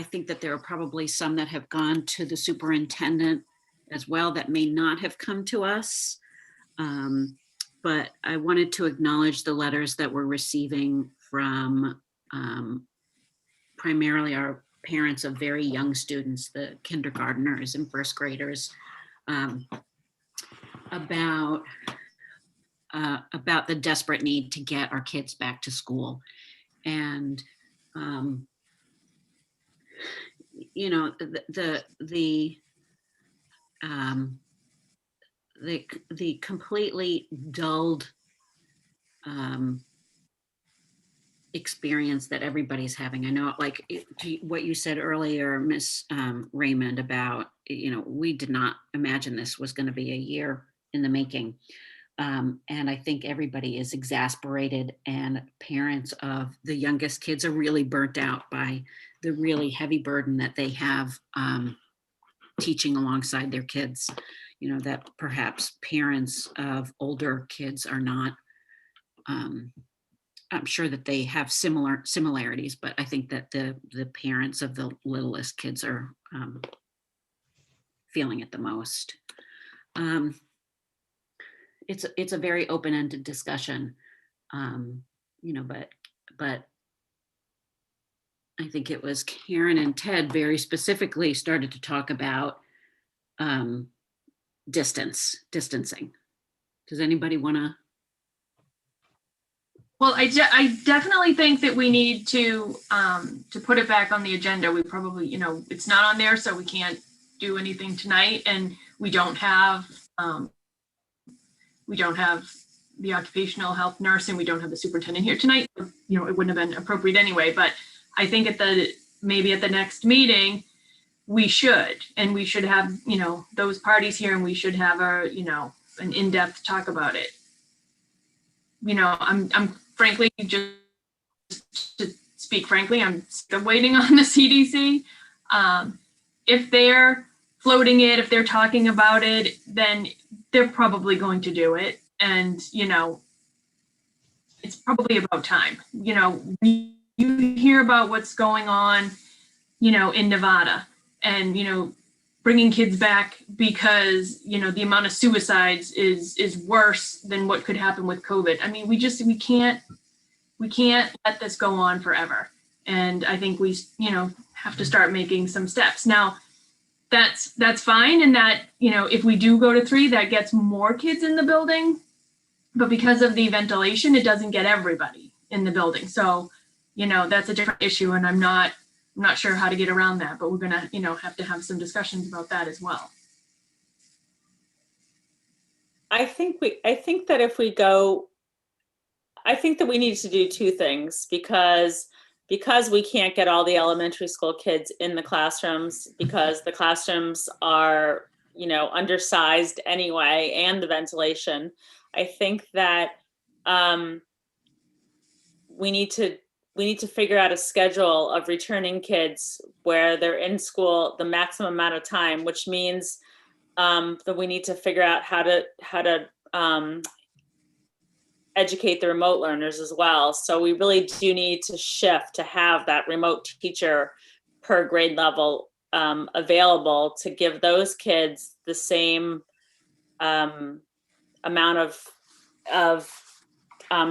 think that there are probably some that have gone to the superintendent as well that may not have come to us. But I wanted to acknowledge the letters that we're receiving from primarily our parents of very young students, the kindergartners and first graders, about the desperate need to get our kids back to school. And you know, the completely dulled experience that everybody's having. I know, like what you said earlier, Miss Raymond, about, you know, we did not imagine this was going to be a year in the making. And I think everybody is exasperated, and parents of the youngest kids are really burnt out by the really heavy burden that they have teaching alongside their kids, you know, that perhaps parents of older kids are not, I'm sure that they have similarities, but I think that the parents of the littlest kids are feeling it the most. It's a very open-ended discussion, you know, but I think it was Karen and Ted very specifically started to talk about distancing. Does anybody want to? Well, I definitely think that we need to put it back on the agenda. We probably, you know, it's not on there, so we can't do anything tonight, and we don't have the occupational health nurse, and we don't have the superintendent here tonight. You know, it wouldn't have been appropriate anyway, but I think maybe at the next meeting, we should have, you know, those parties here, and we should have an in-depth talk about it. You know, I'm frankly, just to speak frankly, I'm still waiting on the CDC. If they're floating it, if they're talking about it, then they're probably going to do it. And, you know, it's probably about time. You know, you hear about what's going on, you know, in Nevada, and, you know, bringing kids back because, you know, the amount of suicides is worse than what could happen with COVID. I mean, we can't let this go on forever. And I think we, you know, have to start making some steps. Now, that's fine. And that, you know, if we do go to 3, that gets more kids in the building. But because of the ventilation, it doesn't get everybody in the building. So, you know, that's a different issue. And I'm not sure how to get around that, but we're gonna, you know, have to have some discussions about that as well. I think that we need to do 2 things because we can't get all the elementary school kids in the classrooms because the classrooms are, you know, undersized anyway, and the ventilation. I think that we need to figure out a schedule of returning kids where they're in school the maximum amount of time, which means that we need to figure out how to educate the remote learners as well. So we really do need to shift to have that remote teacher per grade level available to give those kids the same amount of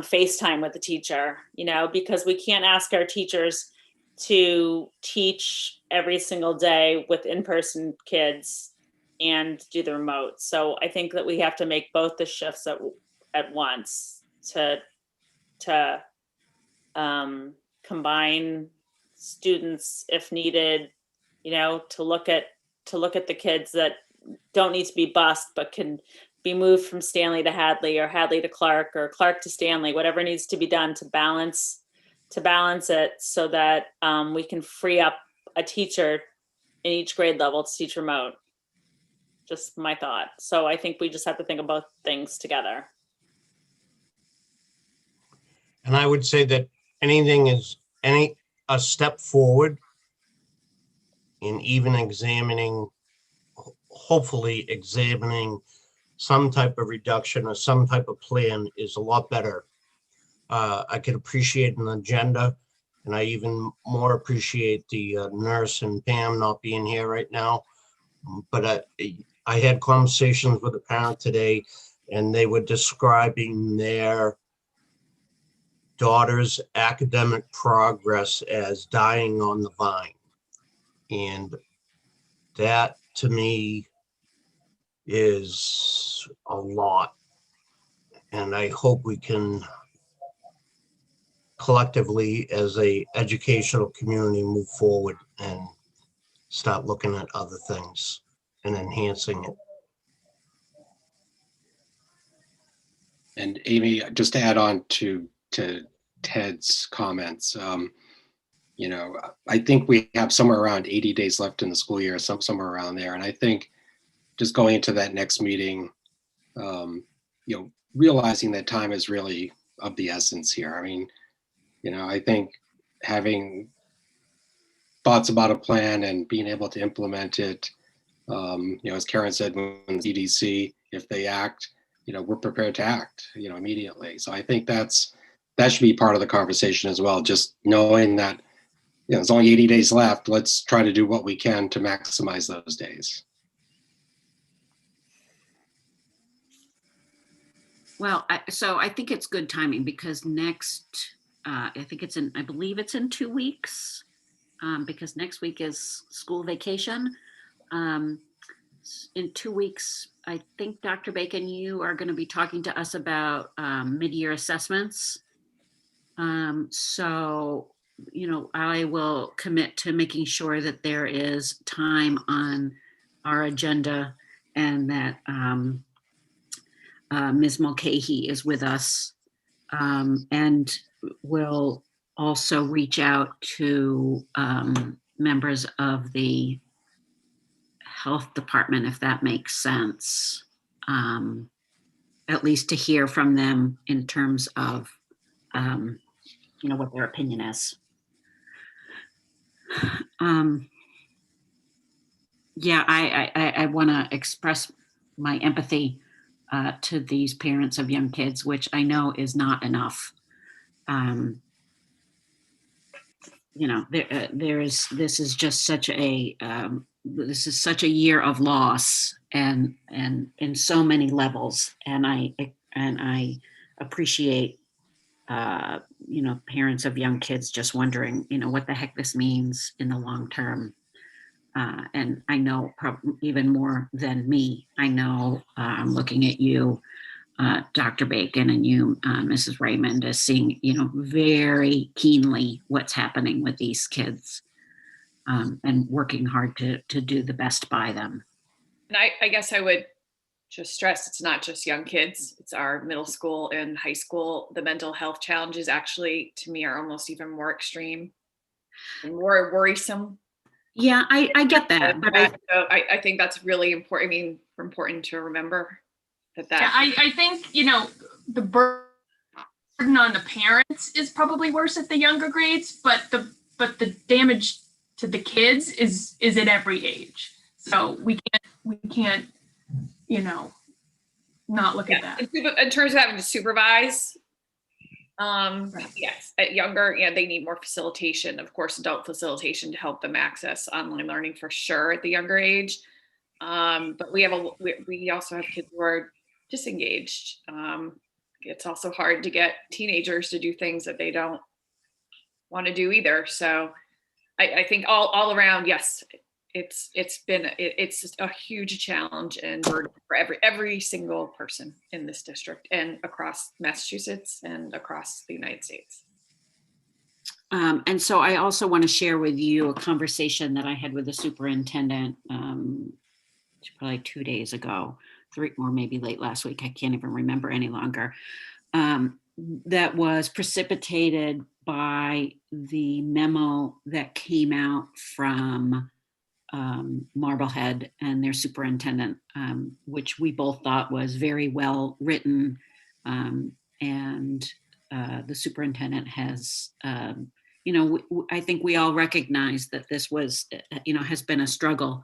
face time with the teacher, you know, because we can't ask our teachers to teach every single day with in-person kids and do the remote. So I think that we have to make both the shifts at once to combine students if needed, you know, to look at the kids that don't need to be bused but can be moved from Stanley to Hadley or Hadley to Clark or Clark to Stanley, whatever needs to be done to balance it so that we can free up a teacher in each grade level to teach remote. Just my thought. So I think we just have to think of both things together. And I would say that anything is a step forward in even hopefully examining some type of reduction or some type of plan is a lot better. I could appreciate an agenda, and I even more appreciate the nurse and Pam not being here right now. But I had conversations with a parent today, and they were describing their daughter's academic progress as dying on the vine. And that to me is a lot. And I hope we can collectively as a educational community move forward and start looking at other things and enhancing it. And Amy, just to add on to Ted's comments, you know, I think we have somewhere around 80 days left in the school year, somewhere around there. And I think just going into that next meeting, you know, realizing that time is really of the essence here. I mean, you know, I think having thoughts about a plan and being able to implement it As Karen said, when the CDC, if they act, we're prepared to act, immediately. So I think that should be part of the conversation as well. Just knowing that, there's only 80 days left. Let's try to do what we can to maximize those days. Well, so I think it's good timing because next, I believe it's in 2 weeks, because next week is school vacation. In 2 weeks, I think, Dr. Bacon, you are going to be talking to us about mid-year assessments. So, I will commit to making sure that there is time on our agenda and that Ms. Mulcahy is with us, and will also reach out to members of the health department, if that makes sense, at least to hear from them in terms of what their opinion is. Yeah, I want to express my empathy to these parents of young kids, which I know is not enough. This is just such a this is such a year of loss, and in so many levels, and I appreciate parents of young kids just wondering what the heck this means in the long term. And I know even more than me, I know I'm looking at you, Dr. Bacon, and you, Mrs. Raymond, as seeing, very keenly what's happening with these kids, and working hard to do the best by them. And I guess I would just stress, it's not just young kids, it's our middle school and high school. The mental health challenges actually, to me, are almost even more extreme and more worrisome. Yeah, I get that, but I think that's really important. I mean, important to remember that. Yeah, I think, the burden on the parents is probably worse at the younger grades, but the damage to the kids is at every age. So we can't, not look at that. In terms of having to supervise, yes, at younger, they need more facilitation, of course, adult facilitation to help them access online learning for sure at the younger age. But we also have kids who are disengaged. It's also hard to get teenagers to do things that they don't want to do either. So I think all around, yes, it's a huge challenge and burden for every single person in this district and across Massachusetts and across the United States. And so I also want to share with you a conversation that I had with the superintendent probably 2 days ago, or maybe late last week. I can't even remember any longer. That was precipitated by the memo that came out from Marblehead and their superintendent, which we both thought was very well written. And the superintendent has, I think we all recognize that this was, has been a struggle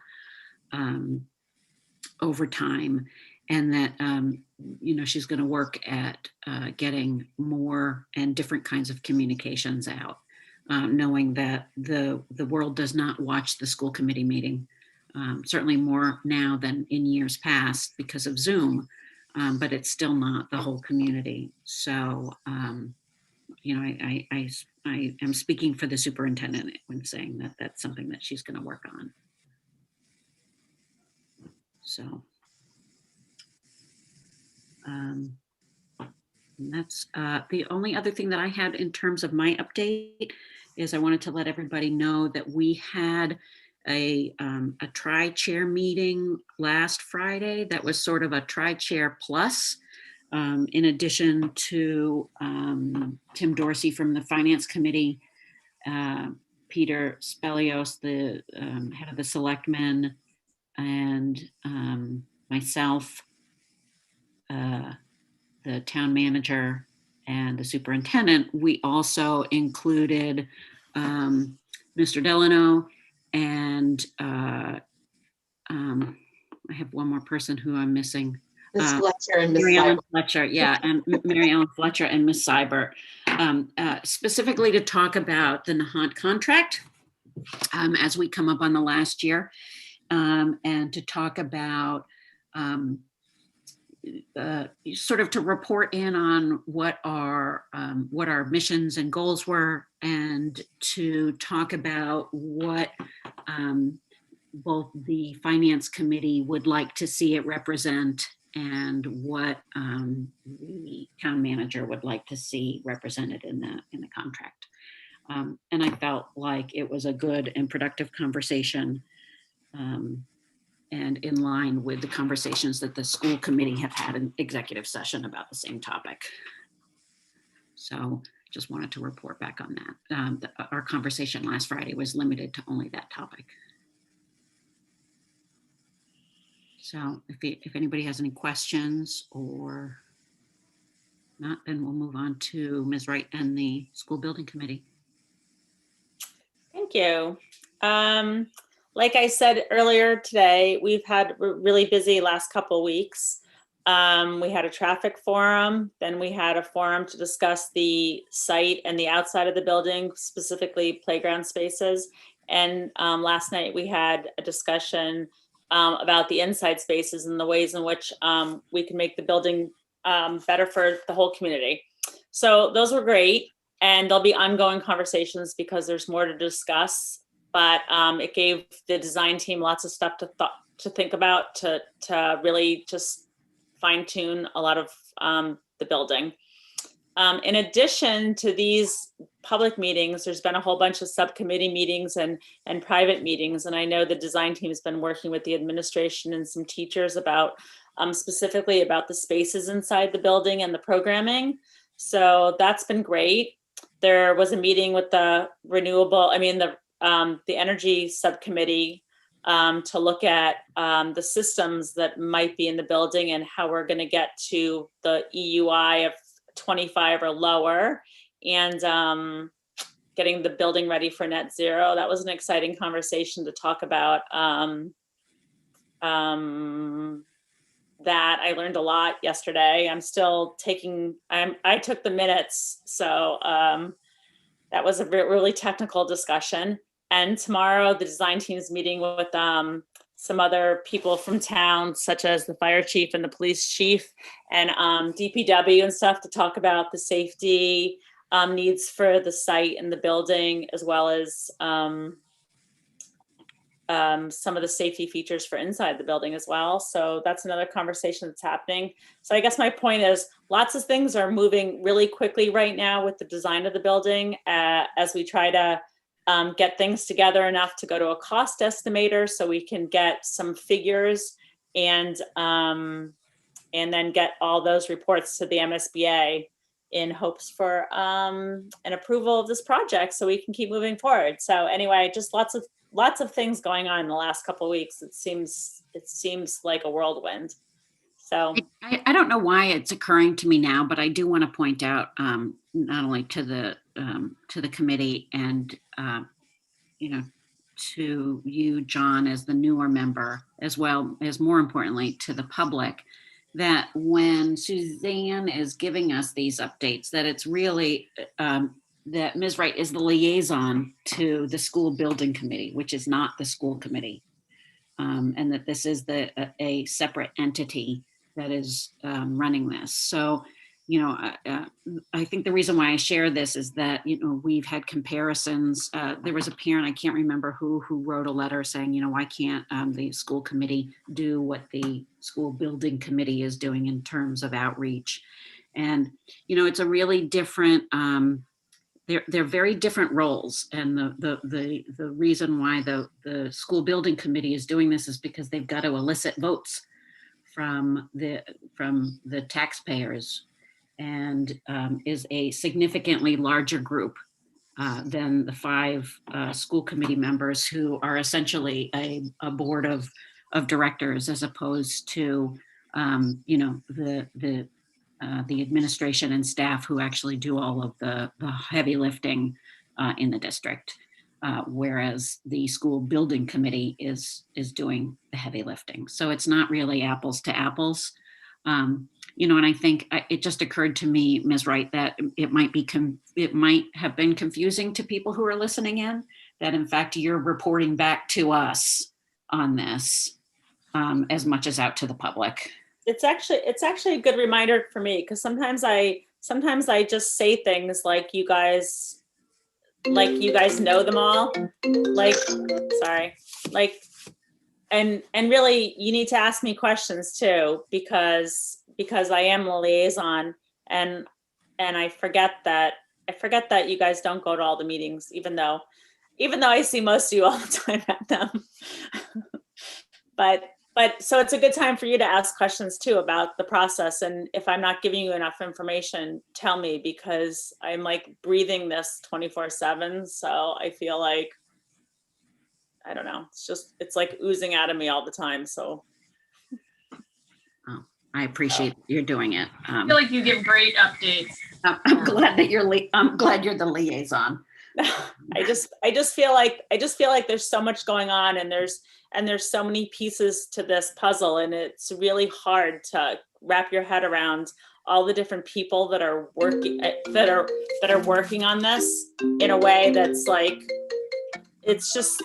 over time, and that, she's going to work at getting more and different kinds of communications out. Knowing that the world does not watch the school committee meeting, certainly more now than in years past because of Zoom, but it's still not the whole community. So, I am speaking for the superintendent when saying that that's something that she's going to work on. So, that's the only other thing that I had in terms of my update. Is I wanted to let everybody know that we had a tri-chair meeting last Friday that was sort of a tri-chair plus, in addition to Tim Dorsey from the Finance Committee, Peter Spelios, the head of the Selectmen, and myself, the town manager, and the superintendent. We also included Mr. Delano and I have one more person who I'm missing. Ms. Fletcher and Ms. Mary Ellen Seibert. Fletcher, yeah, and Mary Ellen Fletcher and Ms. Seibert, specifically to talk about the Nahant contract as we come up on the last year, and to talk about sort of to report in on what our missions and goals were, and to talk about what both the Finance Committee would like to see it represent and what the town manager would like to see represented in the contract. And I felt like it was a good and productive conversation, and in line with the conversations that the school committee have had in executive session about the same topic. So just wanted to report back on that. Our conversation last Friday was limited to only that topic. So if anybody has any questions or not, then we'll move on to Ms. Wright and the school building committee. Thank you. Like I said earlier today, we've had a really busy last couple weeks. We had a traffic forum, then we had a forum to discuss the site and the outside of the building, specifically playground spaces. And last night we had a discussion about the inside spaces and the ways in which we can make the building better for the whole community. So those were great, and there'll be ongoing conversations because there's more to discuss, but it gave the design team lots of stuff to think about, to really just fine tune a lot of the building. In addition to these public meetings, there's been a whole bunch of subcommittee meetings and private meetings. And I know the design team has been working with the administration and some teachers about specifically about the spaces inside the building and the programming. So that's been great. There was a meeting with the the energy subcommittee to look at the systems that might be in the building and how we're going to get to the EUI of 25 or lower, and getting the building ready for net zero. That was an exciting conversation to talk about. That I learned a lot yesterday. I'm still taking, I took the minutes. So that was a really technical discussion. And tomorrow the design team is meeting with some other people from town, such as the fire chief and the police chief and DPW and stuff, to talk about the safety needs for the site and the building, as well as some of the safety features for inside the building as well. So that's another conversation that's happening. So I guess my point is lots of things are moving really quickly right now with the design of the building as we try to get things together enough to go to a cost estimator so we can get some figures and then get all those reports to the MSBA in hopes for an approval of this project so we can keep moving forward. So anyway, just lots of things going on in the last couple of weeks. It seems like a whirlwind. So I don't know why it's occurring to me now, but I do want to point out not only to the committee and to you, John, as the newer member, as well as more importantly to the public, that when Suzanne is giving us these updates, that it's really that Ms. Wright is the liaison to the school building committee, which is not the school committee, and that this is a separate entity that is running this. So, I think the reason why I share this is that, we've had comparisons. There was a parent, I can't remember who wrote a letter saying, why can't the school committee do what the school building committee is doing in terms of outreach? And, it's a really different, they're very different roles. And the reason why the school building committee is doing this is because they've got to elicit votes from the taxpayers, and is a significantly larger group than the 5 school committee members who are essentially a board of directors, as opposed to the administration and staff who actually do all of the heavy lifting in the district. whereas the school building committee is doing the heavy lifting. So it's not really apples to apples. And I think it just occurred to me, Ms. Wright, that it might have been confusing to people who are listening in, that in fact you're reporting back to us on this as much as out to the public. It's actually a good reminder for me, because sometimes I just say things like you guys know them all, and really you need to ask me questions too, because I am the liaison, and I forget that you guys don't go to all the meetings, even though I see most of you all the time at them. But so it's a good time for you to ask questions too about the process. And if I'm not giving you enough information, tell me, because I'm like breathing this 24/7. So I feel like, I don't know, it's like oozing out of me all the time. So I appreciate you're doing it. I feel like you give great updates. I'm glad that I'm glad you're the liaison. I just feel like there's so much going on, and there's so many pieces to this puzzle, and it's really hard to wrap your head around all the different people that are working working on this in a way that's like, there's just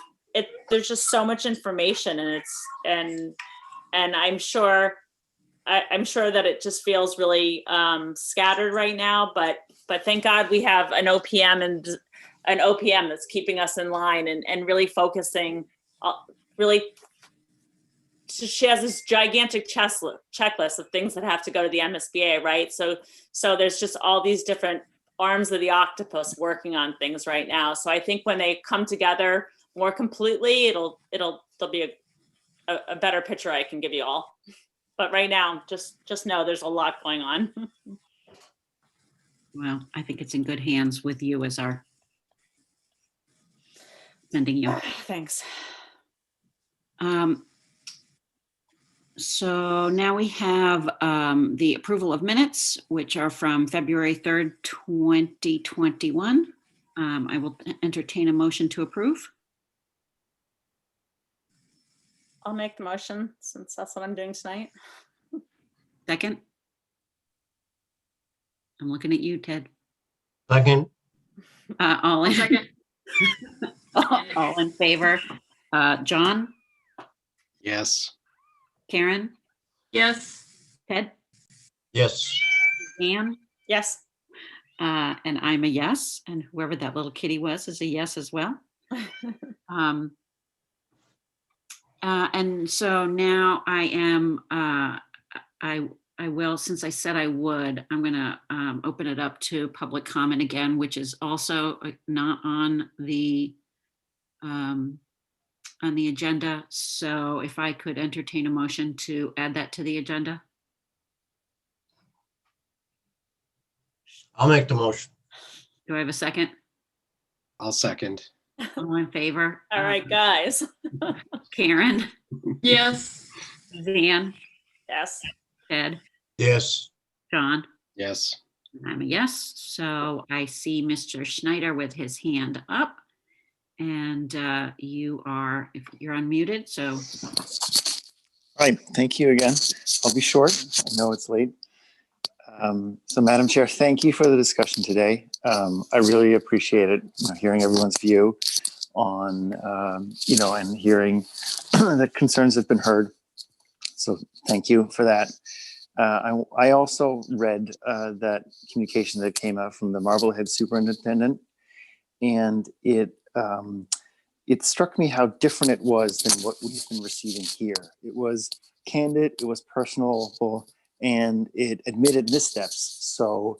so much information, and I'm sure that it just feels really scattered right now, but thank God we have an OPM that's keeping us in line and really focusing. She has this gigantic checklist of things that have to go to the MSBA, right? So there's just all these different arms of the octopus working on things right now. So I think when they come together more completely, there'll be a better picture I can give you all. But right now, just know there's a lot going on. Well, I think it's in good hands with you as our sending you. Thanks. So now we have the approval of minutes, which are from February 3rd, 2021. I will entertain a motion to approve. I'll make the motion, since that's what I'm doing tonight. Second. I'm looking at you, Ted. Second, All in, Second. all in favor. John, Yes. Karen, Yes. Ted, yes. Anne, Yes. and I'm a yes, and whoever that little kitty was is a yes as well. And so now I am, I will, since I said I would, I'm going to open it up to public comment again, which is also not on the agenda. So if I could entertain a motion to add that to the agenda. I'll make the motion. Do I have a second? I'll second. All in favor? All right, guys. Karen, Yes. Suzanne, Yes. Ted, Yes. John, Yes. I'm a yes. So I see Mr. Schneider with his hand up, and you are, if you're unmuted, so. All right, thank you again. I'll be short. I know it's late. So Madam Chair, thank you for the discussion today. I really appreciate it, hearing everyone's view on, and hearing the concerns that have been heard. So thank you for that. I also read that communication that came out from the Marblehead Superintendent, and it struck me how different it was than what we've been receiving here. It was candid, it was personal, and it admitted missteps. So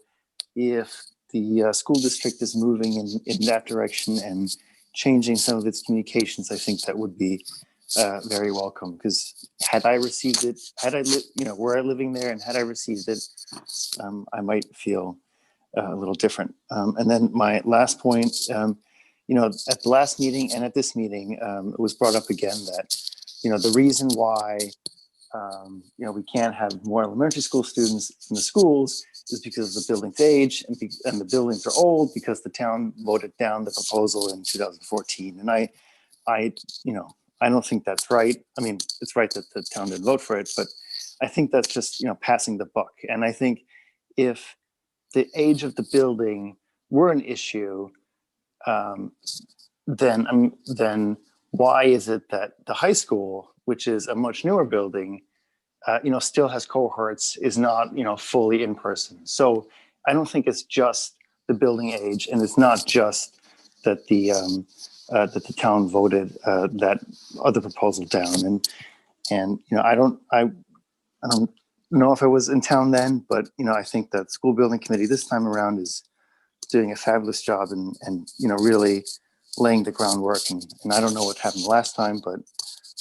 if the school district is moving in that direction and changing some of its communications, I think that would be very welcome. Because had I received it, were I living there and had I received it, I might feel a little different. And then my last point, at the last meeting and at this meeting, it was brought up again that, the reason why we can't have more elementary school students in the schools is because the building's age and the buildings are old because the town voted down the proposal in 2014. And I don't think that's right. I mean, it's right that the town didn't vote for it, but I think that's just, passing the buck. And I think if the age of the building were an issue, then why is it that the high school, which is a much newer building, still has cohorts, is not, fully in person? So I don't think it's just the building age, and it's not just that the town voted that other proposal down. And I don't know if I was in town then, but I think that school building committee this time around is doing a fabulous job and really laying the groundwork. And I don't know what happened last time, but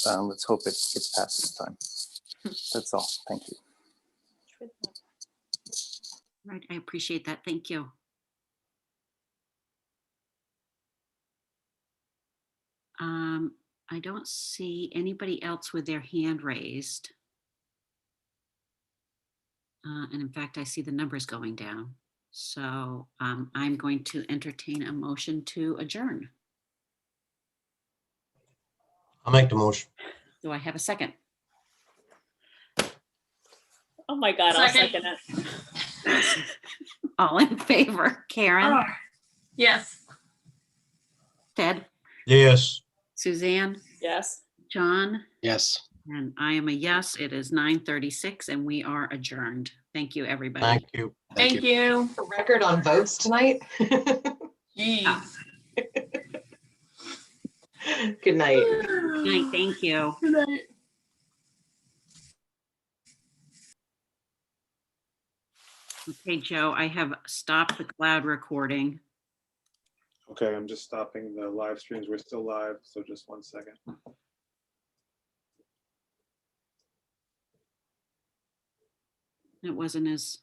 let's hope it gets passed this time. That's all. Thank you. Right, I appreciate that. Thank you. I don't see anybody else with their hand raised. And in fact, I see the numbers going down. So I'm going to entertain a motion to adjourn. I'll make the motion. Do I have a second? Oh my God, I'll Second. second it. All in favor? Karen? Oh, yes. Ted? Yes. Suzanne? Yes. John? Yes. And I am a yes. It is 9:36 and we are adjourned. Thank you, everybody. Thank you. Thank you. A record on votes tonight. Jeez. Good night. Good night, thank you. Good night. Okay, Joe, I have stopped the cloud recording. Okay, I'm just stopping the live streams. We're still live, so just 1 second. It wasn't as